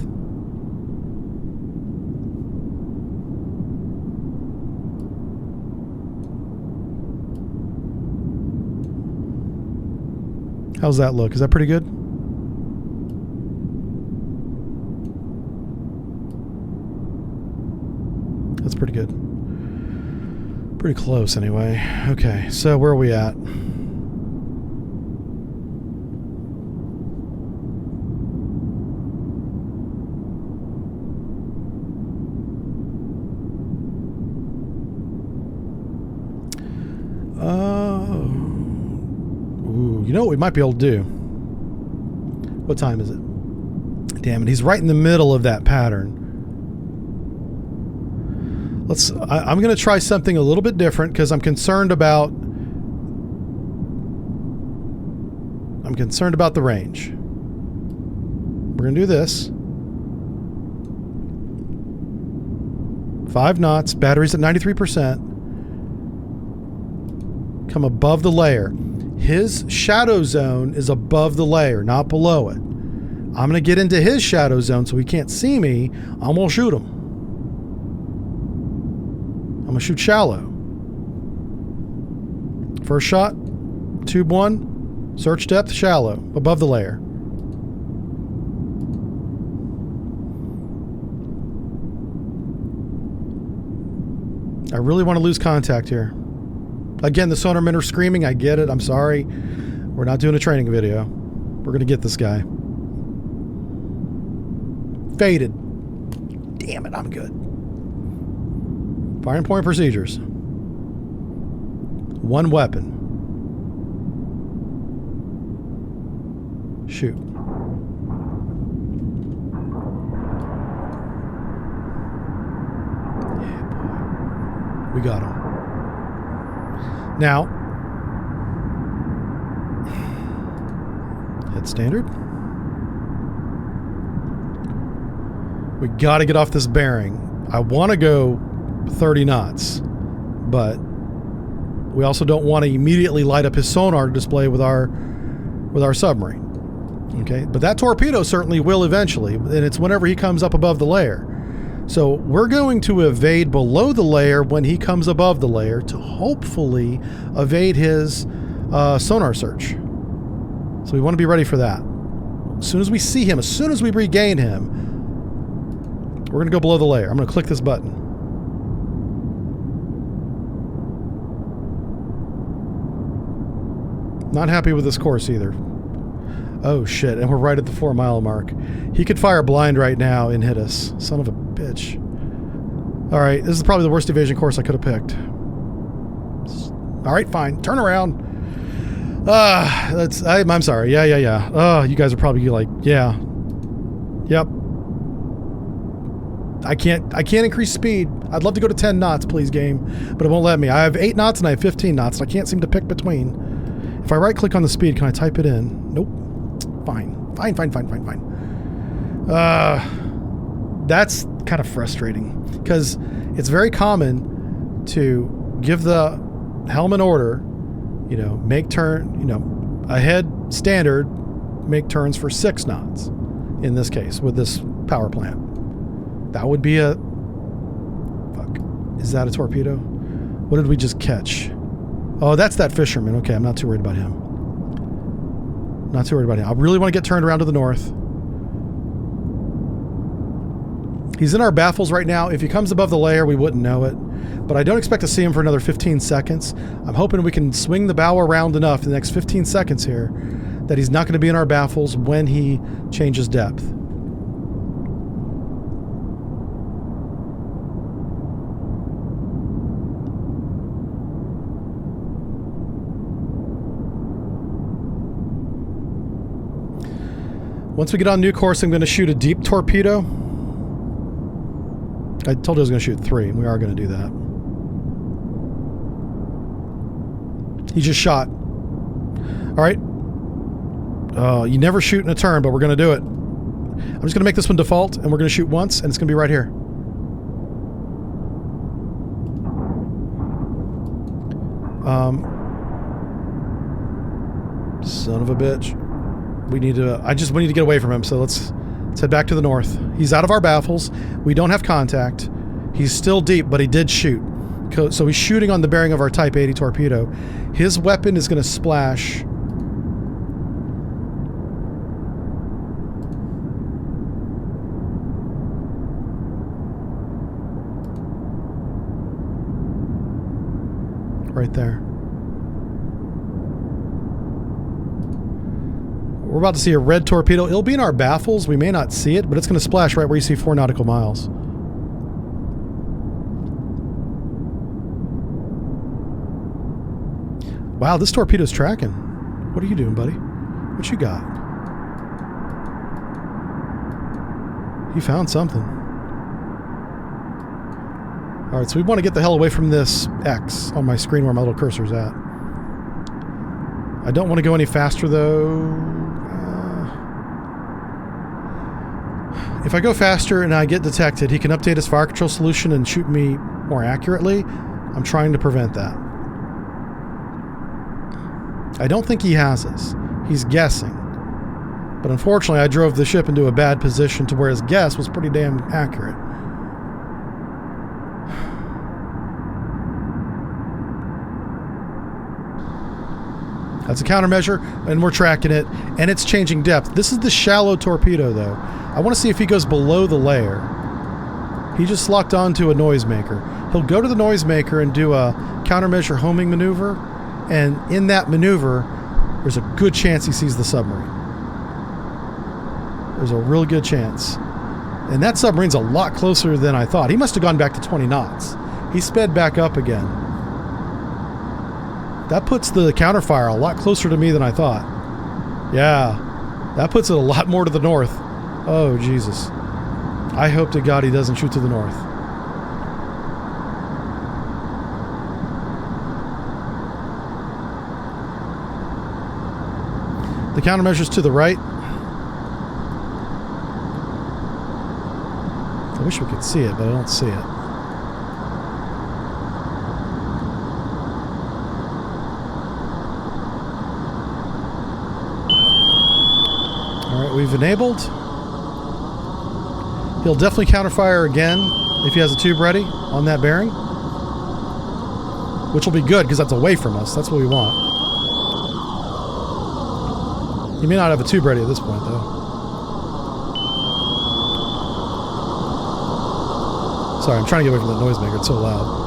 How's that look? Is that pretty good? That's pretty good. Pretty close anyway. Okay, so where are we at? You know what we might be able to do? What time is it? Damn it, he's right in the middle of that pattern. I'm going to try something a little bit different because I'm concerned about the range. We're going to do this. 5 knots, batteries at 93%. Come above the layer. His shadow zone is above the layer, not below it. I'm going to get into his shadow zone so he can't see me. I'm going to shoot him. I'm going to shoot shallow. First shot, tube 1, search depth, shallow, above the layer. I really want to lose contact here. Again, the sonarmen are screaming. I get it. I'm sorry. We're not doing a training video. We're going to get this guy. Faded. Damn it, I'm good. Firing point procedures. 1 weapon. Shoot. Yeah, boy. We got him. Now, hit standard. We got to get off this bearing. I want to go 30 knots, but we also don't want to immediately light up his sonar display with our submarine. Okay, but that torpedo certainly will eventually, and it's whenever he comes up above the layer. So we're going to evade below the layer when he comes above the layer to hopefully evade his sonar search. So we want to be ready for that. As soon as we see him, as soon as we regain him, we're going to go below the layer. I'm going to click this button. Not happy with this course either. Oh shit, and we're right at the 4-mile mark. He could fire blind right now and hit us. Son of a bitch. Alright, this is probably the worst evasion course I could have picked. Alright, fine. Turn around. I'm sorry. Yeah. Oh, you guys are probably like, yeah. Yep. I can't increase speed. I'd love to go to 10 knots, please, game, but it won't let me. I have 8 knots and I have 15 knots, and I can't seem to pick between. If I right-click on the speed, can I type it in? Nope. Fine. That's kind of frustrating because it's very common to give the helm an order, you know, make turn, you know, ahead standard, make turns for 6 knots in this case with this power plant. That would be a... Fuck. Is that a torpedo? What did we just catch? Oh, that's that fisherman. Okay, I'm not too worried about him. Not too worried about him. I really want to get turned around to the north. He's in our baffles right now. If he comes above the layer, we wouldn't know it. But I don't expect to see him for another 15 seconds. I'm hoping we can swing the bow around enough in the next 15 seconds here that he's not going to be in our baffles when he changes depth. Once we get on new course, I'm going to shoot a deep torpedo. I told you I was going to shoot 3. We are going to do that. He just shot. All right. You never shoot in a turn, but we're going to do it. I'm just going to make this one default, and we're going to shoot once, and it's going to be right here. Son of a bitch. We need to get away from him, so let's head back to the north. He's out of our baffles. We don't have contact. He's still deep, but he did shoot. So he's shooting on the bearing of our Type 80 torpedo. His weapon is going to splash. Right there. We're about to see a red torpedo. It'll be in our baffles. We may not see it, but it's going to splash right where you see 4 nautical miles. Wow, this torpedo's tracking. What are you doing, buddy? What you got? He found something. Alright, so we want to get the hell away from this X on my screen where my little cursor's at. I don't want to go any faster, though. If I go faster and I get detected, he can update his fire control solution and shoot me more accurately. I'm trying to prevent that. I don't think he has us. He's guessing. But unfortunately, I drove the ship into a bad position to where his guess was pretty damn accurate. That's a countermeasure, and we're tracking it, and it's changing depth. This is the shallow torpedo, though. I want to see if he goes below the layer. He just locked onto a noisemaker. He'll go to the noisemaker and do a countermeasure homing maneuver, and in that maneuver, there's a good chance he sees the submarine. There's a real good chance. And that submarine's a lot closer than I thought. He must have gone back to 20 knots. He sped back up again. That puts the counterfire a lot closer to me than I thought. Yeah, that puts it a lot more to the north. Oh, Jesus. I hope to God he doesn't shoot to the north. The countermeasure's to the right. I wish we could see it, but I don't see it. We've enabled. He'll definitely counterfire again if he has a tube ready on that bearing, which will be good because that's away from us. That's what we want. He may not have a tube ready at this point, though. Sorry, I'm trying to get away from the noisemaker. It's so loud.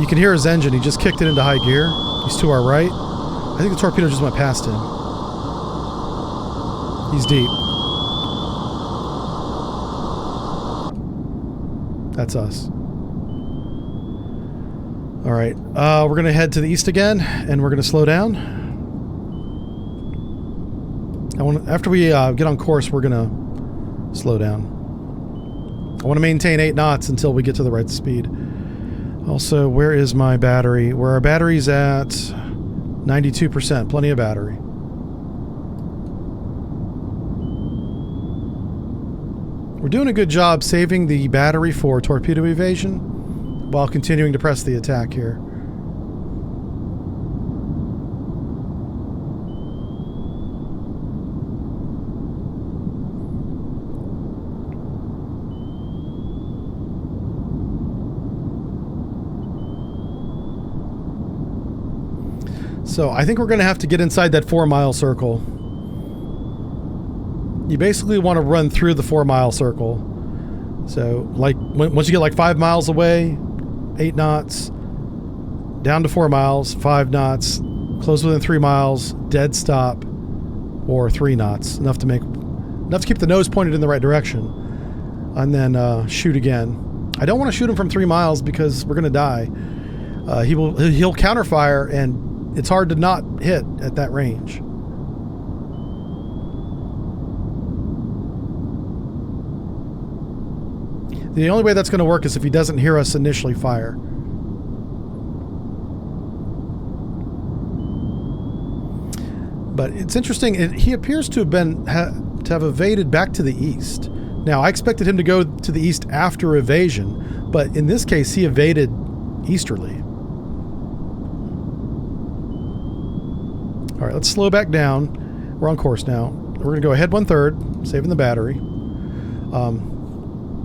You can hear his engine. He just kicked it into high gear. He's to our right. I think the torpedo just went past him. He's deep. That's us. All right. We're going to head to the east again, and we're going to slow down. After we get on course, we're going to slow down. I want to maintain 8 knots until we get to the right speed. Also, where is my battery? Where our battery's at 92%. Plenty of battery. We're doing a good job saving the battery for torpedo evasion while continuing to press the attack here. So I think we're going to have to get inside that 4-mile circle. You basically want to run through the 4-mile circle. So like once you get like 5 miles away, 8 knots, down to 4 miles, 5 knots, close within 3 miles, dead stop, or 3 knots. Enough to keep the nose pointed in the right direction. And then shoot again. I don't want to shoot him from 3 miles because we're going to die. He'll counterfire, and it's hard to not hit at that range. The only way that's going to work is if he doesn't hear us initially fire. But it's interesting. He appears to have evaded back to the east. Now, I expected him to go to the east after evasion, but in this case, he evaded easterly. All right, let's slow back down. We're on course now. We're going to go ahead 1/3, saving the battery.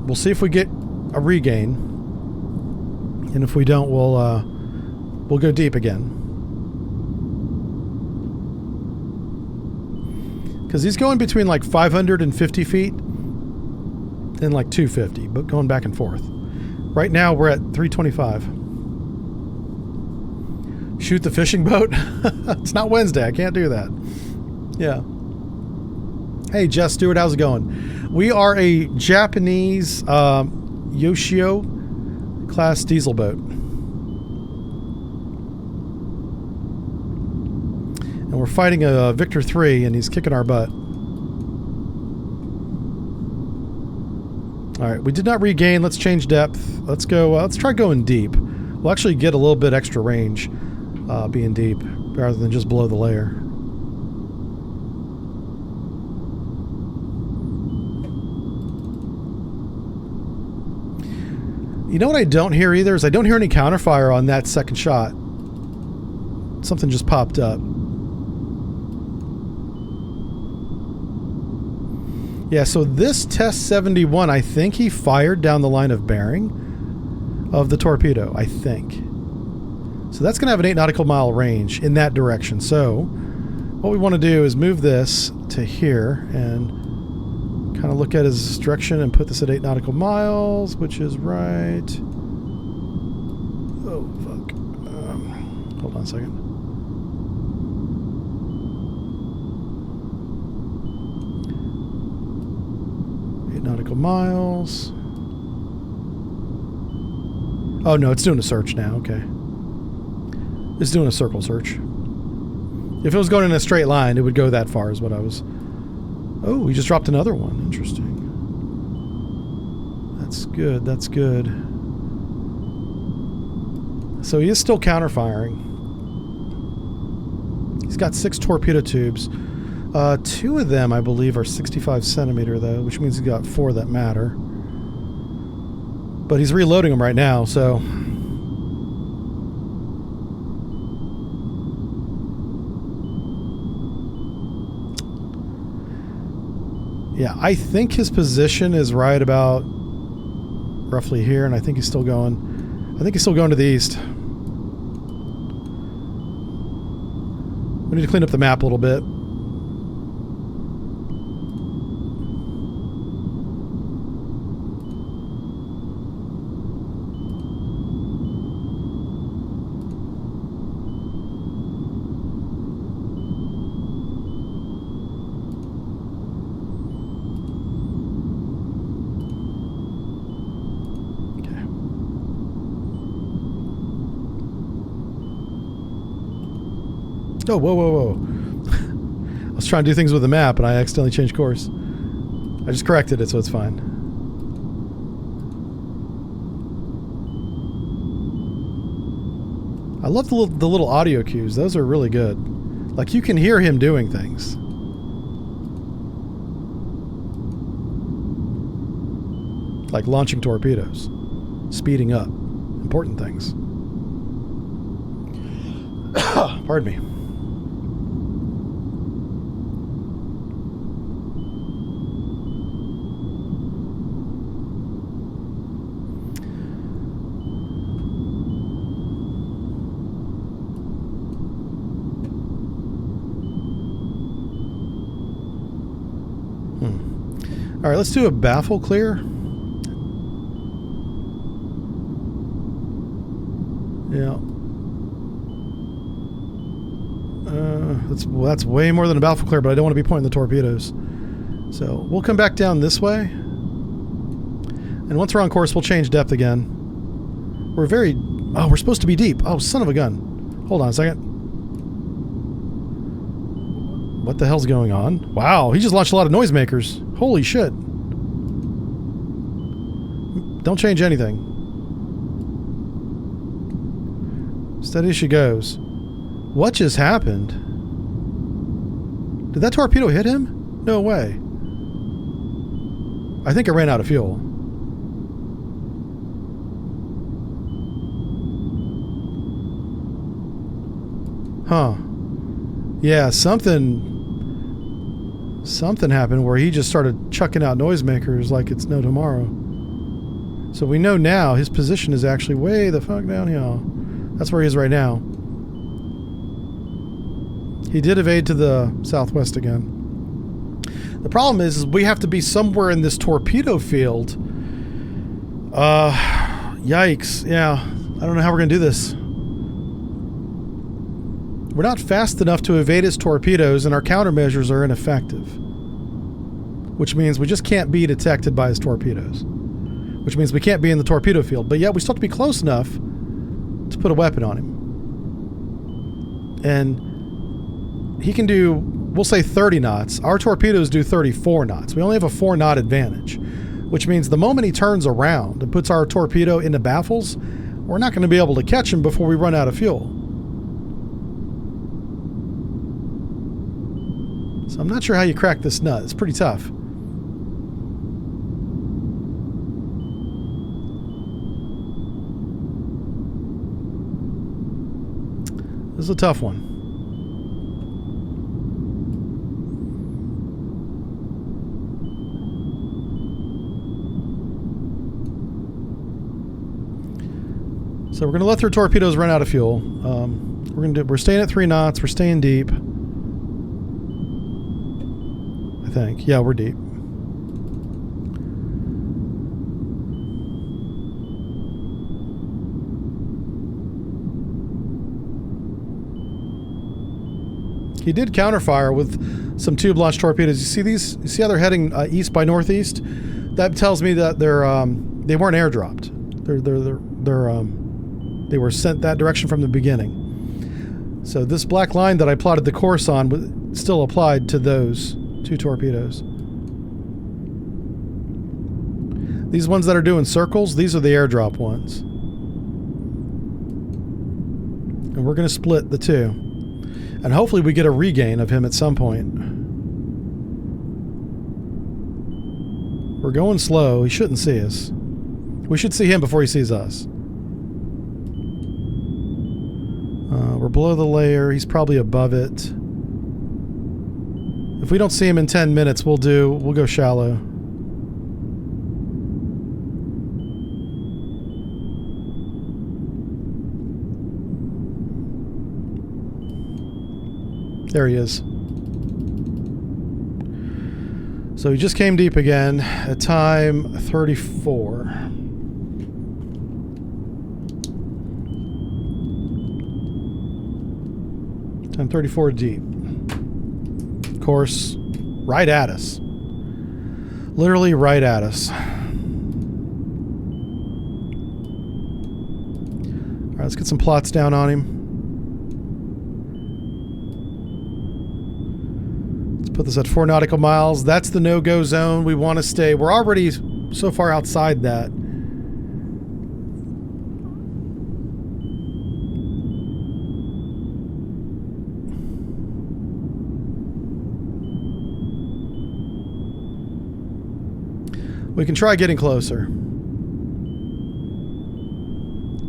We'll see if we get a regain, and if we don't, we'll go deep again. Because he's going between like 550 feet and like 250, but going back and forth. Right now we're at 325. Shoot the fishing boat? It's not Wednesday. I can't do that. Yeah. Hey, Jess Stewart, how's it going? We are a Japanese Yoshio class diesel boat. And we're fighting a Victor 3, and he's kicking our butt. All right, we did not regain. Let's change depth. Let's go. Let's try going deep. We'll actually get a little bit extra range being deep rather than just below the layer. You know what I don't hear either is I don't hear any counterfire on that second shot. Something just popped up. Yeah, so this Test 71, I think he fired down the line of bearing of the torpedo, I think. So that's going to have an 8 nautical mile range in that direction. So what we want to do is move this to here and kind of look at his direction and put this at 8 nautical miles, which is right. Oh, fuck. Hold on a second. Nautical miles. Oh no, it's doing a search now. Okay. It's doing a circle search. If it was going in a straight line, it would go that far is what I was... Oh, we just dropped another one. Interesting. That's good. That's good. So he is still counter-firing. He's got 6 torpedo tubes. 2 of them, I believe, are 65 centimeter, though, which means he's got 4 that matter. But he's reloading them right now, so... Yeah, I think his position is right about roughly here, and I think he's still going... I think he's still going to the east. We need to clean up the map a little bit. Oh, whoa, whoa, whoa. I was trying to do things with the map, and I accidentally changed course. I just corrected it, so it's fine. I love the little audio cues. Those are really good. Like, you can hear him doing things. Like launching torpedoes, speeding up, important things. Pardon me. All right, let's do a baffle clear. Yeah. That's way more than a baffle clear, but I don't want to be pointing the torpedoes. So we'll come back down this way. And once we're on course, we'll change depth again. We're supposed to be deep. Oh, son of a gun. Hold on a second. What the hell's going on? Wow, he just launched a lot of noisemakers. Holy shit. Don't change anything. Steady as she goes. What just happened? Did that torpedo hit him? No way. I think it ran out of fuel. Huh. Yeah, something happened where he just started chucking out noisemakers like it's no tomorrow. So we know now his position is actually way the fuck down here. That's where he is right now. He did evade to the southwest again. The problem is we have to be somewhere in this torpedo field. Yikes. Yeah. I don't know how we're going to do this. We're not fast enough to evade his torpedoes, and our countermeasures are ineffective. Which means we just can't be detected by his torpedoes. Which means we can't be in the torpedo field. But yet we still have to be close enough to put a weapon on him. And he can do, we'll say 30 knots. Our torpedoes do 34 knots. We only have a 4-knot advantage. Which means the moment he turns around and puts our torpedo into baffles, we're not going to be able to catch him before we run out of fuel. So I'm not sure how you crack this nut. It's pretty tough. This is a tough one. So we're going to let their torpedoes run out of fuel. We're staying at 3 knots. We're staying deep. I think. Yeah, we're deep. He did counterfire with some tube launch torpedoes. You see these? You see how they're heading east by northeast? That tells me that they weren't airdropped. They were sent that direction from the beginning. So this black line that I plotted the course on still applied to those 2 torpedoes. These ones that are doing circles, these are the airdrop ones. And we're going to split the 2. And hopefully we get a regain of him at some point. We're going slow. He shouldn't see us. We should see him before he sees us. We're below the layer. He's probably above it. If we don't see him in 10 minutes, we'll go shallow. There he is. So he just came deep again at time 34. Time 34 deep. Course right at us. Literally right at us. All right, let's get some plots down on him. Let's put this at 4 nautical miles. That's the no-go zone. We want to stay. We're already so far outside that. We can try getting closer.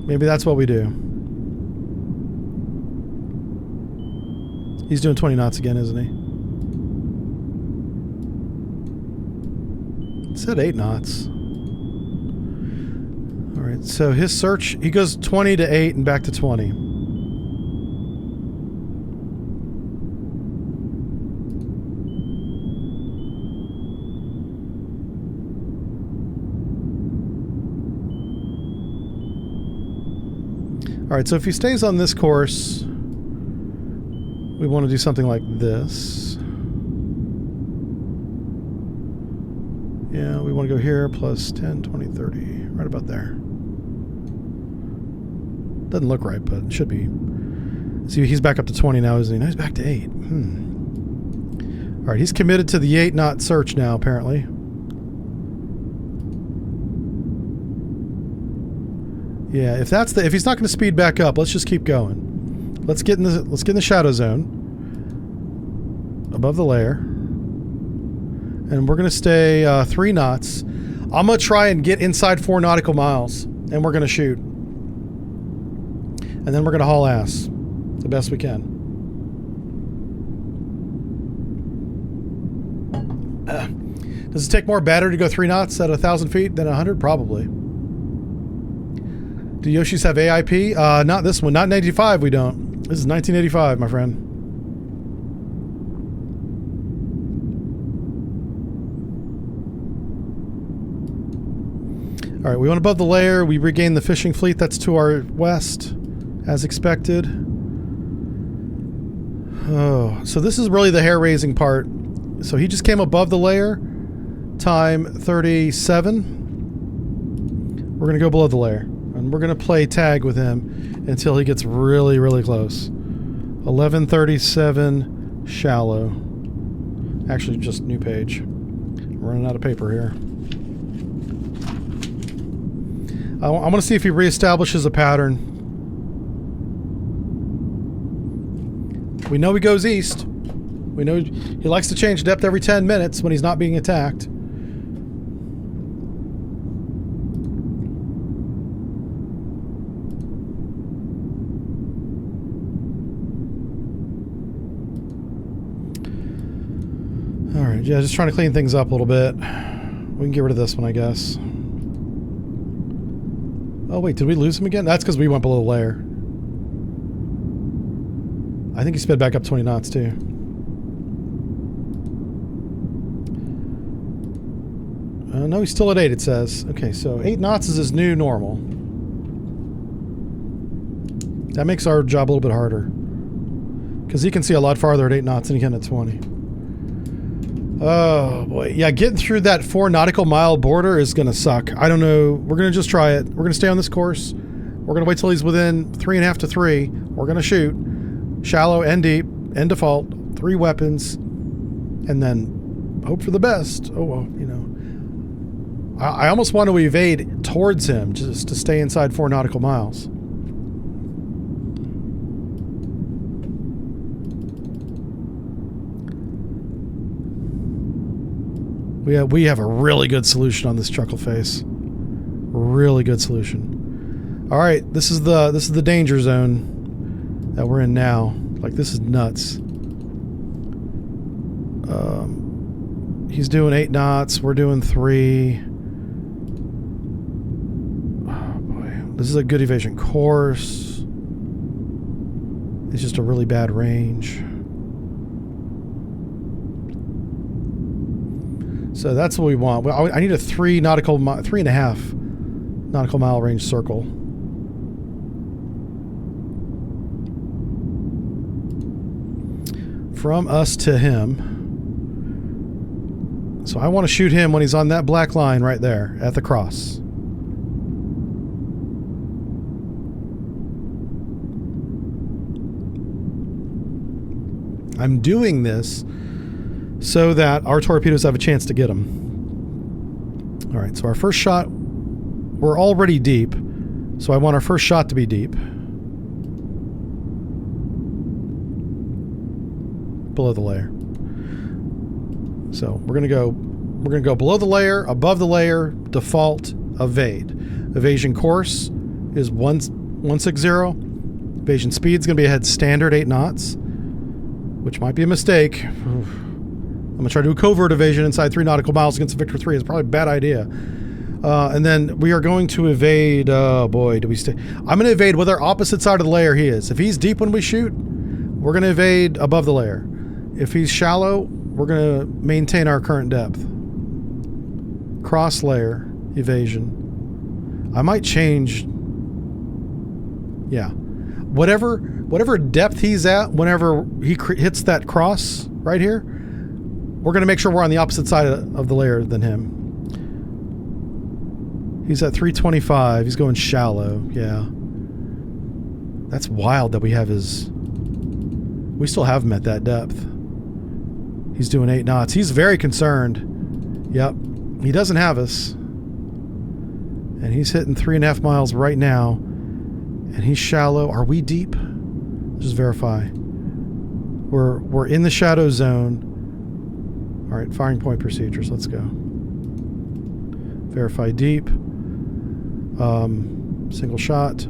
Maybe that's what we do. He's doing 20 knots again, isn't he? It said 8 knots. Alright, so his search, he goes 20 to 8 and back to 20. Alright, so if he stays on this course, we want to do something like this. Yeah, we want to go here, plus 10, 20, 30. Right about there. Doesn't look right, but it should be. See, he's back up to 20 now, isn't he? No, he's back to 8. Alright, he's committed to the 8-knot search now, apparently. Yeah, if he's not going to speed back up, let's just keep going. Let's get in the shadow zone above the layer, and we're going to stay 3 knots. I'm going to try and get inside 4 nautical miles, and we're going to shoot, and then we're going to haul ass the best we can. Does it take more battery to go 3 knots at 1,000 feet than 100? Probably. Do Yoshis have AIP? Not this one. Not in 85, we don't. This is 1985, my friend. Alright, we went above the layer. We regained the fishing fleet that's to our west, as expected. Oh, so this is really the hair-raising part. So he just came above the layer. Time 37. We're going to go below the layer. And we're going to play tag with him until he gets really, really close. 1137 shallow. Actually, just new page. I'm running out of paper here. I want to see if he reestablishes a pattern. We know he goes east. We know he likes to change depth every 10 minutes when he's not being attacked. Alright, yeah, just trying to clean things up a little bit. We can get rid of this one, I guess. Oh wait, did we lose him again? That's because we went below the layer. I think he sped back up 20 knots too. No, he's still at 8, it says. Okay, so 8 knots is his new normal. That makes our job a little bit harder. Because he can see a lot farther at 8 knots than he can at 20. Oh boy, yeah, getting through that 4 nautical mile border is gonna suck. I don't know. We're gonna just try it. We're gonna stay on this course. We're gonna wait till he's within 3.5 to 3. We're gonna shoot shallow and deep and default, 3 weapons, and then hope for the best. Oh well, you know. I almost want to evade towards him just to stay inside 4 nautical miles. We have a really good solution on this chuckle face. Really good solution. All right, this is the danger zone that we're in now. Like, this is nuts. He's doing 8 knots. We're doing 3. Oh boy, this is a good evasion course. It's just a really bad range. So that's what we want. Well, I need a 3.5 nautical mile range circle. From us to him. So I want to shoot him when he's on that black line right there at the cross. I'm doing this so that our torpedoes have a chance to get them. Alright, so our first shot, we're already deep, so I want our first shot to be deep. Below the layer. So we're going to go We're going to go below the layer, above the layer, default, evade. Evasion course is 160. Evasion speed is going to be ahead standard 8 knots, which might be a mistake. I'm going to try to do a covert evasion inside 3 nautical miles against Victor 3. It's probably a bad idea. And then we are going to evade. Oh boy, do we stay? I'm going to evade whether opposite side of the layer he is. If he's deep when we shoot, we're going to evade above the layer. If he's shallow, we're going to maintain our current depth. Cross layer evasion. I might change. Yeah, whatever depth he's at, whenever he hits that cross right here, we're going to make sure we're on the opposite side of the layer than him. He's at 325. He's going shallow. Yeah. That's wild that we have his... We still have him at that depth. He's doing 8 knots. He's very concerned. Yep. He doesn't have us. And he's hitting 3.5 miles right now. And he's shallow. Are we deep? Just verify. We're in the shadow zone. All right, firing point procedures. Let's go. Verify deep. Single shot.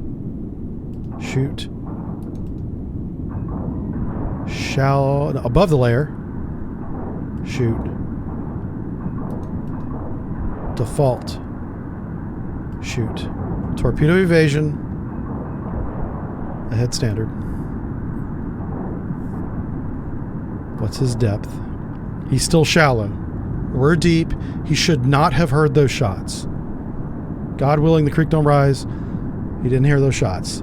Shoot. Shallow. No, above the layer. Shoot. Default. Shoot. Torpedo evasion. Ahead standard. What's his depth? He's still shallow. We're deep. He should not have heard those shots. God willing, the creek don't rise. He didn't hear those shots.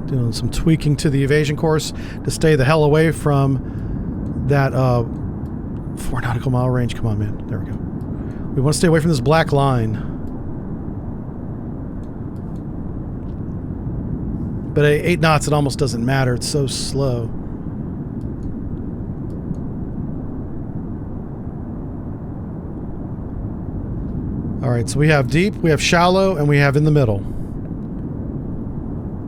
Doing some tweaking to the evasion course to stay the hell away from that 4 nautical mile range. Come on, man. There we go. We want to stay away from this black line. But at 8 knots, it almost doesn't matter. It's so slow. All right, so we have deep, we have shallow, and we have in the middle.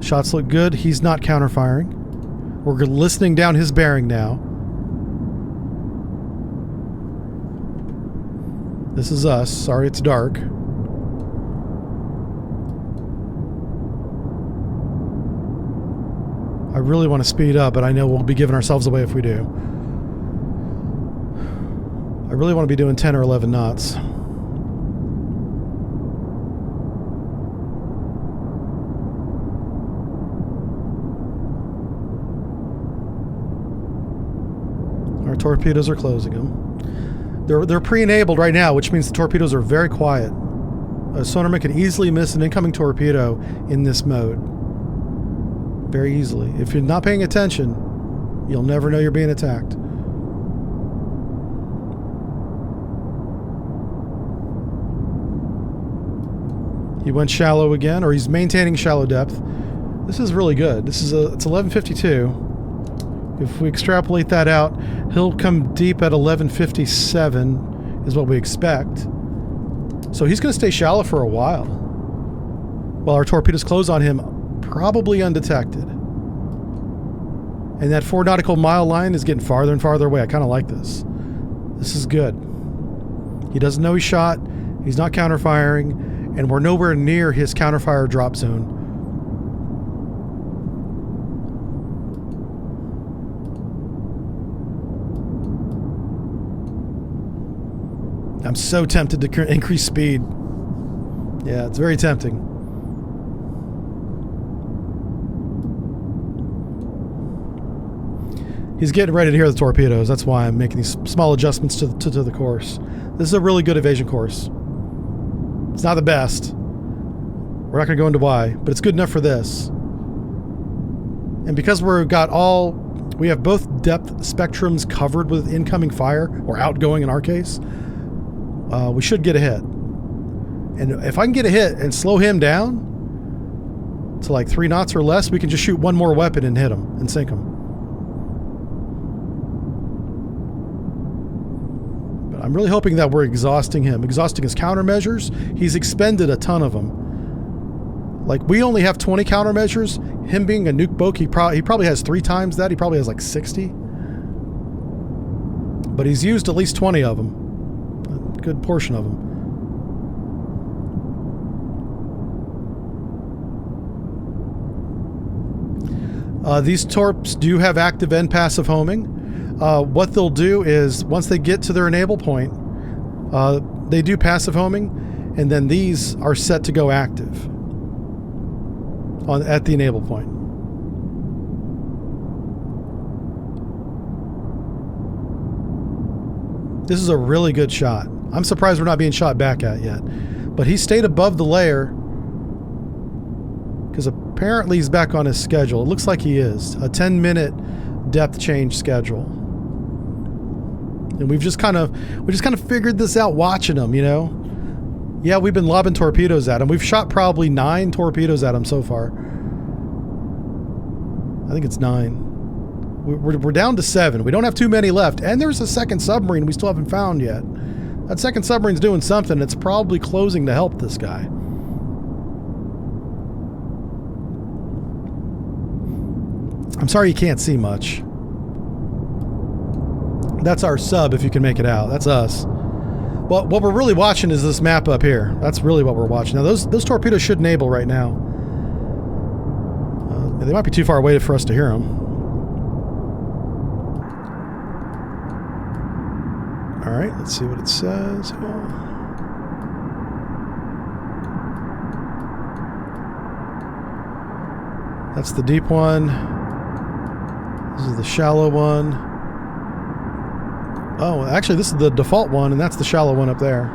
Shots look good. He's not counter-firing. We're listening down his bearing now. This is us. Sorry, it's dark. I really want to speed up, but I know we'll be giving ourselves away if we do. I really want to be doing 10 or 11 knots. Our torpedoes are closing them. They're pre-enabled right now, which means the torpedoes are very quiet. A sonarman can easily miss an incoming torpedo in this mode. Very easily. If you're not paying attention, you'll never know you're being attacked. He went shallow again, or he's maintaining shallow depth. This is really good. It's 11:52. If we extrapolate that out, he'll come deep at 11:57 is what we expect. So he's going to stay shallow for a while our torpedoes close on him, probably undetected. And that 4 nautical mile line is getting farther and farther away. I kind of like this. This is good. He doesn't know he's shot. He's not counter-firing, and we're nowhere near his counter-fire drop zone. I'm so tempted to increase speed. Yeah, it's very tempting. He's getting ready to hear the torpedoes. That's why I'm making these small adjustments to the course. This is a really good evasion course. It's not the best. We're not going to go into why, but it's good enough for this. And because we have both depth spectrums covered with incoming fire, or outgoing in our case, we should get a hit. And if I can get a hit and slow him down to like 3 knots or less, we can just shoot one more weapon and hit him and sink him. But I'm really hoping that we're exhausting him, exhausting his countermeasures. He's expended a ton of them. Like, we only have 20 countermeasures. Him being a nuke boat, he probably has 3 times that. He probably has like 60. But he's used at least 20 of them. A good portion of them. These torps do have active and passive homing. What they'll do is, once they get to their enable point, they do passive homing, and then these are set to go active at the enable point. This is a really good shot. I'm surprised we're not being shot back at yet. But he stayed above the layer because apparently he's back on his schedule. It looks like he is. A 10-minute depth change schedule. And we just kind of figured this out watching him, you know. Yeah, we've been lobbing torpedoes at him. We've shot probably 9 torpedoes at him so far. I think it's 9. We're down to 7. We don't have too many left. And there's a second submarine we still haven't found yet. That second submarine's doing something. It's probably closing to help this guy. I'm sorry you can't see much. That's our sub, if you can make it out. That's us. Well, what we're really watching is this map up here. That's really what we're watching. Now, those torpedoes should enable right now. They might be too far away for us to hear them. All right, let's see what it says. That's the deep one. This is the shallow one. Oh, actually, this is the default one, and that's the shallow one up there.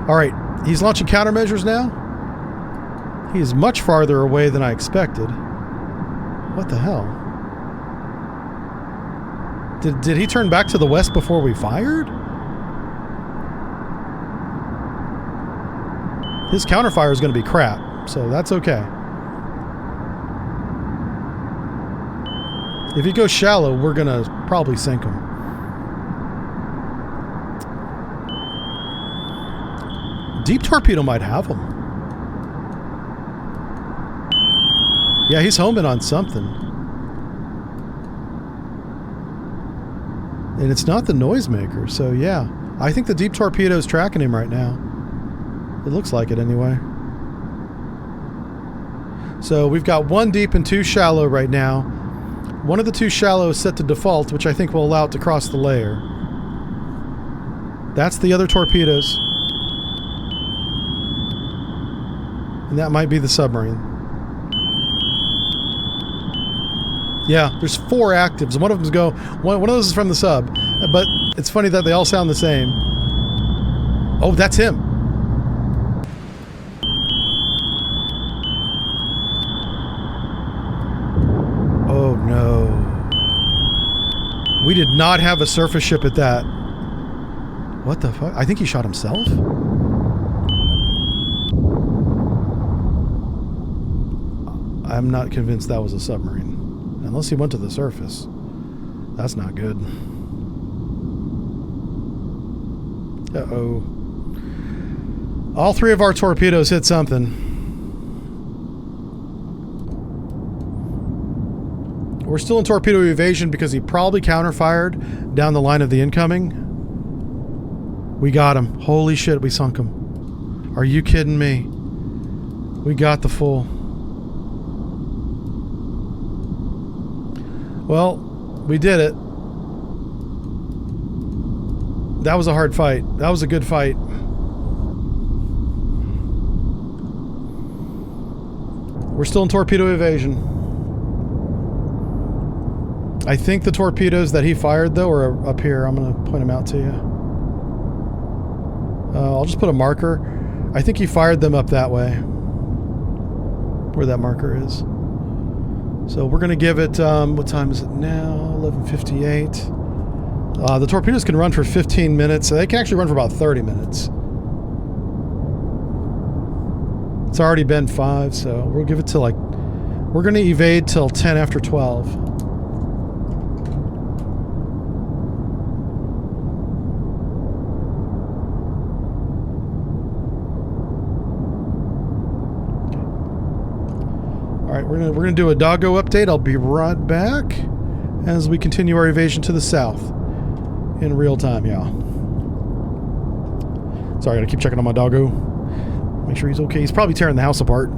All right, he's launching countermeasures now. He is much farther away than I expected. What the hell? Did he turn back to the west before we fired? His counterfire is going to be crap, so that's okay. If he goes shallow, we're going to probably sink him. Deep torpedo might have him. Yeah, he's homing on something. And it's not the noisemaker, so yeah. I think the deep torpedo is tracking him right now. It looks like it anyway. So we've got 1 deep and 2 shallow right now. One of the 2 shallow is set to default, which I think will allow it to cross the layer. That's the other torpedoes. And that might be the submarine. Yeah, there's 4 actives. One of them's one of those is from the sub. But it's funny that they all sound the same. Oh, that's him. Oh no. We did not have a surface ship at that. What the fuck? I think he shot himself? I'm not convinced that was a submarine. Unless he went to the surface. That's not good. Uh-oh. All 3 of our torpedoes hit something. We're still in torpedo evasion because he probably counterfired down the line of the incoming. We got him. Holy shit, we sunk him. Are you kidding me? We got the full. Well, we did it. That was a hard fight. That was a good fight. We're still in torpedo evasion. I think the torpedoes that he fired, though, are up here. I'm going to point them out to you. I'll just put a marker. I think he fired them up that way. Where that marker is. So we're going to give it, what time is it now? 11:58. The torpedoes can run for 15 minutes. So they can actually run for about 30 minutes. It's already been 5, so we'll give it to we're going to evade till 10 after 12. right, we're gonna do a doggo update. I'll be right back as we continue our evasion to the south in real time. Yeah. Sorry, I gotta keep checking on my doggo. Make sure he's okay. He's probably tearing the house apart.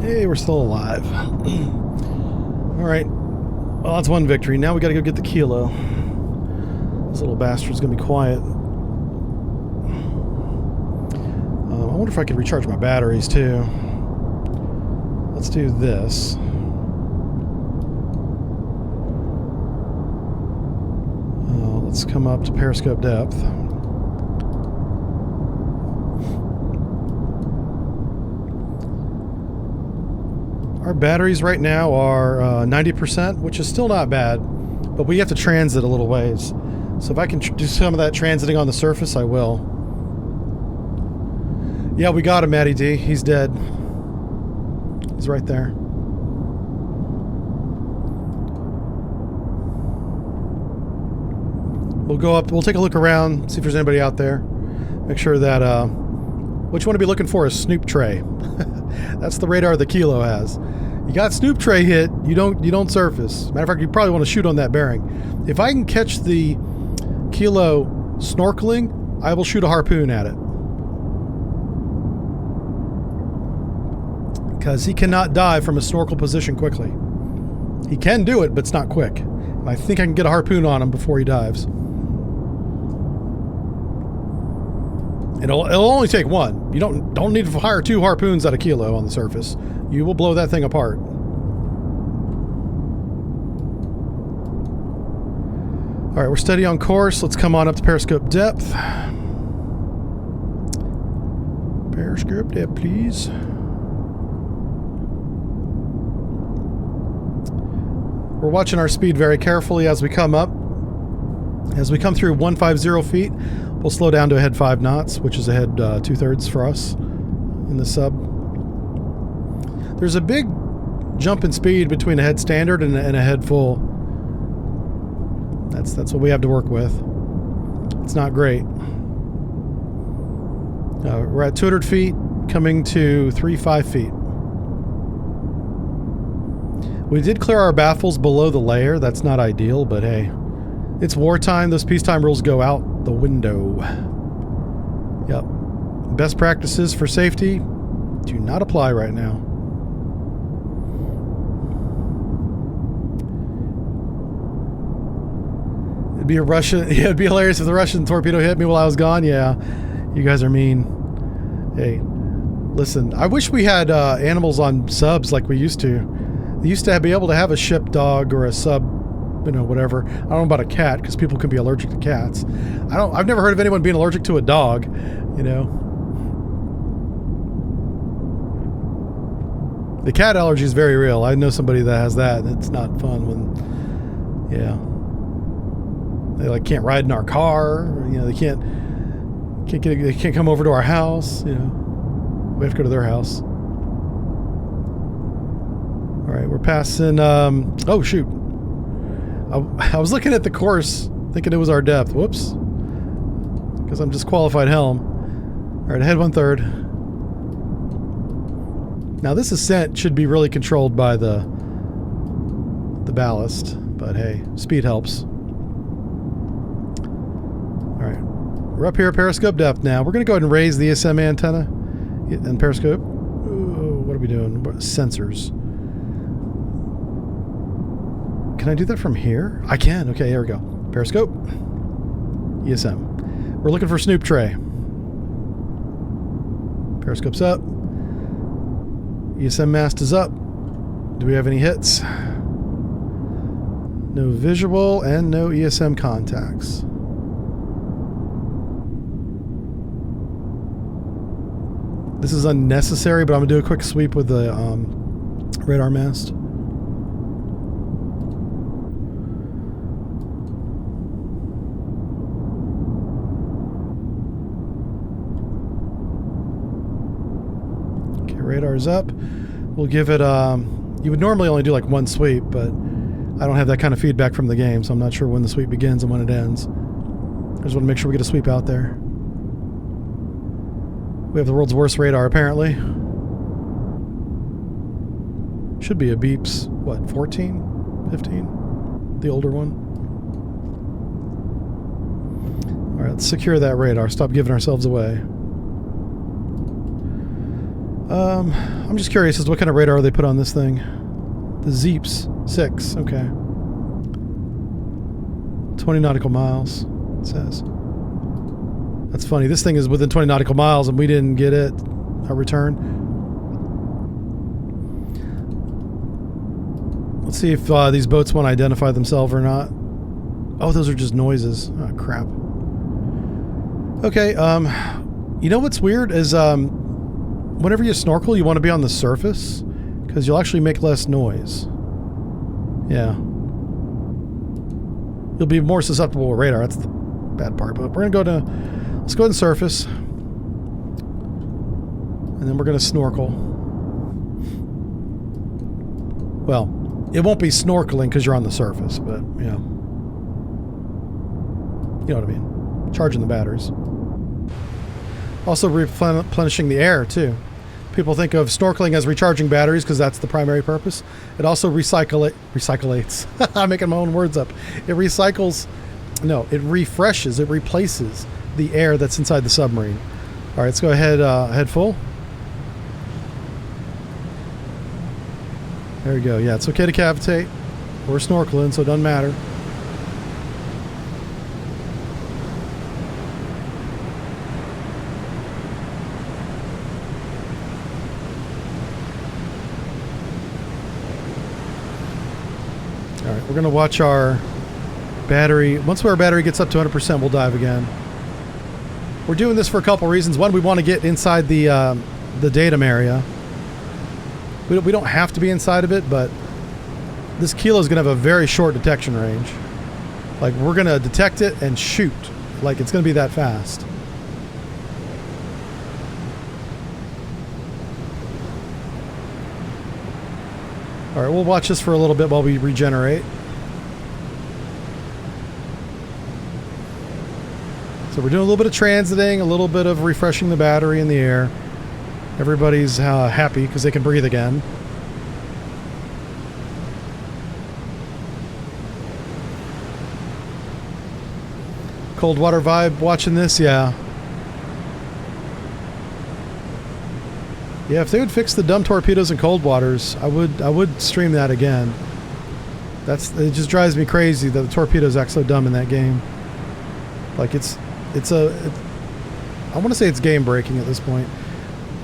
Hey, we're still alive. Alright. Well, that's one victory. Now we gotta go get the kilo. This little bastard's gonna be quiet. I wonder if I could recharge my batteries, too. Let's do this. Let's come up to periscope depth. Our batteries right now are 90%, which is still not bad, but we have to transit a little ways. So if I can do some of that transiting on the surface, I will. Yeah, we got him, Matty D. He's dead. He's right there. We'll go up, we'll take a look around, see if there's anybody out there. Make sure that, what you want to be looking for is Snoop Tray. That's the radar the Kilo has. You got Snoop Tray hit, you don't surface. Matter of fact, you probably want to shoot on that bearing. If I can catch the Kilo snorkeling, I will shoot a harpoon at it. Because he cannot dive from a snorkel position quickly. He can do it, but it's not quick. And I think I can get a harpoon on him before he dives. It'll only take one. You don't need to fire 2 harpoons at a Kilo on the surface. You will blow that thing apart. Alright, we're steady on course. Let's come on up to periscope depth. Periscope depth, please. We're watching our speed very carefully as we come up. As we come through 150 feet, we'll slow down to a head 5 knots, which is a head 2/3 for us in the sub. There's a big jump in speed between a head standard and a head full. That's what we have to work with. It's not great. We're at 200 feet, coming to 35 feet. We did clear our baffles below the layer. That's not ideal, but hey. It's wartime. Those peacetime rules go out the window. Yep. Best practices for safety do not apply right now. It'd be a Russian... Yeah, it'd be hilarious if the Russian torpedo hit me while I was gone. Yeah. You guys are mean. Hey. Listen, I wish we had animals on subs like we used to. They used to be able to have a ship dog or a sub, you know, whatever. I don't know about a cat because people can be allergic to cats. I've never heard of anyone being allergic to a dog, you know. The cat allergy is very real. I know somebody that has that, and it's not fun when, yeah. They like can't ride in our car, or, you know, they can't come over to our house, you know. We have to go to their house. right, we're passing. Oh shoot! I was looking at the course, thinking it was our depth. Whoops! Because I'm disqualified helm. All right, ahead 1/3. Now this ascent should be really controlled by the ballast, but hey, speed helps. All right, we're up here at periscope depth now. We're going to go ahead and raise the ESM antenna and periscope. Ooh, what are we doing? Sensors. Can I do that from here? I can. Okay, here we go. Periscope. ESM. We're looking for Snoop Tray. Periscope's up. ESM mast is up. Do we have any hits? No visual and no ESM contacts. This is unnecessary, but I'm going to do a quick sweep with the radar mast. Okay, radar's up. We'll give it, you would normally only do like one sweep, but I don't have that kind of feedback from the game, so I'm not sure when the sweep begins and when it ends. I just want to make sure we get a sweep out there. We have the world's worst radar, apparently. Should be a beeps, what, 14? 15? The older one. Alright, let's secure that radar. Stop giving ourselves away. I'm just curious as to what kind of radar they put on this thing. The Zeeps 6, okay. 20 nautical miles, it says. That's funny. This thing is within 20 nautical miles and we didn't get it. A return. Let's see if these boats want to identify themselves or not. Oh, those are just noises. Oh, crap. Okay, you know what's weird is whenever you snorkel, you want to be on the surface because you'll actually make less noise. Yeah. You'll be more susceptible to radar. That's the bad part. But we're going to go to... Let's go ahead and surface. And then we're going to snorkel. Well, it won't be snorkeling because you're on the surface, but, yeah. You know what I mean. Charging the batteries. Also replenishing the air, too. People think of snorkeling as recharging batteries because that's the primary purpose. It also recyclates. I'm making my own words up. It recycles... No, it refreshes. It replaces the air that's inside the submarine. All right, let's go ahead, head full. There we go. Yeah, it's okay to cavitate. We're snorkeling, so it doesn't matter. All right, we're going to watch our battery. Once our battery gets up to 100%, we'll dive again. We're doing this for a couple reasons. One, we want to get inside the datum area. We don't have to be inside of it, but this kilo is going to have a very short detection range. Like, we're going to detect it and shoot. Like, it's going to be that fast. All right, we'll watch this for a little bit while we regenerate. So we're doing a little bit of transiting, a little bit of refreshing the battery in the air. Everybody's happy because they can breathe again. Cold water vibe watching this, yeah. Yeah, if they would fix the dumb torpedoes and cold waters, I would stream that again. It just drives me crazy that the torpedoes act so dumb in that game. Like I want to say it's game breaking at this point,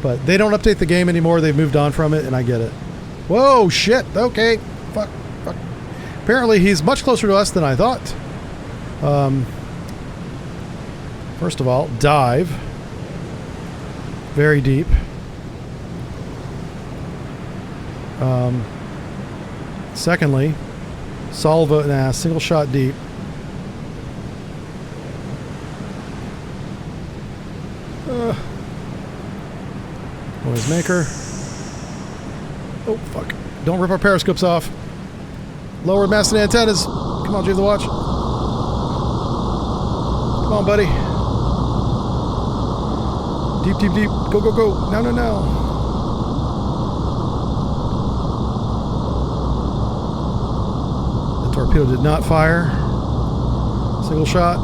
but they don't update the game anymore. They've moved on from it, and I get it. Whoa, shit. Okay, fuck. Apparently, he's much closer to us than I thought. First of all, dive very deep. Secondly, salvo, single shot deep. Noise maker. Oh, fuck. Don't rip our periscopes off. Lower mast and antennas. Come on, Jay the Watch. Come on, buddy. Deep, deep, deep. Go, go, go. No, no, no. The torpedo did not fire. Single shot.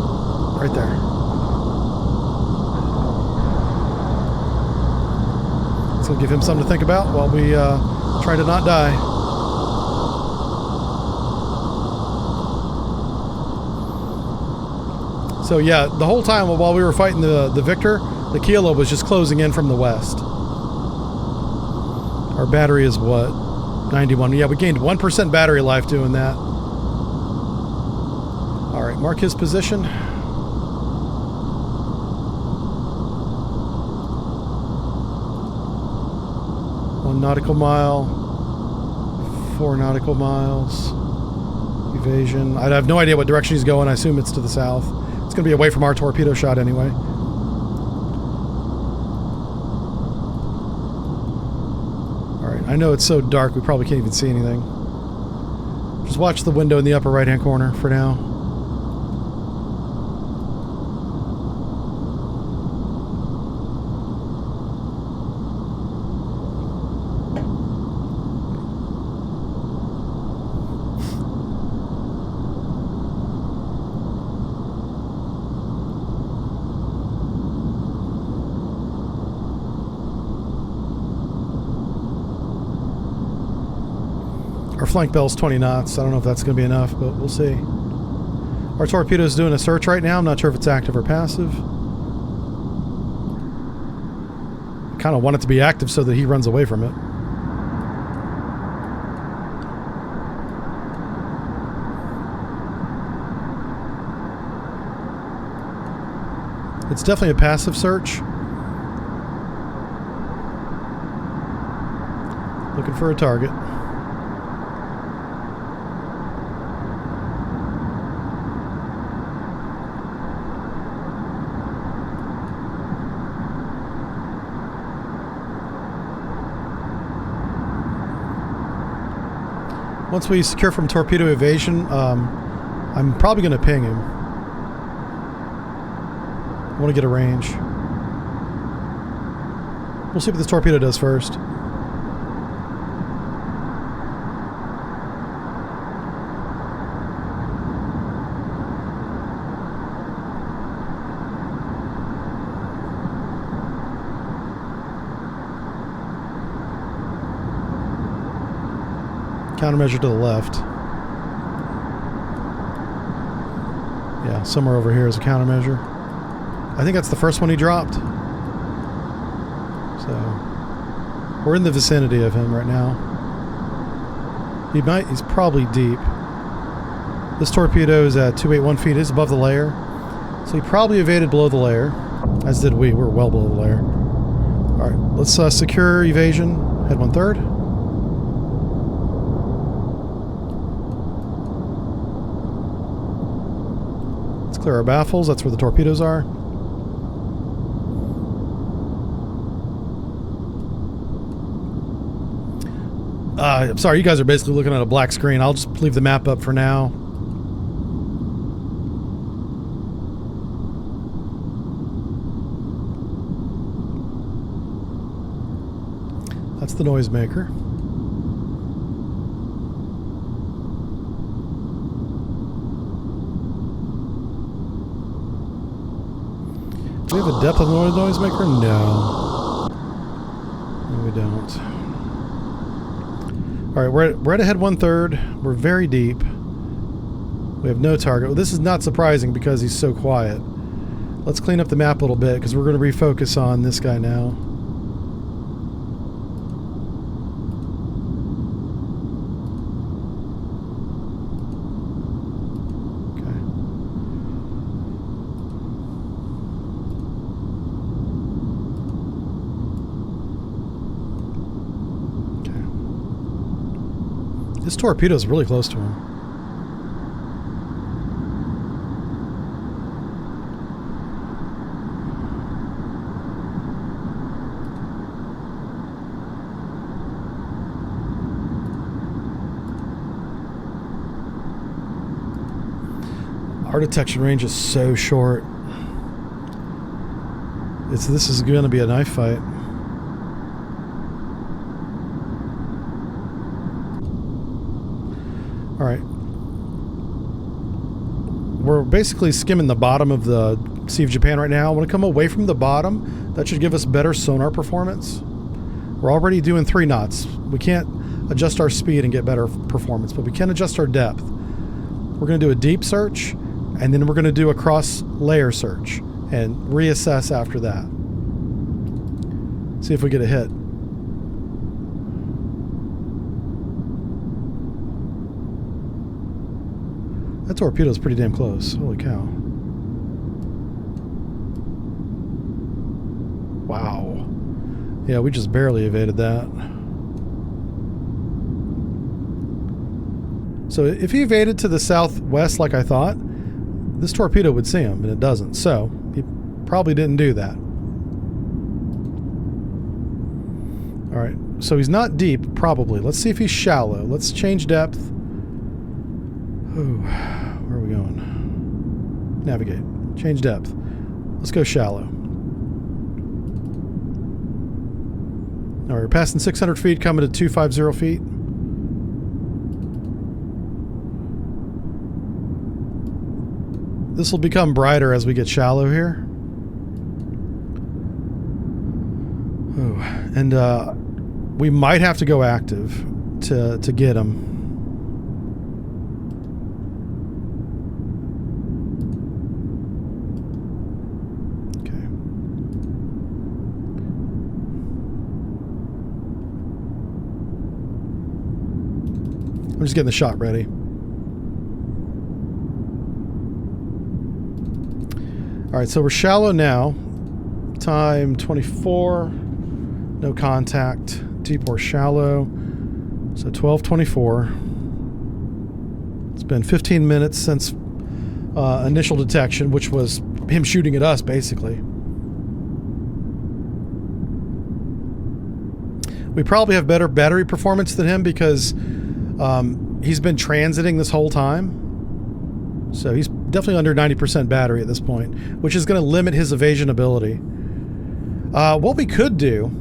Right there. This will give him something to think about while we try to not die. So yeah, the whole time while we were fighting the Victor, the Kilo was just closing in from the west. Our battery is what? 91. Yeah, we gained 1% battery life doing that. Alright, mark his position. 1 nautical mile. 4 nautical miles. Evasion. I have no idea what direction he's going. I assume it's to the south. It's going to be away from our torpedo shot anyway. Alright, I know it's so dark we probably can't even see anything. Just watch the window in the upper right-hand corner for now. Our flank bell's 20 knots. I don't know if that's going to be enough, but we'll see. Our torpedo's doing a search right now. I'm not sure if it's active or passive. I kind of want it to be active so that he runs away from it. It's definitely a passive search. Looking for a target. Once we secure from torpedo evasion, I'm probably going to ping him. I want to get a range. We'll see what this torpedo does first. Countermeasure to the left. Yeah, somewhere over here is a countermeasure. I think that's the first one he dropped. So we're in the vicinity of him right now. He's probably deep. This torpedo is at 281 feet. It's above the layer. So he probably evaded below the layer. As did we. We're well below the layer. Alright, let's secure evasion. Head 1/3. Clear our baffles. That's where the torpedoes are. I'm sorry, you guys are basically looking at a black screen. I'll just leave the map up for now. That's the noisemaker. Do we have a depth of the noisemaker? No. No, we don't. Alright, we're at a head 1/3. We're very deep. We have no target. Well, this is not surprising because he's so quiet. Let's clean up the map a little bit because we're going to refocus on this guy now. This torpedo is really close to him. Our detection range is so short. This is going to be a knife fight. All right. We're basically skimming the bottom of the Sea of Japan right now. I want to come away from the bottom. That should give us better sonar performance. We're already doing 3 knots. We can't adjust our speed and get better performance, but we can adjust our depth. We're going to do a deep search, and then we're going to do a cross-layer search and reassess after that. See if we get a hit. That torpedo's pretty damn close. Holy cow. Wow. Yeah, we just barely evaded that. So if he evaded to the southwest like I thought, this torpedo would see him, and it doesn't. So he probably didn't do that. All right, so he's not deep, probably. Let's see if he's shallow. Let's change depth. Ooh, where are we going? Navigate. Change depth. Let's go shallow. All right, we're passing 600 feet, coming to 250 feet. This will become brighter as we get shallow here. Ooh, and we might have to go active to get him. Okay. I'm just getting the shot ready. All right, so we're shallow now. Time 24. No contact. Deep or shallow. So 12:24. It's been 15 minutes since initial detection, which was him shooting at us, basically. We probably have better battery performance than him because he's been transiting this whole time. So he's definitely under 90% battery at this point, which is going to limit his evasion ability. What we could do,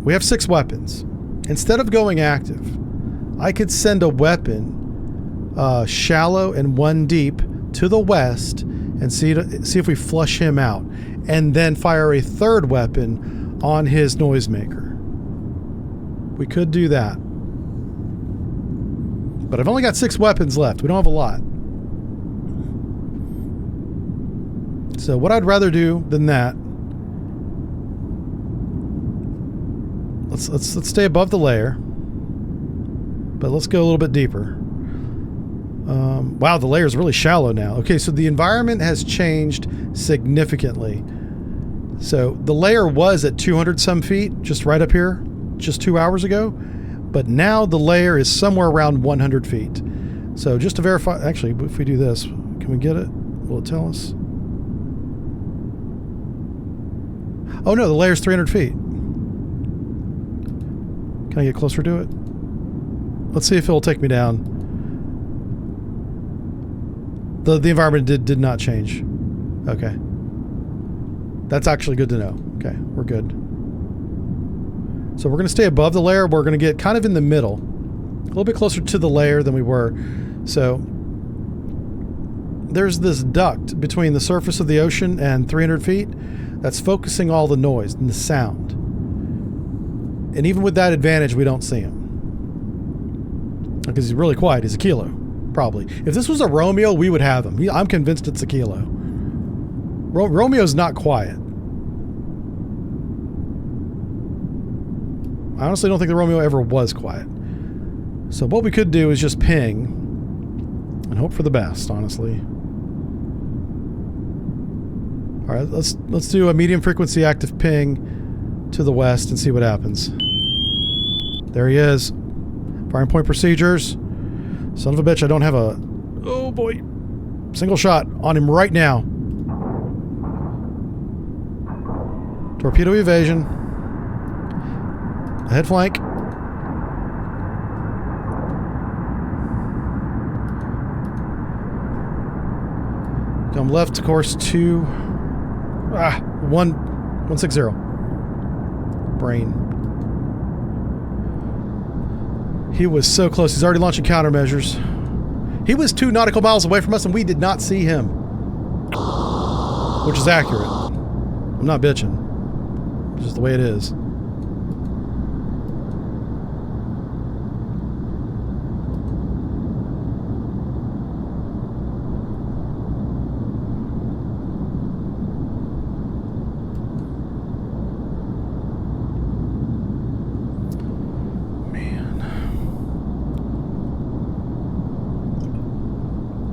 we have 6 weapons. Instead of going active, I could send a weapon shallow and 1 deep to the west and see if we flush him out, and then fire a 3rd weapon on his noisemaker. We could do that. But I've only got 6 weapons left. We don't have a lot. So what I'd rather do than that, let's stay above the layer, but let's go a little bit deeper. Wow, the layer is really shallow now. Okay, so the environment has changed significantly. So the layer was at 200 some feet, just right up here, just 2 hours ago, but now the layer is somewhere around 100 feet. So just to verify, actually, if we do this, can we get it? Will it tell us? Oh no, the layer's 300 feet. Can I get closer to it? Let's see if it'll take me down. The environment did not change. Okay. That's actually good to know. Okay, we're good. So we're going to stay above the layer. We're going to get kind of in the middle. A little bit closer to the layer than we were. So there's this duct between the surface of the ocean and 300 feet that's focusing all the noise and the sound. And even with that advantage, we don't see him. Because he's really quiet. He's a kilo, probably. If this was a Romeo, we would have him. I'm convinced it's a kilo. Romeo's not quiet. I honestly don't think the Romeo ever was quiet. So what we could do is just ping and hope for the best, honestly. All right, let's do a medium frequency active ping to the west and see what happens. There he is. Firing point procedures. Son of a bitch, I don't have a... Oh boy. Single shot on him right now. Torpedo evasion. Head flank. Come left to course 2. 160. Brain. He was so close. He's already launching countermeasures. He was 2 nautical miles away from us and we did not see him. Which is accurate. I'm not bitching. It's just the way it is.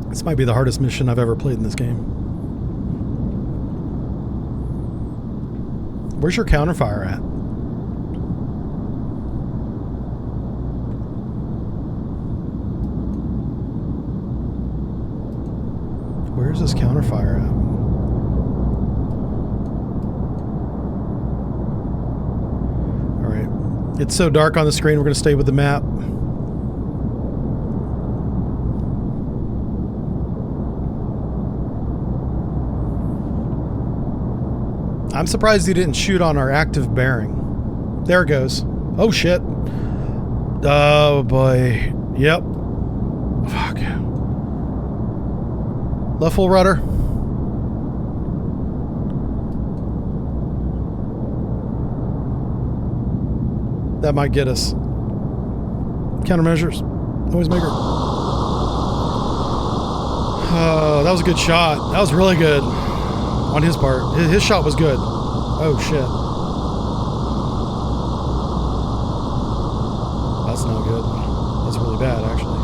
This might be the hardest mission I've ever played in this game. Where's your counterfire at? Where's this counterfire at? Alright. It's so dark on the screen, we're going to stay with the map. I'm surprised he didn't shoot on our active bearing. There it goes. Oh shit. Oh boy. Yep. Fuck. Left full rudder. That might get us. Countermeasures. Noisemaker. Oh, that was a good shot. That was really good. On his part. His shot was good. Oh, shit. That's not good. That's really bad, actually.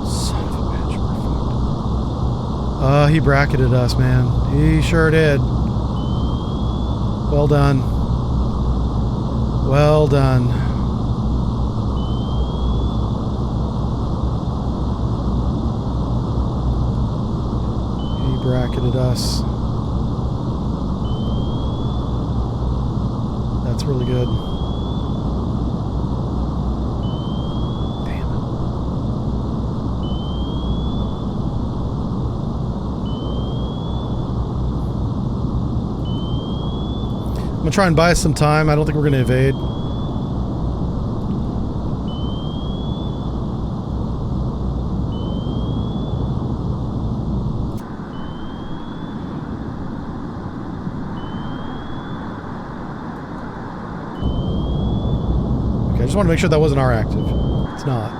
Son of a bitch. We're fucked. He bracketed us, man. He sure did. Well done. Well done. Bracketed us. That's really good. Damn it. I'm gonna try and buy us some time. I don't think we're gonna evade. I just want to make sure that wasn't our active. It's not.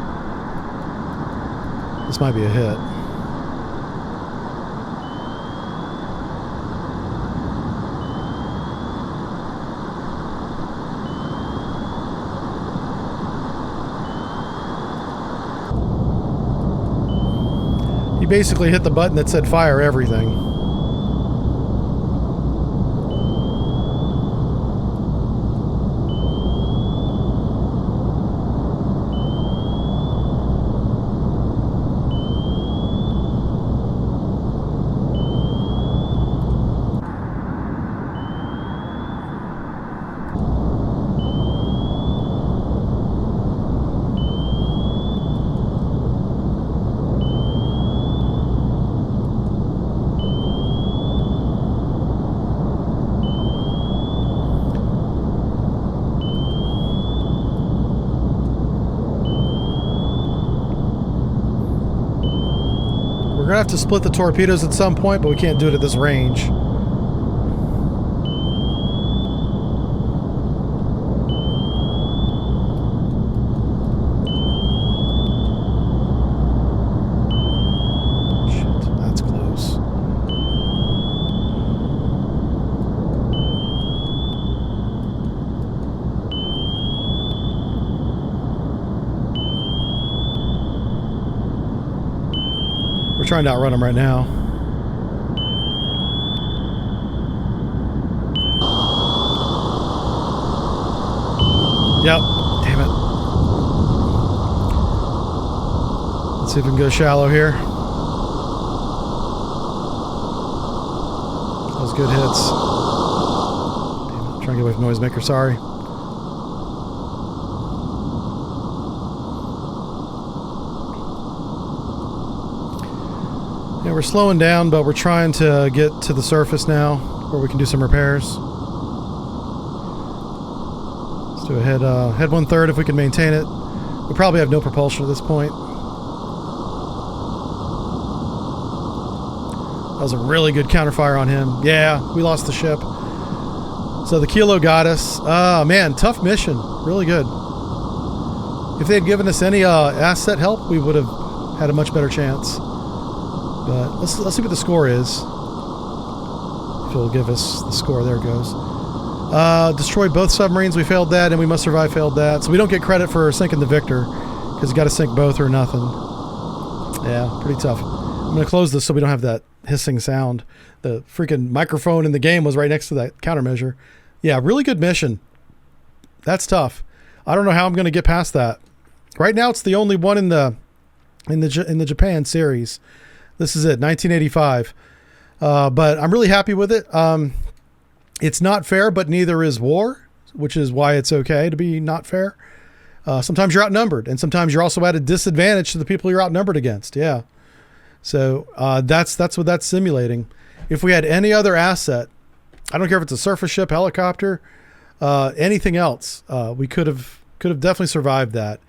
This might be a hit. He basically hit the button that said fire everything. We're gonna have to split the torpedoes at some point, but we can't do it at this range. Shit, that's close. We're trying to outrun them right now. Yep. Damn it. Let's see if we can go shallow here. Those good hits. Damn it. Trying to get away from Noisemaker, sorry. Yeah, we're slowing down, but we're trying to get to the surface now where we can do some repairs. Let's do a head 1/3 if we can maintain it. We probably have no propulsion at this point. That was a really good counterfire on him. Yeah, we lost the ship. So the Kilo got us. Man, tough mission. Really good. If they had given us any asset help, we would have had a much better chance. But let's see what the score is. If it'll give us the score. There it goes. Destroy both submarines. We failed that, and we must survive failed that. So we don't get credit for sinking the Victor, because you got to sink both or nothing. Yeah, pretty tough. I'm going to close this so we don't have that hissing sound. The freaking microphone in the game was right next to that countermeasure. Yeah, really good mission. That's tough. I don't know how I'm going to get past that. Right now, it's the only one in the Japan series. This is it, 1985. But I'm really happy with it. It's not fair, but neither is war, which is why it's okay to be not fair. Sometimes you're outnumbered, and sometimes you're also at a disadvantage to the people you're outnumbered against. Yeah. So that's what that's simulating. If we had any other asset, I don't care if it's a surface ship, helicopter, anything else, we could have definitely survived that.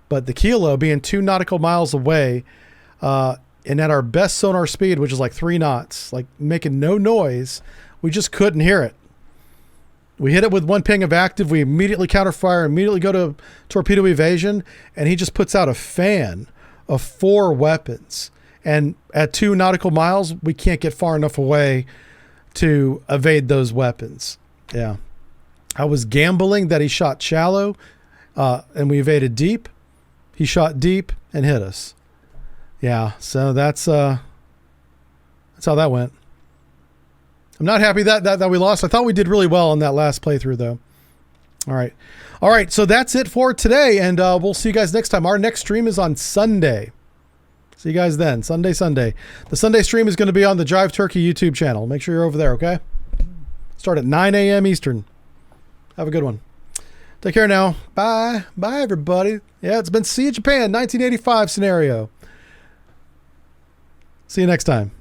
But the Kilo being 2 nautical miles away, and at our best sonar speed, which is like 3 knots, like making no noise, we just couldn't hear it. We hit it with 1 ping of active. We immediately counterfire, immediately go to torpedo evasion, and he just puts out a fan of 4 weapons. And at 2 nautical miles, we can't get far enough away to evade those weapons. Yeah. I was gambling that he shot shallow, and we evaded deep. He shot deep and hit us. Yeah, so that's how that went. I'm not happy that we lost. I thought we did really well on that last playthrough, though. All right, so that's it for today, and we'll see you guys next time. Our next stream is on Sunday. See you guys then. Sunday. The Sunday stream is going to be on the Drive Turkey YouTube channel. Make sure you're over there, okay? Start at 9 a.m. Eastern. Have a good one. Take care now. Bye. Bye, everybody. Yeah, it's been Sea Japan 1985 scenario. See you next time.